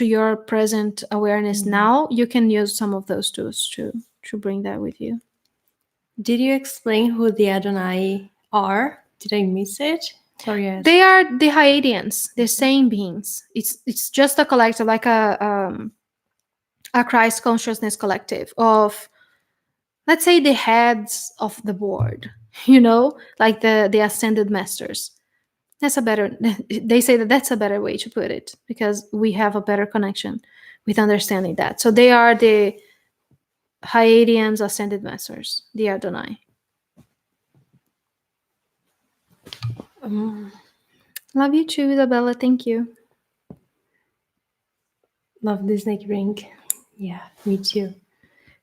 Speaker 1: your present awareness now, you can use some of those tools to bring that with you.
Speaker 2: Did you explain who the Adonai are? Did I miss it? Sorry, yes.
Speaker 1: They are the Hyadians, the same beings. It's just a collective, like a Christ consciousness collective of, let's say, the heads of the board, like the ascended masters. That's a better, they say that's a better way to put it, because we have a better connection with understanding that. So they are the Hyadians, ascended masters, the Adonai. Love you too, Isabella. Thank you.
Speaker 2: Love the snake ring. Yeah, me too.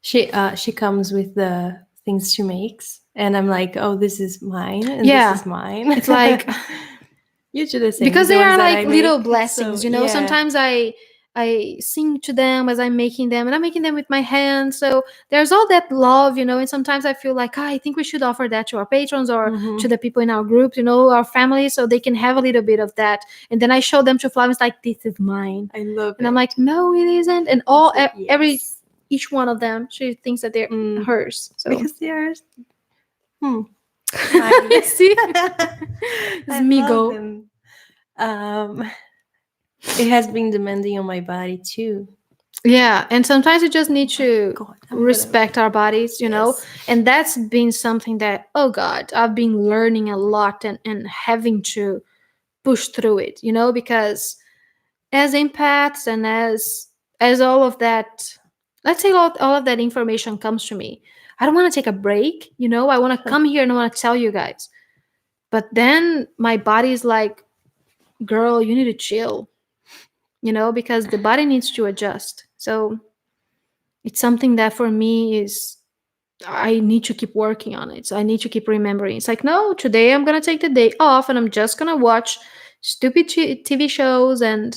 Speaker 2: She comes with the things she makes, and I'm like, oh, this is mine, and this is mine.
Speaker 1: It's like
Speaker 2: you do the same,
Speaker 1: because
Speaker 2: the
Speaker 1: they
Speaker 2: ones
Speaker 1: are
Speaker 2: that
Speaker 1: like
Speaker 2: I
Speaker 1: little
Speaker 2: make,
Speaker 1: blessings,
Speaker 2: so, yeah.
Speaker 1: Sometimes I sing to them as I'm making them, and I'm making them with my hands. So there's all that love, and sometimes I feel like, I think we should offer that to our patrons or to the people in our group, our family, so they can have a little bit of that. And then I show them to Flavius, like, this is mine.
Speaker 2: I love
Speaker 1: and I'm like, no, it isn't. And
Speaker 2: yes.
Speaker 1: each one of them, she thinks that they're hers. So
Speaker 2: because they are mine.
Speaker 1: See?
Speaker 2: I
Speaker 1: me
Speaker 2: love
Speaker 1: go.
Speaker 2: them. It has been demanding on my body too.
Speaker 1: Yeah, and sometimes you just need to respect our bodies,
Speaker 2: Yes.
Speaker 1: and that's been something that, oh God, I've been learning a lot and having to push through it, because as empaths and as all of that, let's say all of that information comes to me, I don't want to take a break, I want to come here and I want to tell you guys. But then my body is like, girl, you need to chill, because the body needs to adjust. So it's something that for me is, I need to keep working on it. So I need to keep remembering. It's like, no, today I'm going to take the day off and I'm just going to watch stupid TV shows and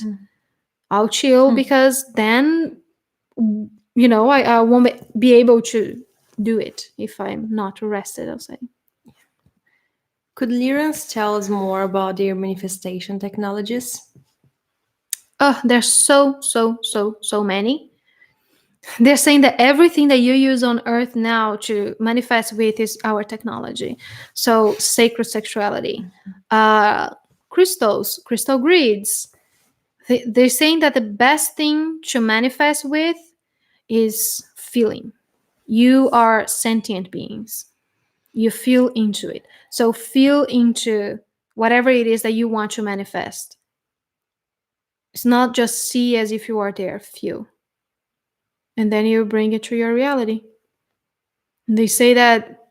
Speaker 1: I'll chill, because then, I won't be able to do it if I'm not rested, I'll say.
Speaker 2: Could Lyran tell us more about their manifestation technologies?
Speaker 1: Oh, there's so many. They're saying that everything that you use on earth now to manifest with is our technology. So sacred sexuality, crystals, crystal grids. They're saying that the best thing to manifest with is feeling. You are sentient beings. You feel into it. So feel into whatever it is that you want to manifest. It's not just see as if you are there, feel. And then you bring it to your reality. And they say that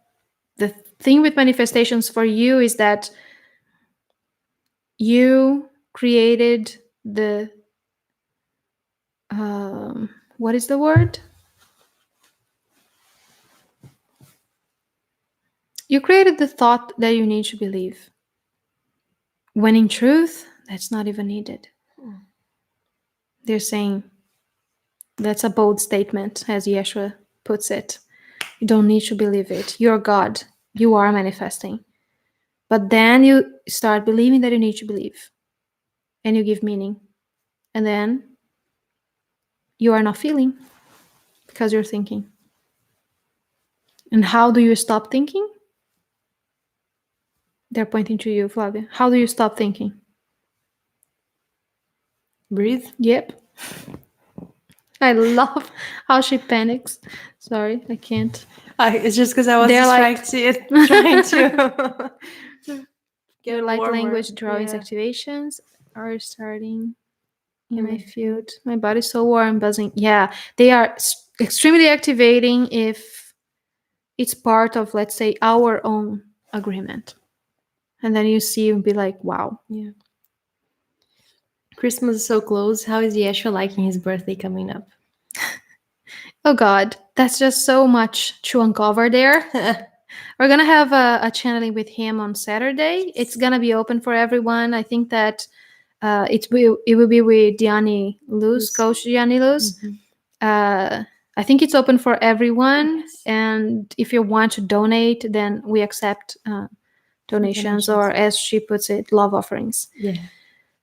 Speaker 1: the thing with manifestations for you is that you created the what is the word? You created the thought that you need to believe. When in truth, that's not even needed. They're saying that's a bold statement, as Yeshua puts it. You don't need to believe it. You're God. You are manifesting. But then you start believing that you need to believe. And you give meaning. And then you are not feeling because you're thinking. And how do you stop thinking? They're pointing to you, Flavia. How do you stop thinking?
Speaker 2: Breathe.
Speaker 1: Yep. I love how she panics. Sorry, I can't.
Speaker 2: It's just because I was
Speaker 1: They're like-
Speaker 2: distracted trying to
Speaker 1: Your
Speaker 2: get
Speaker 1: light
Speaker 2: warmer.
Speaker 1: language drawings
Speaker 2: Yeah.
Speaker 1: activations are starting in
Speaker 2: In
Speaker 1: my
Speaker 2: my
Speaker 1: field. My body's so warm, buzzing. Yeah, they are extremely activating if it's part of, let's say, our own agreement. And then you see and be like, wow.
Speaker 2: Yeah. Christmas is so close. How is Yeshua liking his birthday coming up?
Speaker 1: Oh God, that's just so much to uncover there. We're gonna have a channeling with him on Saturday. It's gonna be open for everyone. I think that it will be with Diani Luz, Coach Diani Luz. I think it's open for everyone.
Speaker 2: Yes.
Speaker 1: And if you want to donate, then we accept donations, or as she puts it, love offerings.
Speaker 2: Yeah.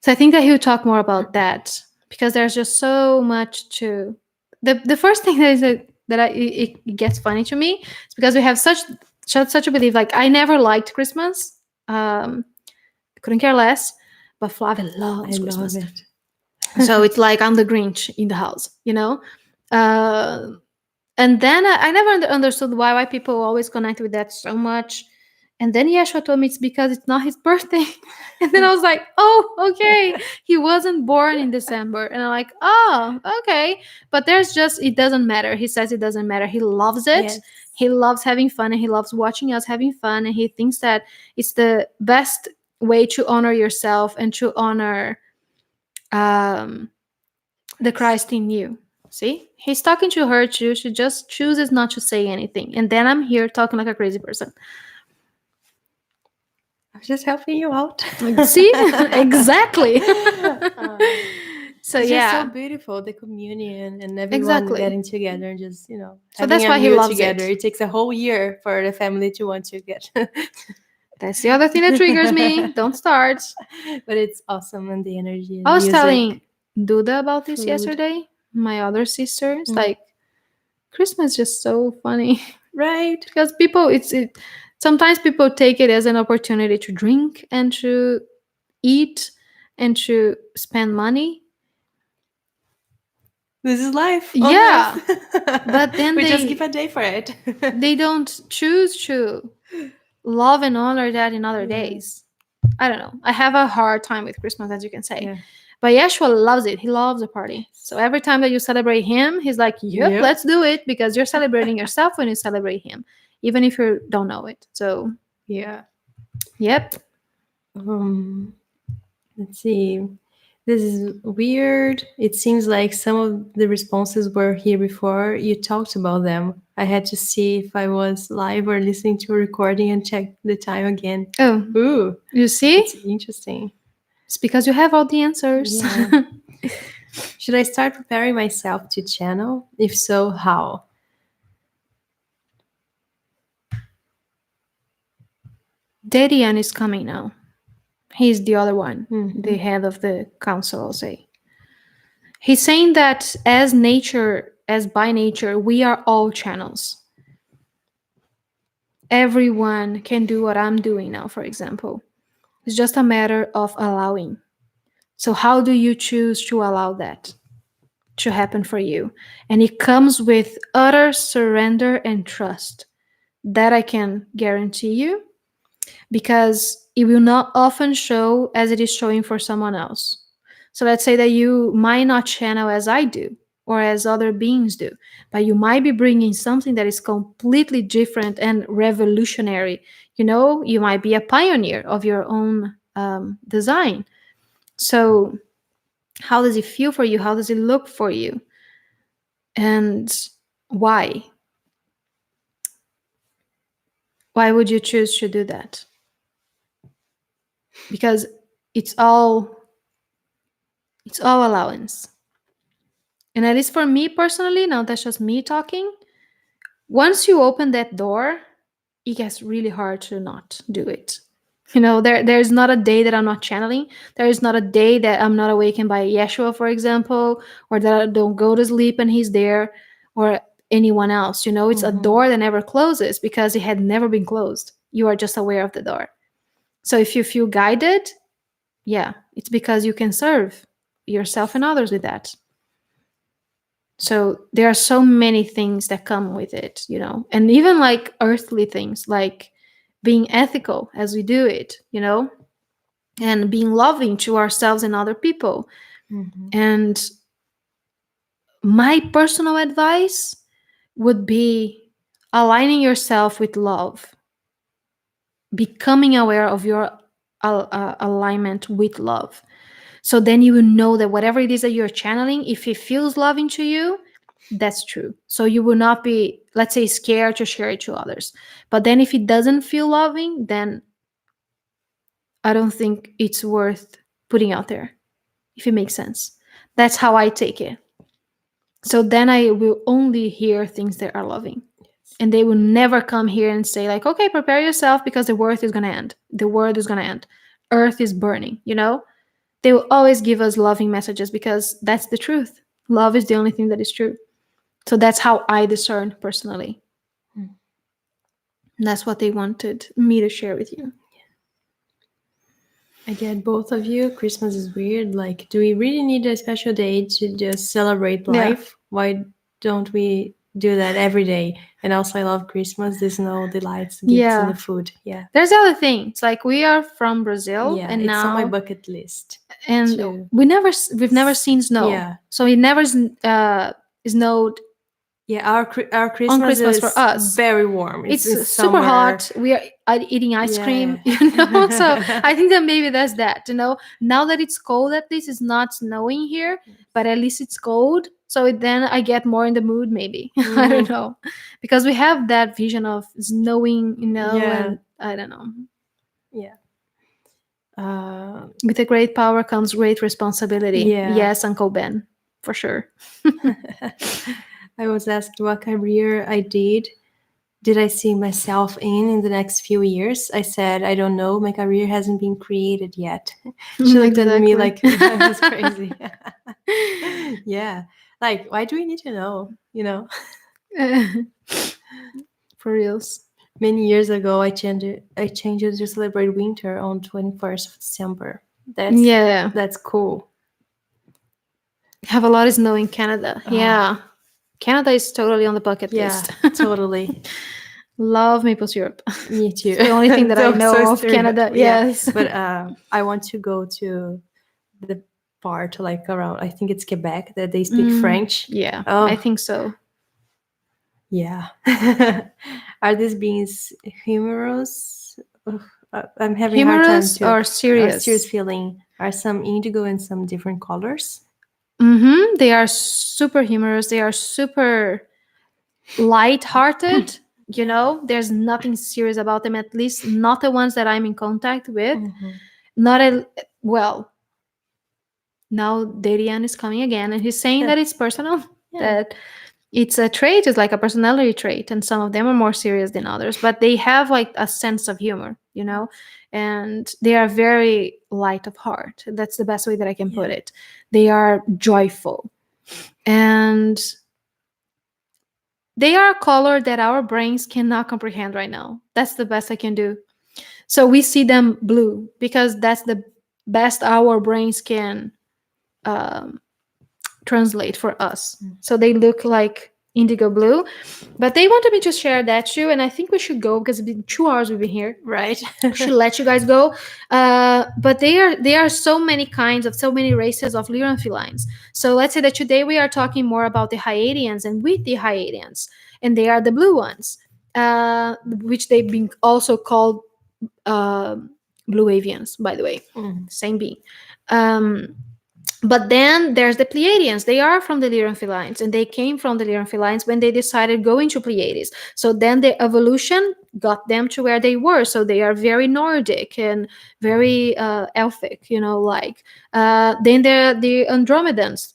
Speaker 1: So I think that he'll talk more about that, because there's just so much to the first thing that is it gets funny to me is because we have such a belief. Like, I never liked Christmas, couldn't care less, but Flavia loves
Speaker 2: I
Speaker 1: Christmas.
Speaker 2: love it.
Speaker 1: So it's like I'm the Grinch in the house, you know. And then I never understood why people always connect with that so much. And then Yeshua told me it's because it's not his birthday. And then I was like, oh, okay. He wasn't born in December. And I'm like, oh, okay. But it doesn't matter. He says it doesn't matter. He loves it.
Speaker 2: Yes.
Speaker 1: He loves having fun, and he loves watching us having fun. And he thinks that it's the best way to honor yourself and to honor the Christ in you. See? He's talking to her too. She just chooses not to say anything. And then I'm here talking like a crazy person.
Speaker 2: I'm just helping you out.
Speaker 1: See? Exactly. So
Speaker 2: it's
Speaker 1: yeah.
Speaker 2: just so beautiful, the communion and everyone
Speaker 1: Exactly.
Speaker 2: getting together and just,
Speaker 1: So
Speaker 2: having
Speaker 1: that's
Speaker 2: a
Speaker 1: why he
Speaker 2: meal
Speaker 1: loves
Speaker 2: together.
Speaker 1: it.
Speaker 2: It takes a whole year for the family to want to get.
Speaker 1: That's the other thing that triggers me. Don't start.
Speaker 2: But it's awesome, and the energy and
Speaker 1: I was
Speaker 2: music.
Speaker 1: telling Duda about this
Speaker 2: Food.
Speaker 1: yesterday. My other sister. It's
Speaker 2: Mm.
Speaker 1: like, Christmas is just so funny.
Speaker 2: Right.
Speaker 1: Because people, sometimes people take it as an opportunity to drink and to eat and to spend money.
Speaker 2: This is life. on
Speaker 1: Yeah.
Speaker 2: Earth.
Speaker 1: But then
Speaker 2: we just
Speaker 1: they-
Speaker 2: give a day for it.
Speaker 1: They don't choose to love and honor that in other
Speaker 2: Yeah.
Speaker 1: days. I don't know. I have a hard time with Christmas, as you can say.
Speaker 2: Yeah.
Speaker 1: But Yeshua loves it. He loves a party. So every time that you celebrate him, he's like, yep, let's do it, because you're celebrating yourself when you celebrate him, even if you don't know it. So,
Speaker 2: Yeah.
Speaker 1: yep.
Speaker 2: Let's see. This is weird. It seems like some of the responses were here before you talked about them. I had to see if I was live or listening to a recording and check the time again.
Speaker 1: Oh,
Speaker 2: Ooh,
Speaker 1: you see?
Speaker 2: it's interesting.
Speaker 1: It's because you have all the answers.
Speaker 2: Yeah. Should I start preparing myself to channel? If so, how?
Speaker 1: Dedian is coming now. He's the other one,
Speaker 2: Mhm.
Speaker 1: the head of the council, I'll say. He's saying that as by nature, we are all channels. Everyone can do what I'm doing now, for example. It's just a matter of allowing. So how do you choose to allow that? to happen for you. And it comes with utter surrender and trust. That I can guarantee you, because it will not often show as it is showing for someone else. So let's say that you might not channel as I do or as other beings do, but you might be bringing something that is completely different and revolutionary. You might be a pioneer of your own design. So, how does it feel for you? How does it look for you? And why? Why would you choose to do that? Because it's all allowance. And at least for me personally, now that's just me talking, once you open that door, it gets really hard to not do it. There's not a day that I'm not channeling. There is not a day that I'm not awakened by Yeshua, for example, or that I don't go to sleep and he's there, or anyone else. It's a door that never closes because it had never been closed. You are just aware of the door. So if you feel guided, yeah, it's because you can serve yourself and others with that. So there are so many things that come with it, and even like earthly things, like being ethical as we do it, and being loving to ourselves and other people. And my personal advice would be aligning yourself with love, becoming aware of your alignment with love. So then you will know that whatever it is that you're channeling, if it feels loving to you, that's true. So you will not be, let's say, scared to share it to others. But then if it doesn't feel loving, then I don't think it's worth putting out there, if it makes sense. That's how I take it. So then I will only hear things that are loving. And they will never come here and say, like, okay, prepare yourself because the world is going to end. The world is going to end. Earth is burning, They will always give us loving messages because that's the truth. Love is the only thing that is true. So that's how I discern personally. That's what they wanted me to share with you.
Speaker 2: I get both of you. Christmas is weird. Like, do we really need a special day to just celebrate life? Yeah. Why don't we do that every day? And also, I love Christmas. The snow, the lights, gifts, and the food. Yeah.
Speaker 1: There's the other thing. It's like we are from Brazil, and
Speaker 2: it's
Speaker 1: now
Speaker 2: on my bucket list.
Speaker 1: And we've never seen snow. Yeah. So it never snowed.
Speaker 2: Yeah, our Christmas is
Speaker 1: for us
Speaker 2: very warm.
Speaker 1: It's super hot. We are eating ice cream, So I think that maybe that's that. Now that it's cold, at least it's not snowing here, but at least it's cold. So then I get more in the mood, maybe. I don't know, because we have that vision of snowing, and I don't know.
Speaker 2: Yeah.
Speaker 1: With a great power comes great responsibility. Yeah. Yes, Uncle Ben, for sure.
Speaker 2: I was asked what career I did I see myself in the next few years. I said, I don't know. My career hasn't been created yet. She looked at me like I was crazy. Yeah. Like, why do we need to know?
Speaker 1: For reals.
Speaker 2: Many years ago, I changed it to celebrate winter on 21st of December. That's cool.
Speaker 1: Have a lot of snow in Canada. Yeah. Canada is totally on the bucket list.
Speaker 2: Totally.
Speaker 1: Love maple syrup.
Speaker 2: Me too.
Speaker 1: It's the only thing that I know of Canada. Yes.
Speaker 2: But I want to go to the part like around, I think it's Quebec, that they speak French.
Speaker 1: Yeah, I think so.
Speaker 2: Yeah. Are these beings humorous? I'm having a hard time to...
Speaker 1: or serious?
Speaker 2: Serious feeling. Are some indigo and some different colors?
Speaker 1: They are super humorous. They are super light-hearted. There's nothing serious about them, at least not the ones that I'm in contact with. Now Darian is coming again, and he's saying that it's personal, that it's a trait, it's like a personality trait, and some of them are more serious than others, but they have like a sense of humor, and they are very light of heart. That's the best way that I can put it. They are joyful, and they are a color that our brains cannot comprehend right now. That's the best I can do. So we see them blue because that's the best our brains can translate for us. So they look like indigo blue. But they wanted me to share that too, and I think we should go because it's been 2 hours we've been here.
Speaker 2: Right.
Speaker 1: Should let you guys go. But there are so many kinds of so many races of Lyran felines. So let's say that today we are talking more about the Hyadians and with the Hyadians, and they are the blue ones, which they've been also called uh, blue avians, by the way, same being. But then there's the Pleiadians. They are from the Lyran Felines, and they came from the Lyran Felines when they decided going to Pleiades. So then the evolution got them to where they were. So they are very Nordic and very elfic, like. Then there are the Andromedans,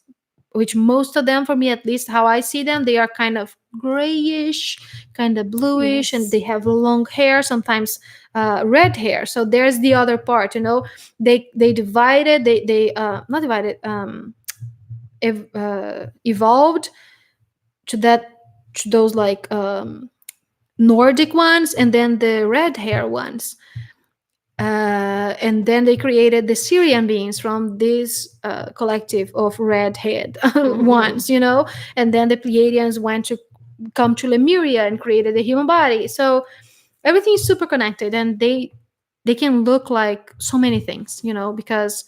Speaker 1: which most of them, for me at least, how I see them, they are kind of grayish, kind of bluish, and they have long hair, sometimes red hair. So there's the other part, they divided, they not divided, evolved to those like Nordic ones, and then the red hair ones. And then they created the Syrian beings from this collective of red-haired ones, and then the Pleiadians went to come to Lemuria and created the human body. So everything is super connected, and they can look like so many things, because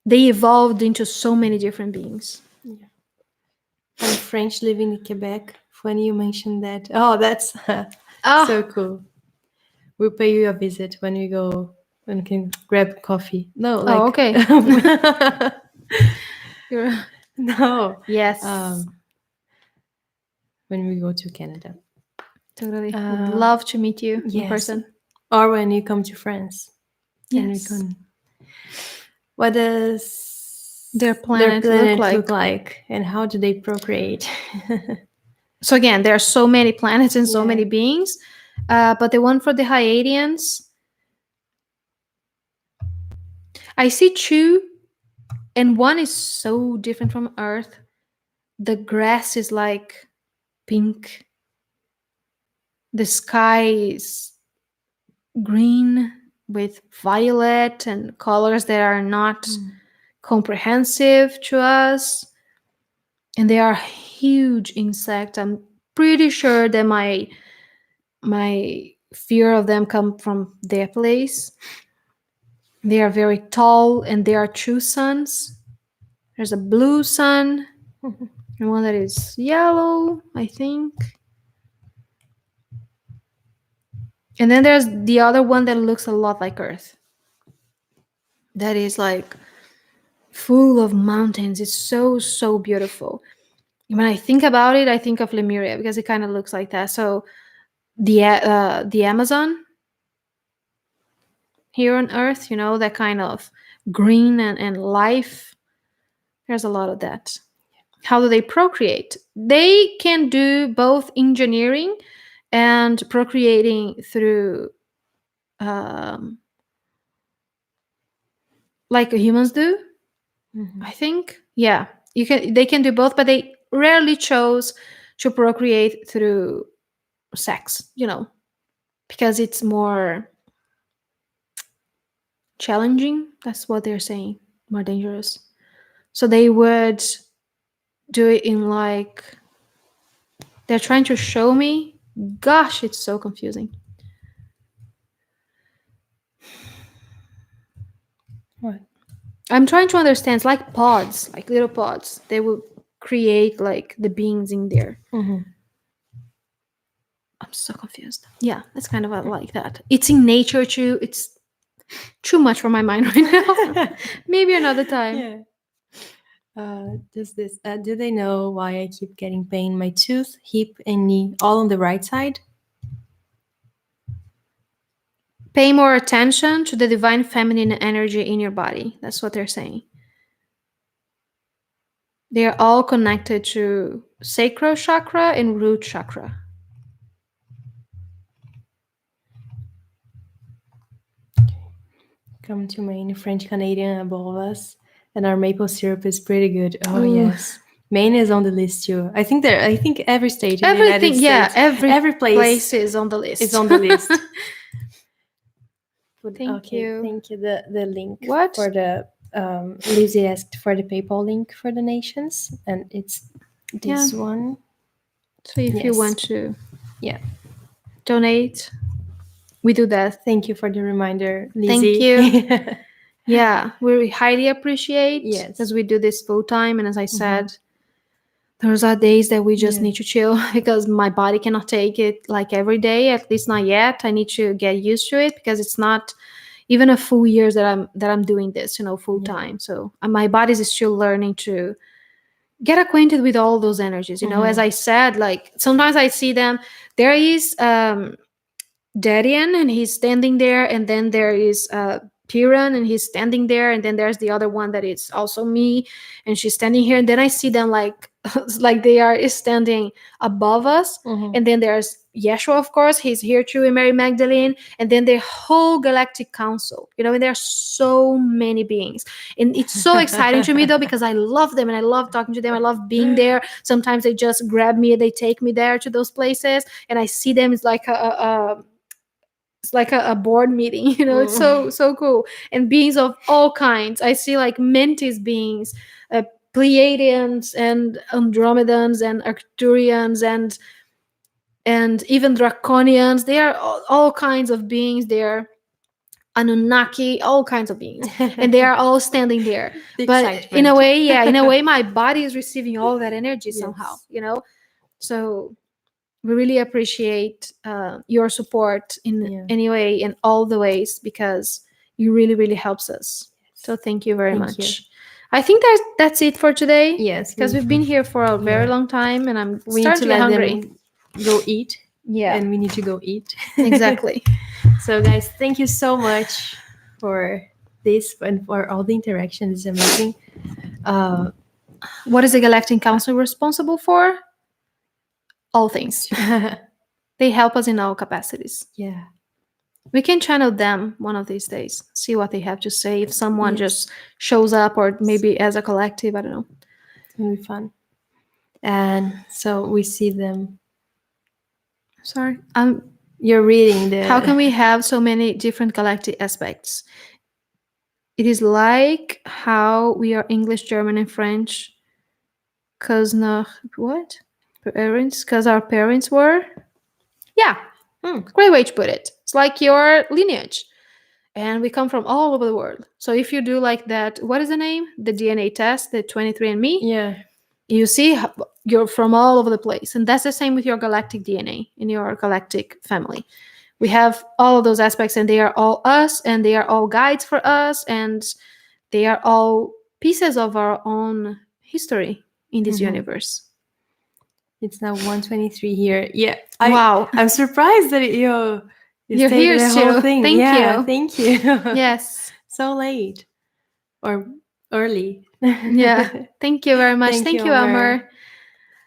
Speaker 1: they evolved into so many different beings.
Speaker 2: Yeah. I'm French living in Quebec. Funny you mentioned that. Oh, that's so cool. We'll pay you a visit when we go and can grab coffee. No, like.
Speaker 1: Oh, okay.
Speaker 2: No.
Speaker 1: Yes.
Speaker 2: When we go to Canada.
Speaker 1: Totally. Would love to meet you in person.
Speaker 2: Or when you come to France.
Speaker 1: Yes.
Speaker 2: What does
Speaker 1: their planet look
Speaker 2: like? And how do they procreate?
Speaker 1: So again, there are so many planets and so many beings. But the one for the Hyadians, I see two, and one is so different from Earth. The grass is like pink. The sky is green with violet and colors that are not comprehensive to us. And they are huge insects. I'm pretty sure that my fear of them come from their place. They are very tall, and they are two suns. There's a blue sun and one that is yellow, I think. And then there's the other one that looks a lot like Earth. That is like full of mountains. It's so, so beautiful. When I think about it, I think of Lemuria because it kind of looks like that. So the Amazon here on Earth, that kind of green and life. There's a lot of that. How do they procreate? They can do both engineering and procreating through like humans do. I think. Yeah. They can do both, but they rarely chose to procreate through sex, because it's more challenging. That's what they're saying. More dangerous. So they would do it in like, they're trying to show me. Gosh, it's so confusing.
Speaker 2: What?
Speaker 1: I'm trying to understand. It's like pods, like little pods. They will create like the beings in there. I'm so confused. Yeah, that's kind of like that. It's in nature too. It's too much for my mind right now. Maybe another time.
Speaker 2: Yeah. Do they know why I keep getting pain in my tooth, hip, and knee, all on the right side?
Speaker 1: Pay more attention to the divine feminine energy in your body. That's what they're saying. They are all connected to sacral chakra and root chakra.
Speaker 2: Come to Maine, French Canadian above us, and our maple syrup is pretty good. Oh
Speaker 1: Ooh.
Speaker 2: Yes, Maine is on the list too. I think every state in
Speaker 1: Everything,
Speaker 2: the United States,
Speaker 1: every place is on the list.
Speaker 2: Is on the list.
Speaker 1: Thank you.
Speaker 2: Thank you. The link
Speaker 1: What?
Speaker 2: for the Lizzie asked for the PayPal link for donations, and it's
Speaker 1: Yeah.
Speaker 2: this one.
Speaker 1: So if you
Speaker 2: Yes.
Speaker 1: want to
Speaker 2: Yeah.
Speaker 1: donate, we do that.
Speaker 2: Thank you for the reminder,
Speaker 1: Thank
Speaker 2: Lizzie.
Speaker 1: you. Yeah, we highly appreciate
Speaker 2: Yes.
Speaker 1: because we do this full time. And as I
Speaker 2: Mhm.
Speaker 1: said, those are days that we just
Speaker 2: Yeah.
Speaker 1: need to chill because my body cannot take it like every day, at least not yet. I need to get used to it because it's not even a full year that I'm doing this, full
Speaker 2: Yeah.
Speaker 1: time. So my body is still learning to get acquainted with all those energies. As I said, like sometimes I see them. There is Darian, and he's standing there, and then there is Piran, and he's standing there, and then there's the other one that is also me, and she's standing here, and then I see them like like they are standing above us,
Speaker 2: Mhm.
Speaker 1: and then there's Yeshua, of course, he's here too, and Mary Magdalene, and then the whole Galactic Council, and there are so many beings, and it's so exciting to me though because I love them and I love talking to them. I love being there. Sometimes they just grab me and they take me there to those places, and I see them. It's like a board meeting. It's so cool, and beings of all kinds. I see like mantis beings, Pleiadians and Andromedans and Arcturians and even Draconians. They are all kinds of beings. They are Anunnaki, all kinds of beings, and they are all standing there.
Speaker 2: The
Speaker 1: But
Speaker 2: excitement.
Speaker 1: in a way, yeah, in a way, my body is receiving all that energy
Speaker 2: Yes.
Speaker 1: somehow. So we really appreciate your support in
Speaker 2: Yeah.
Speaker 1: any way, in all the ways, because you really, really helps us. So thank you very
Speaker 2: Thank
Speaker 1: much.
Speaker 2: you.
Speaker 1: I think that's it for today.
Speaker 2: Yes,
Speaker 1: because we've been here for a very
Speaker 2: Yeah.
Speaker 1: long time, and I'm
Speaker 2: We need
Speaker 1: starting
Speaker 2: to
Speaker 1: to get
Speaker 2: let
Speaker 1: hungry.
Speaker 2: them go eat,
Speaker 1: Yeah,
Speaker 2: and we need to go eat.
Speaker 1: exactly.
Speaker 2: So, guys, thank you so much for this and for all the interaction. It's amazing.
Speaker 1: What is the Galactic Council responsible for? All things. They help us in all capacities.
Speaker 2: Yeah.
Speaker 1: We can channel them one of these days, see what they have to say. If someone
Speaker 2: Yes.
Speaker 1: just shows up, or maybe as a collective, I don't know.
Speaker 2: It's gonna be fun. And so we see them.
Speaker 1: Sorry.
Speaker 2: You're reading the.
Speaker 1: How can we have so many different galactic aspects? It is like how we are English, German, and French. Cause what? Parents? Cause our parents were. Yeah, great way to put it. It's like your lineage, and we come from all over the world. So if you do like that, what is the name? The DNA test, the 23andMe.
Speaker 2: Yeah.
Speaker 1: You see, you're from all over the place, and that's the same with your galactic DNA in your galactic family. We have all of those aspects, and they are all us, and they are all guides for us, and they are all pieces of our own history in this universe.
Speaker 2: It's now 1:23 here. Yeah.
Speaker 1: Wow.
Speaker 2: I'm surprised that you're
Speaker 1: You're
Speaker 2: stayed
Speaker 1: here
Speaker 2: the
Speaker 1: still.
Speaker 2: whole thing.
Speaker 1: Thank
Speaker 2: Yeah,
Speaker 1: you.
Speaker 2: thank you.
Speaker 1: Yes.
Speaker 2: So late or early.
Speaker 1: Yeah. Thank you very much. Thank you, Elmer.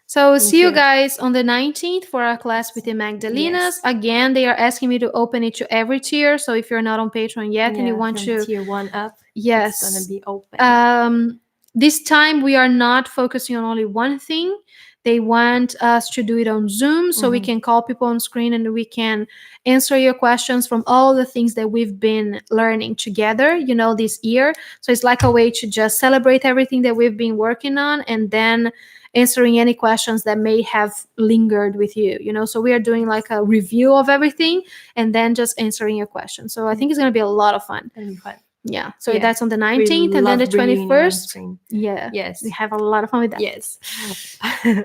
Speaker 1: So see you guys on the 19th for our class with the Magdalenas.
Speaker 2: Yes.
Speaker 1: Again, they are asking me to open it to every tier. So if you're not on Patreon yet and you want
Speaker 2: from
Speaker 1: to,
Speaker 2: tier 1 up,
Speaker 1: yes,
Speaker 2: it's gonna be open.
Speaker 1: This time we are not focusing on only one thing. They want us to do it on Zoom so we can call people on screen and we can answer your questions from all the things that we've been learning together, this year. So it's like a way to just celebrate everything that we've been working on and then answering any questions that may have lingered with you. So we are doing like a review of everything and then just answering your questions. So I think it's going to be a lot of fun.
Speaker 2: It'll be fun.
Speaker 1: Yeah. So that's on the 19th and then the 21st. Yeah.
Speaker 2: Yes.
Speaker 1: We have a lot of fun with that.
Speaker 2: Yes.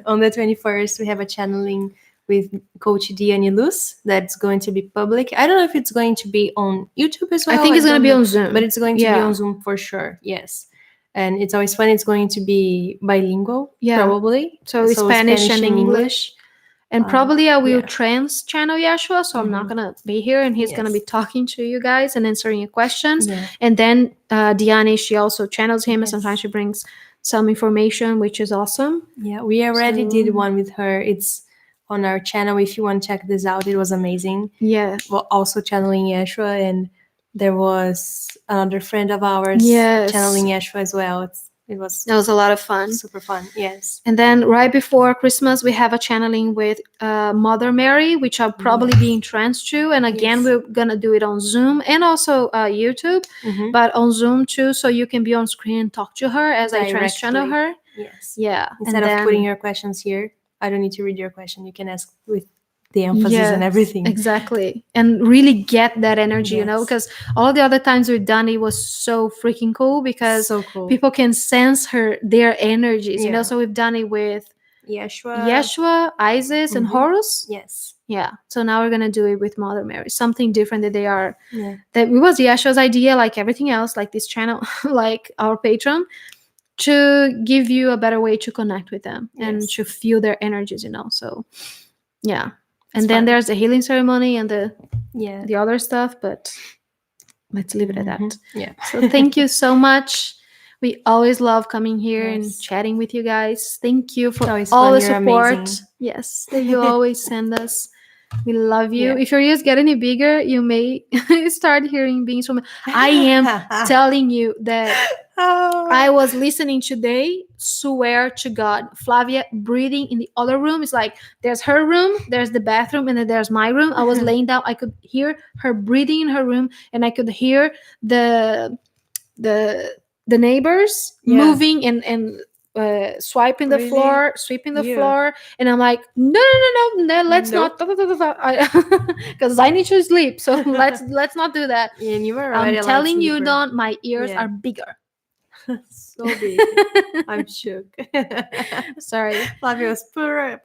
Speaker 2: On the 21st, we have a channeling with Coach Diane Luz that's going to be public. I don't know if it's going to be on YouTube as well.
Speaker 1: I think it's going to be on Zoom.
Speaker 2: But it's going to be on Zoom for sure. Yes. And it's always fun. It's going to be bilingual, probably.
Speaker 1: So Spanish and English. And probably I will trans channel Yeshua, so I'm not going to be here, and he's going to be talking to you guys and answering your questions. Yeah. And then Diane, she also channels him, and sometimes she brings some information, which is awesome.
Speaker 2: Yeah, we already did one with her. It's on our channel. If you want to check this out, it was amazing.
Speaker 1: Yeah.
Speaker 2: Well, also channeling Yeshua, and there was another friend of ours channeling Yeshua as well. It was
Speaker 1: That was a lot of fun.
Speaker 2: super fun. Yes.
Speaker 1: And then right before Christmas, we have a channeling with Mother Mary, which I'll probably be entranced to. And again,
Speaker 2: Yes.
Speaker 1: we're going to do it on Zoom and also YouTube,
Speaker 2: Mhm.
Speaker 1: but on Zoom too. So you can be on screen and talk to her as I trans channel
Speaker 2: Directly.
Speaker 1: her.
Speaker 2: Yes.
Speaker 1: Yeah.
Speaker 2: Instead
Speaker 1: and
Speaker 2: of
Speaker 1: then,
Speaker 2: putting your questions here, I don't need to read your question. You can ask with the emphasis
Speaker 1: yes,
Speaker 2: and everything.
Speaker 1: Exactly. And really get that energy, you know,
Speaker 2: Yes.
Speaker 1: because all the other times we've done it was so freaking cool because
Speaker 2: So cool.
Speaker 1: people can sense their energies, you know.
Speaker 2: Yeah.
Speaker 1: So we've done it with
Speaker 2: Yeshua.
Speaker 1: Isis, and
Speaker 2: Mhm.
Speaker 1: Horus.
Speaker 2: Yes.
Speaker 1: Yeah. So now we're gonna do it with Mother Mary. Something different that they are.
Speaker 2: Yeah.
Speaker 1: That it was Yeshua's idea, like everything else, like this channel, like our patron, to give you a better way to connect with them and
Speaker 2: Yes.
Speaker 1: to feel their energies, you know. So yeah.
Speaker 2: It's
Speaker 1: And then
Speaker 2: fun.
Speaker 1: there's the healing ceremony and
Speaker 2: Yeah.
Speaker 1: the other stuff, but let's leave it at that.
Speaker 2: Mhm. Yeah.
Speaker 1: So thank you so much. We always love coming here and
Speaker 2: Yes.
Speaker 1: chatting with you guys. Thank you for
Speaker 2: Always
Speaker 1: all
Speaker 2: fun.
Speaker 1: the
Speaker 2: You're
Speaker 1: support.
Speaker 2: amazing.
Speaker 1: Yes, that you always send us. We love you.
Speaker 2: Yeah.
Speaker 1: If your ears get any bigger, you may start hearing beings from. I am telling you that
Speaker 2: Oh.
Speaker 1: I was listening today. Swear to God, Flavia breathing in the other room. It's like there's her room, there's the bathroom, and then there's my room. I was laying down. I could hear her breathing in her room, and I could hear the neighbors moving and swiping the
Speaker 2: Really?
Speaker 1: floor, sweeping the
Speaker 2: Yeah.
Speaker 1: floor, and I'm like, no, let's
Speaker 2: Nope.
Speaker 1: not, because I need to sleep. So let's not do that.
Speaker 2: And you were already
Speaker 1: I'm
Speaker 2: a light
Speaker 1: telling you,
Speaker 2: sleeper.
Speaker 1: Don, my ears
Speaker 2: Yeah.
Speaker 1: are bigger.
Speaker 2: So big. I'm shook.
Speaker 1: Sorry.
Speaker 2: Flavia was purring.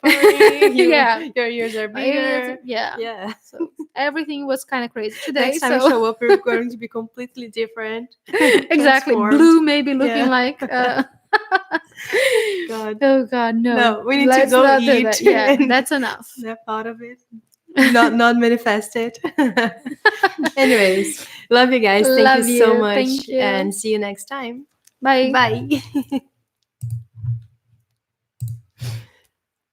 Speaker 1: Yeah.
Speaker 2: Your ears are
Speaker 1: My ears-
Speaker 2: bigger.
Speaker 1: yeah.
Speaker 2: Yeah.
Speaker 1: So everything was kind of crazy today.
Speaker 2: Next time
Speaker 1: so
Speaker 2: you show up, we're going to be completely different.
Speaker 1: exactly,
Speaker 2: Transformed.
Speaker 1: blue maybe looking
Speaker 2: Yeah.
Speaker 1: like.
Speaker 2: God.
Speaker 1: Oh God, no.
Speaker 2: No, we need
Speaker 1: Let's
Speaker 2: to go
Speaker 1: not do
Speaker 2: eat.
Speaker 1: that. Yeah,
Speaker 2: and
Speaker 1: that's enough.
Speaker 2: snap out of it. Not manifest it. Anyways, love you guys. Thank
Speaker 1: Love
Speaker 2: you so
Speaker 1: you.
Speaker 2: much.
Speaker 1: Thank you.
Speaker 2: And see you next time.
Speaker 1: Bye.
Speaker 2: Bye.